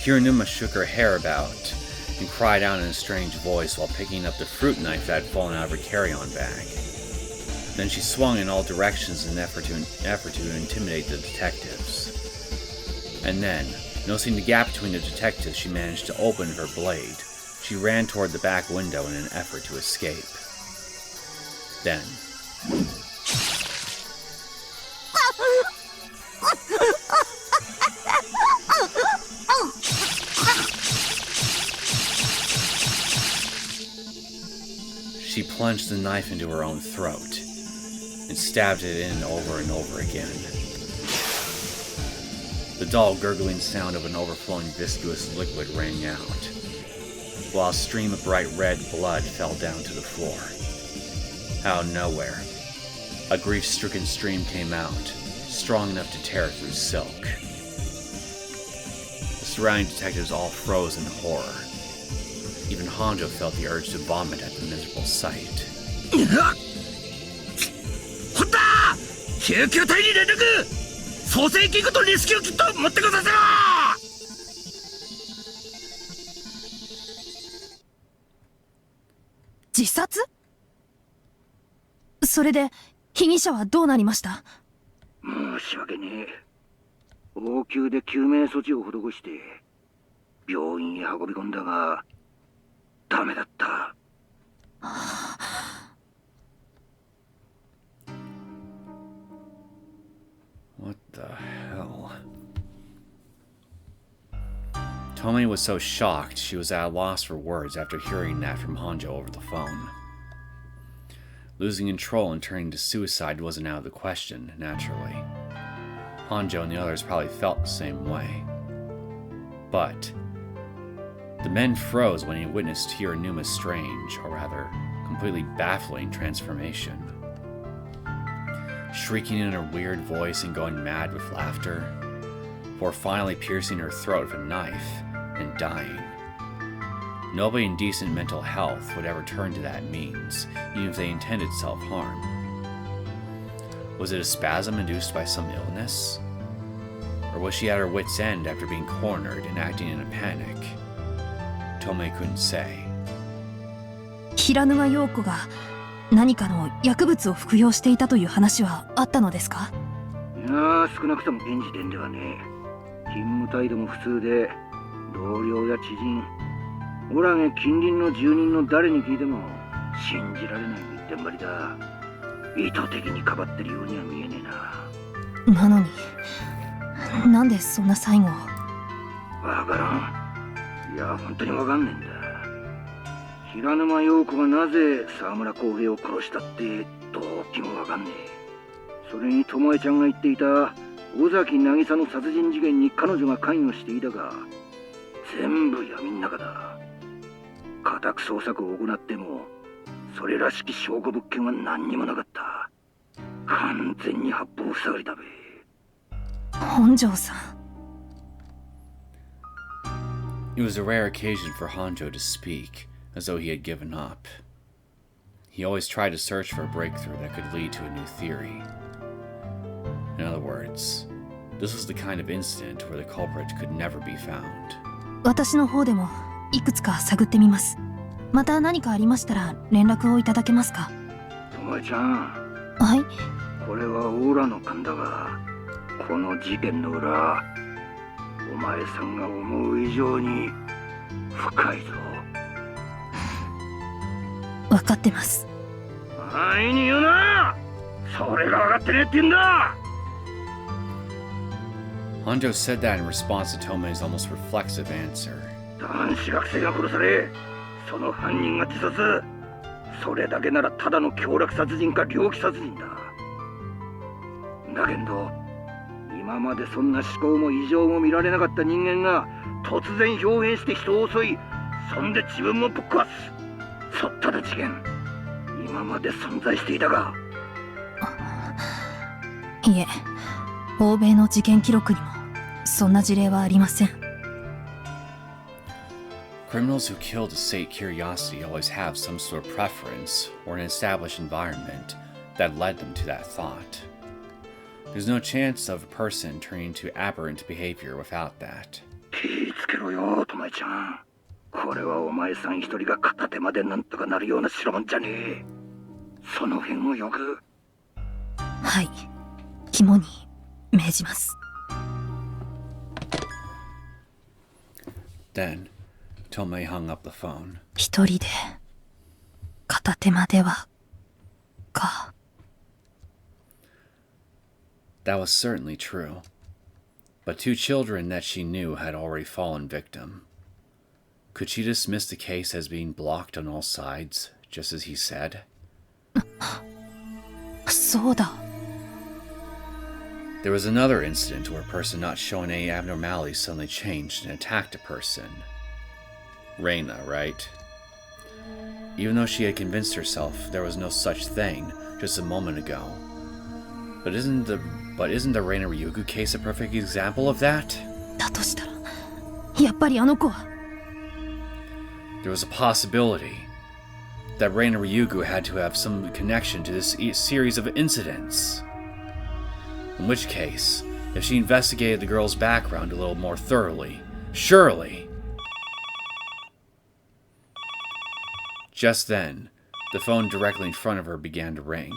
Hiranuma shook her hair about and cried out in a strange voice while picking up the fruit knife that had fallen out of her carry-on bag. Then she swung in all directions in an effort to intimidate the detectives. And then, noticing the gap between the detectives, she managed to open her blade. She ran toward the back window in an effort to escape. Then, she plunged the knife into her own throat and stabbed it in over and over again. The dull gurgling sound of an overflowing viscous liquid rang out, while a stream of bright red blood fell down to the floor. Out of nowhere, a grief-stricken stream came out, strong enough to tear through silk. The surrounding detectives all froze in horror. Even Hanjo felt the urge to vomit at the miserable sight. 本田救急隊に連絡蘇生器具とレスキューキット持ってこさせろ自殺？それで被疑者はどうなりました？申し訳ねえ応急で救命措置を施して病院へ運び込んだがダメだった。What the hell? Tomoe was so shocked she was at a loss for words after hearing that from Hanjo over the phone. Losing control and turning to suicide wasn't out of the question, naturally. Hanjo and the others probably felt the same way. But the men froze when he witnessed Hiranuma's strange, or rather, completely baffling transformation. Shrieking in her weird voice and going mad with laughter, before finally piercing her throat with a knife and dying. Nobody in decent mental health would ever turn to that means, even if they intended self-harm. Was it a spasm induced by some illness? Or was she at her wit's end after being cornered and acting in a panic? Tomoe couldn't say. 平沼陽子が何かの薬物を服用していたという話はあったのですか？いや少なくとも現時点ではね勤務態度も普通で同僚や知人オラが近隣の住人の誰に聞いても信じられない一点張りだ意図的にかばってるようには見えねえな。なのになんでそんな最後。わからん。いや本当にわかんねえんだ。平沼陽子がなぜ沢村浩平を殺したってどう気もわかんねえ。それに巴ちゃんが言っていた尾崎渚の殺人事件に彼女が関与していたが全部闇ん中だ。家宅捜索を行ってもそれらしき証拠物件は何にもなかった。完全に八方塞がりだべ。本庄さん。It was a rare occasion for Hanjo to speak, as though he had given up. He always tried to search for a breakthrough that could lead to a new theory. In other words, This was the kind of incident where the culprit could never be found. 私の方でもいくつか探ってみます。また何かありましたら連絡をいただけますか？ともえちゃん。はい。これはオーラの勘だが、この事件の裏、お前さんが思う以上に深いぞ。分かってます。安易に言うな。それが分かってねえって言うんだ。Honjo said that in response to Tomoe's almost reflexive answer. 男子学生が殺され、その犯人が自殺。それだけならただの凶楽殺人か猟奇殺人だ。だけど、今までそんな思考も異常も見られなかった人間が突然表現して人を襲い、そんで自分もぶっ壊す。そっただ事件、今まで存在していたか？いえ、欧米の事件記録にもそんな事例はありません。Criminals who kill to sate curiosity always have some sort of preference or an established environment that led them to that thought. There's no chance of a person turning to aberrant behavior without that. 気ぃつけろよ、ともえちゃん。これはお前さん一人が片手までなんとかなるような代物じゃねえ。その辺をよく。はい、肝に銘じます。Then, Tomoe hung up the phone. 一人で片手まではか。That was certainly true. But 2 children that she knew had already fallen victim. Could she dismiss the case as being blocked on all sides, just as he said? そうだ。There was another incident where a person not showing any abnormalities suddenly changed and attacked a person. Reina, right? Even though she had convinced herself there was no such thing just a moment ago. But isn't the Reina Ryugu case a perfect example of that? だとしたら、やっぱりあの子は。There was a possibility that Reina Ryugu had to have some connection to this series of incidents. In which case, if she investigated the girl's background a little more thoroughly, surely... Just then, the phone directly in front of her began to ring.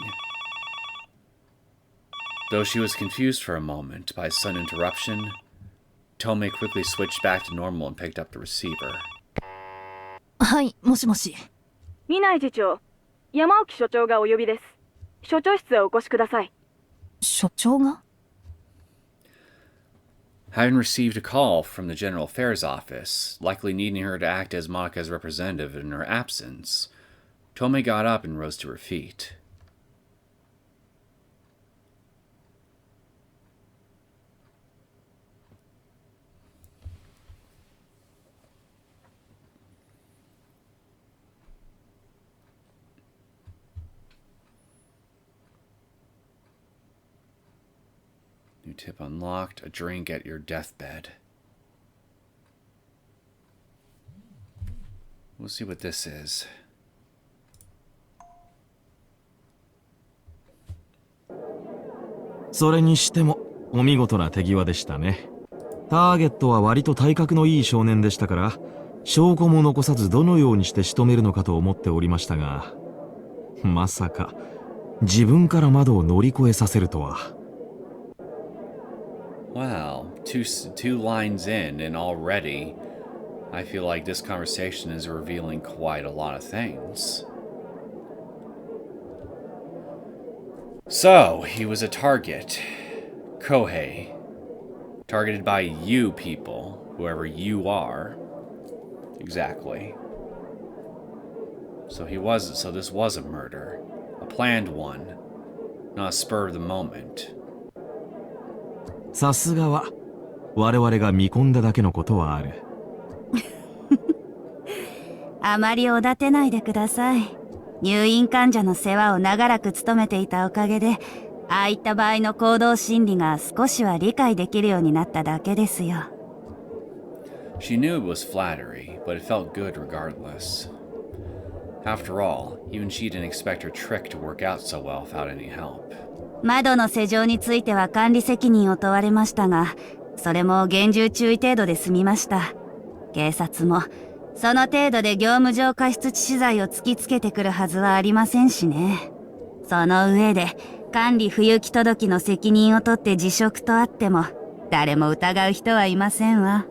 Though she was confused for a moment by a sudden interruption, Tomoe quickly switched back to normal and picked up the receiver. はい、もしもし。南次長、山沖所長がお呼びです。所長室へお越しください。所長が？ Having received a call from the General Affairs Office, likely needing her to act as Madoka's representative in her absence, Tomoe got up and rose to her feet. New tip unlocked. A drink at your deathbed. We'll see what this is. それにしてもお見事な手際でしたね。ターゲットは割と体格のいい少年でしたから、証拠も残さずどのようにして仕留めるのかと思っておりましたが、まさか自分から窓を乗り越えさせるとは。Wow, two lines in, and already I feel like this conversation is revealing quite a lot of things. So, he was a target. Kohei. Targeted by you people, whoever you are. Exactly. So this was a murder. A planned one. Not a spur of the moment. さすがは我々が見込んだだけのことはある。あまりおだてないでください。入院患者の世話を長らく務めていたおかげで、ああいった場合の行動心理が少しは理解できるようになっただけですよ。She knew it was flattery, but it felt good regardless. After all, even she didn't expect her trick to work out so well without any help. 窓の施錠については管理責任を問われましたが、それも厳重注意程度で済みました。警察も、その程度で業務上過失致死罪を突きつけてくるはずはありませんしね。その上で、管理不行き届きの責任を取って辞職とあっても、誰も疑う人はいませんわ。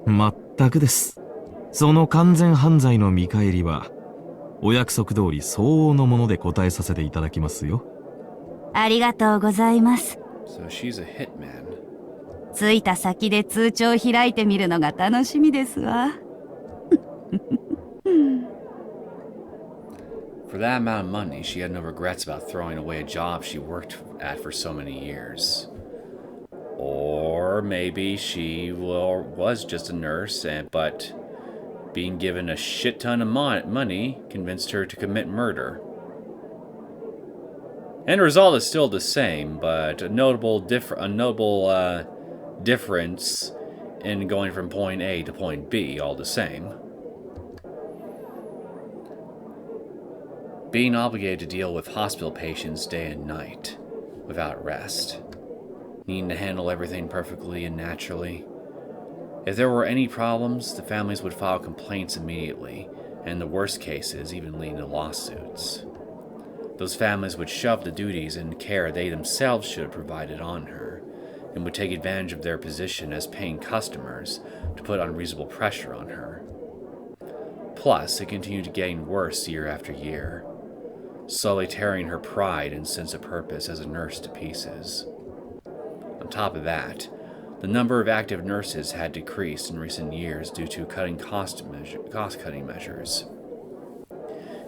全くです。その完全犯罪の見返りは、お約束通り相応のもので答えさせていただきますよ。ありがとうございます。So she's a hitman. 着いた先で通帳を開いてみるのが楽しみですわ。For that amount of money, she had no regrets about throwing away a job she worked at for so many years. Or maybe she was just a nurse, but being given a shit ton of money convinced her to commit murder. End result is still the same, but a notable difference in going from point A to point B all the same. Being obligated to deal with hospital patients day and night, without rest. Needing to handle everything perfectly and naturally. If there were any problems, the families would file complaints immediately, and in the worst cases, even leading to lawsuits. Those families would shove the duties and care they themselves should have provided on her, and would take advantage of their position as paying customers to put unreasonable pressure on her. Plus, it continued getting worse year after year, slowly tearing her pride and sense of purpose as a nurse to pieces. On top of that, the number of active nurses had decreased in recent years due to cost-cutting measures.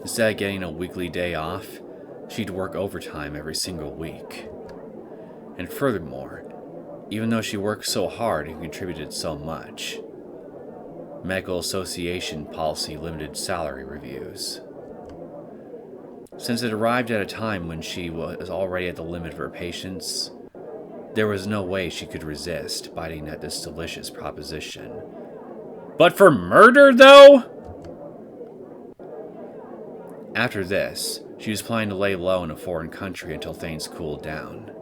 Instead of getting a weekly day off, she'd work overtime every single week. And furthermore, even though she worked so hard and contributed so much, Medical Association policy limited salary reviews. Since it arrived at a time when she was already at the limit of her patience, there was no way she could resist biting at this delicious proposition. But for murder, though? After this, she was planning to lay low in a foreign country until things cooled down.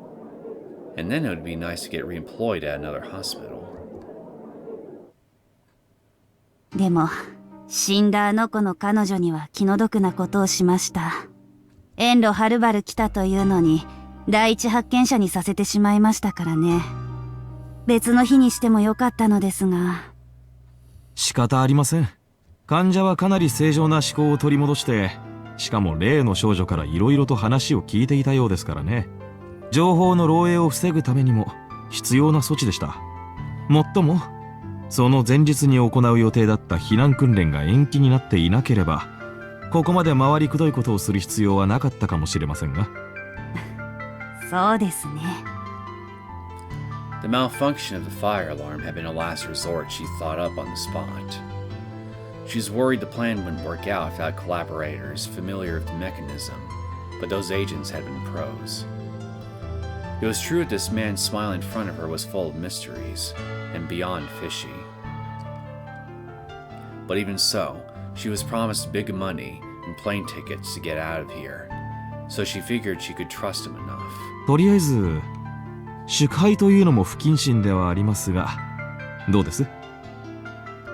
And then it would be nice to get reemployed at another hospital. でも、死んだあの子の彼女には気の毒なことをしました。遠路はるばる来たというのに、第一発見者にさせてしまいましたからね。別の日にしてもよかったのですが。仕方ありません。患者はかなり正常な思考を取り戻して、しかも例の少女から色々と話を聞いていたようですからね。情報の漏洩を防ぐためにも必要な措置でした。もっとも、その前日に行う予定だった避難訓練が延期になっていなければ、ここまで回りくどいことをする必要はなかったかもしれませんが。そうですね。The malfunction of the fire alarm had been a last resort she thought up on the spot. She was worried the plan wouldn't work out without collaborators familiar with the mechanism, but those agents had been pros. It was true that this man's smile in front of her was full of mysteries, and beyond fishy. But even so, she was promised big money and plane tickets to get out of here, so she figured she could trust him enough. とりあえず、祝杯というのも不謹慎ではありますが、どうです？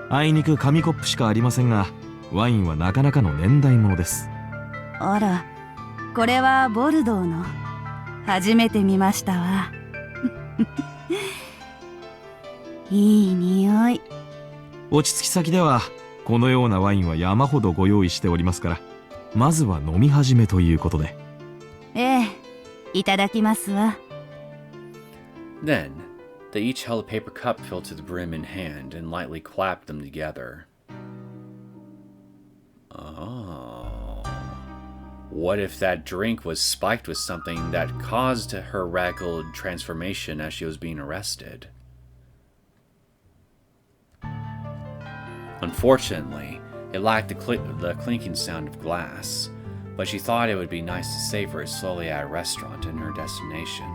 あいにく紙コップしかありませんが、ワインはなかなかの年代物です。あら、これはボルドーの。初めて見ましたわ。いい匂い。落ち着き先では、このようなワインは山ほどご用意しておりますから、まずは飲み始めということで。ええ、いただきますわ。Then, they each held a paper cup filled to the brim in hand and lightly clapped them together. Oh. What if that drink was spiked with something that caused her radical transformation as she was being arrested? Unfortunately, it lacked the clinking sound of glass, but she thought it would be nice to savor it slowly at a restaurant in her destination.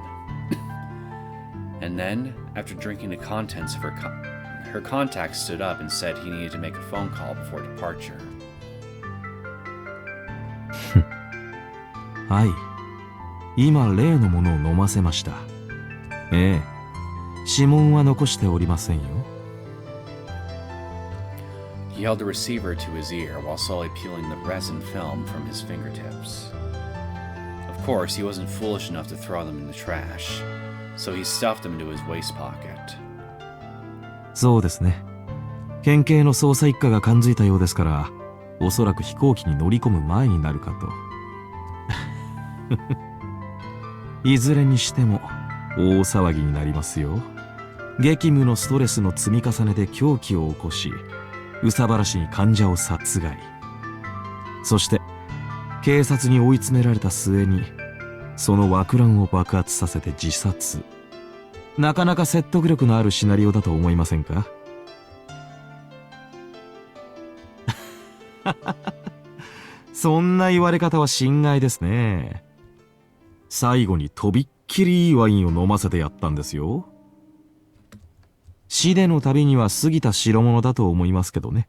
And then, after drinking the contents of her contact stood up and said he needed to make a phone call before departure. はい。今例のものを飲ませました。ええ、指紋は残しておりませんよ。He held the receiver to his ear while slowly peeling the resin film from his fingertips. Of course, he wasn't foolish enough to throw them in the trash, so he stuffed them into his waist pocket. そうですね。県警の捜査一課が感づいたようですから、おそらく飛行機に乗り込む前になるかと。いずれにしても大騒ぎになりますよ。激務のストレスの積み重ねで狂気を起こし、憂さ晴らしに患者を殺害。そして警察に追い詰められた末にその枠乱を爆発させて自殺。なかなか説得力のあるシナリオだと思いませんか？そんな言われ方は心外ですね。最後にとびっきりいいワインを飲ませてやったんですよ。死での旅には過ぎた代物だと思いますけどね。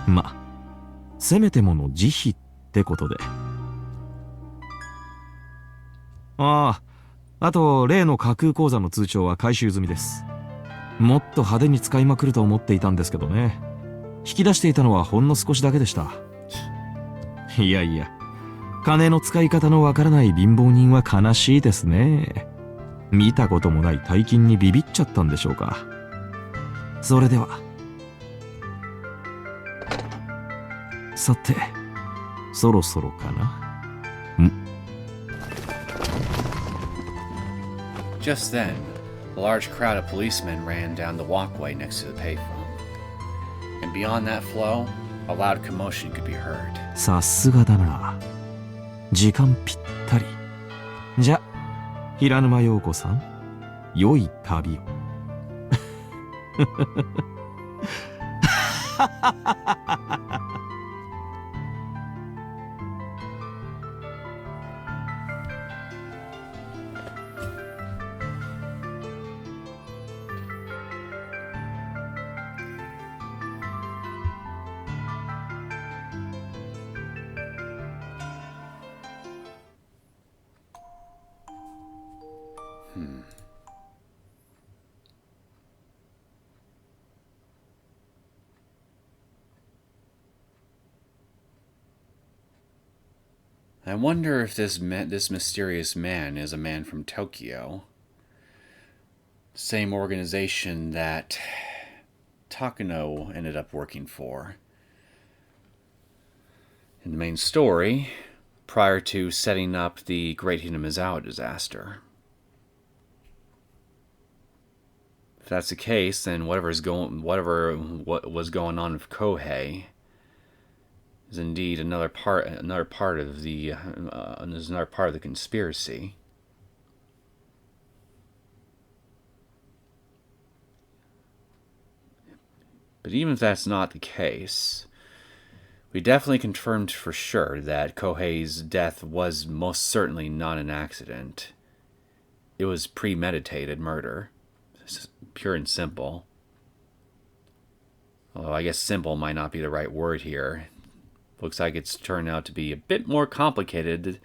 ま、せめてもの慈悲ってことで。あと例の架空口座の通帳は回収済みです。もっと派手に使いまくると思っていたんですけどね。引き出していたのはほんの少しだけでした。いやいや、金の使い方のわからない貧乏人は悲しいですね。見たこともない大金にビビっちゃったんでしょうか。それでは。さて、そろそろかな。Just then, a large crowd of policemen ran down the walkway next to the payphone. And beyond that flow, a loud commotion could be heard. さすがだな。時間ぴったり。じゃ、平沼陽子さん、良い旅を。I wonder if this mysterious man is a man from Tokyo. Same organization that Takano ended up working for. In the main story, prior to setting up the Great Hinamizawa disaster. If that's the case, then what was going on with Kohei is indeed another part of the conspiracy. But even if that's not the case, we definitely confirmed for sure that Kohei's death was most certainly not an accident. It was premeditated murder. Pure and simple. Although I guess simple might not be the right word here. Looks like it's turned out to be a bit more complicated.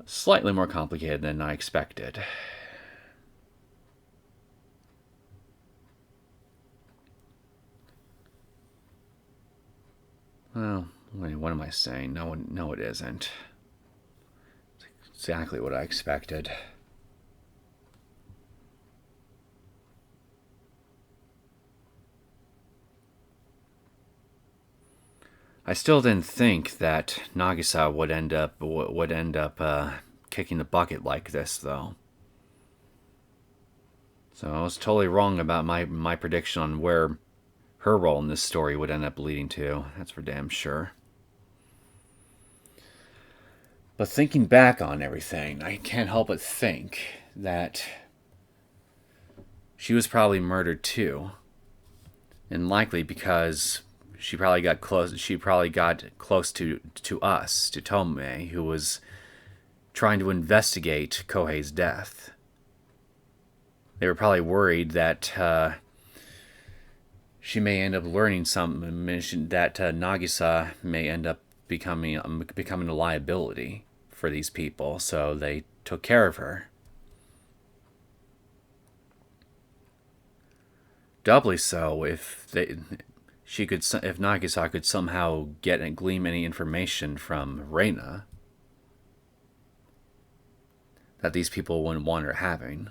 Slightly more complicated than I expected. Well, what am I saying? No, it isn't. It's exactly what I expected. I still didn't think that Nagisa would end up kicking the bucket like this, though. So I was totally wrong about my prediction on where her role in this story would end up leading to. That's for damn sure. But thinking back on everything, I can't help but think that she was probably murdered too, and likely because she probably got close to us, to Tomoe, who was trying to investigate Kohei's death. They were probably worried that she may end up learning something, that Nagisa may end up becoming a liability for these people, so they took care of her. Doubly so if Nagisa could somehow get and glean any information from Reina that these people wouldn't want her having.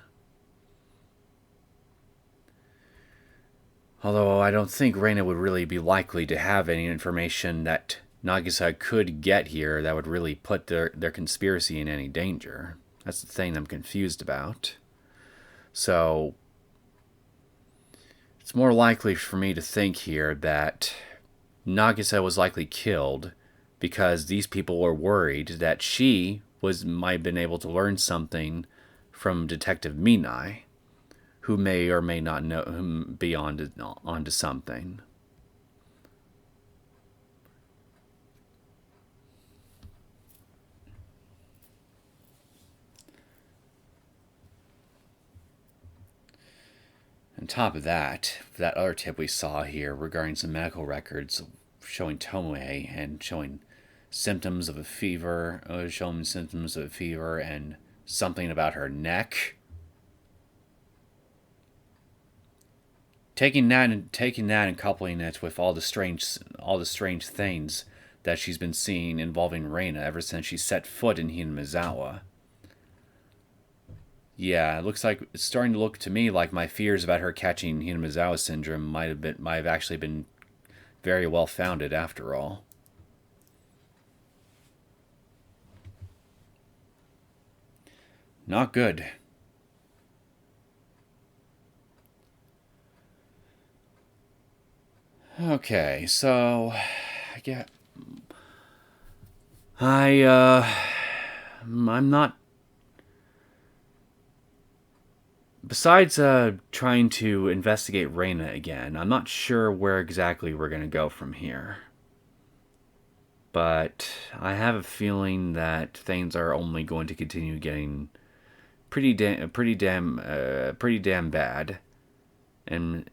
Although I don't think Reina would really be likely to have any information that Nagisa could get here that would really put their conspiracy in any danger. That's the thing I'm confused about. So it's more likely for me to think here that Nagisa was likely killed because these people were worried that she might have been able to learn something from Detective Minai, who may or may not know him be onto something. On top of that other tip we saw here regarding some medical records showing Tomoe and showing symptoms of a fever, and something about her neck. Taking that and coupling it with all the strange things that she's been seeing involving Reina ever since she set foot in Hinamizawa. Yeah, it's starting to look to me like my fears about her catching Hinamizawa syndrome might have actually been very well founded after all. Not good. Okay, so I'm not. Besides trying to investigate Reina again, I'm not sure where exactly we're going to go from here. But I have a feeling that things are only going to continue getting pretty damn bad, and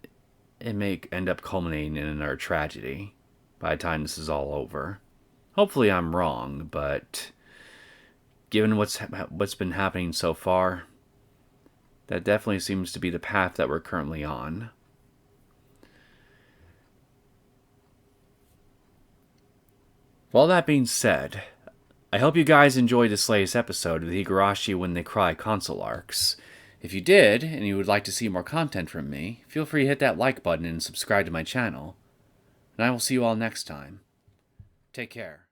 it may end up culminating in another tragedy by the time this is all over. Hopefully I'm wrong, but given what's been happening so far, that definitely seems to be the path that we're currently on. With all that being said, I hope you guys enjoyed this latest episode of the Higurashi When They Cry console arcs. If you did, and you would like to see more content from me, feel free to hit that like button and subscribe to my channel. And I will see you all next time. Take care.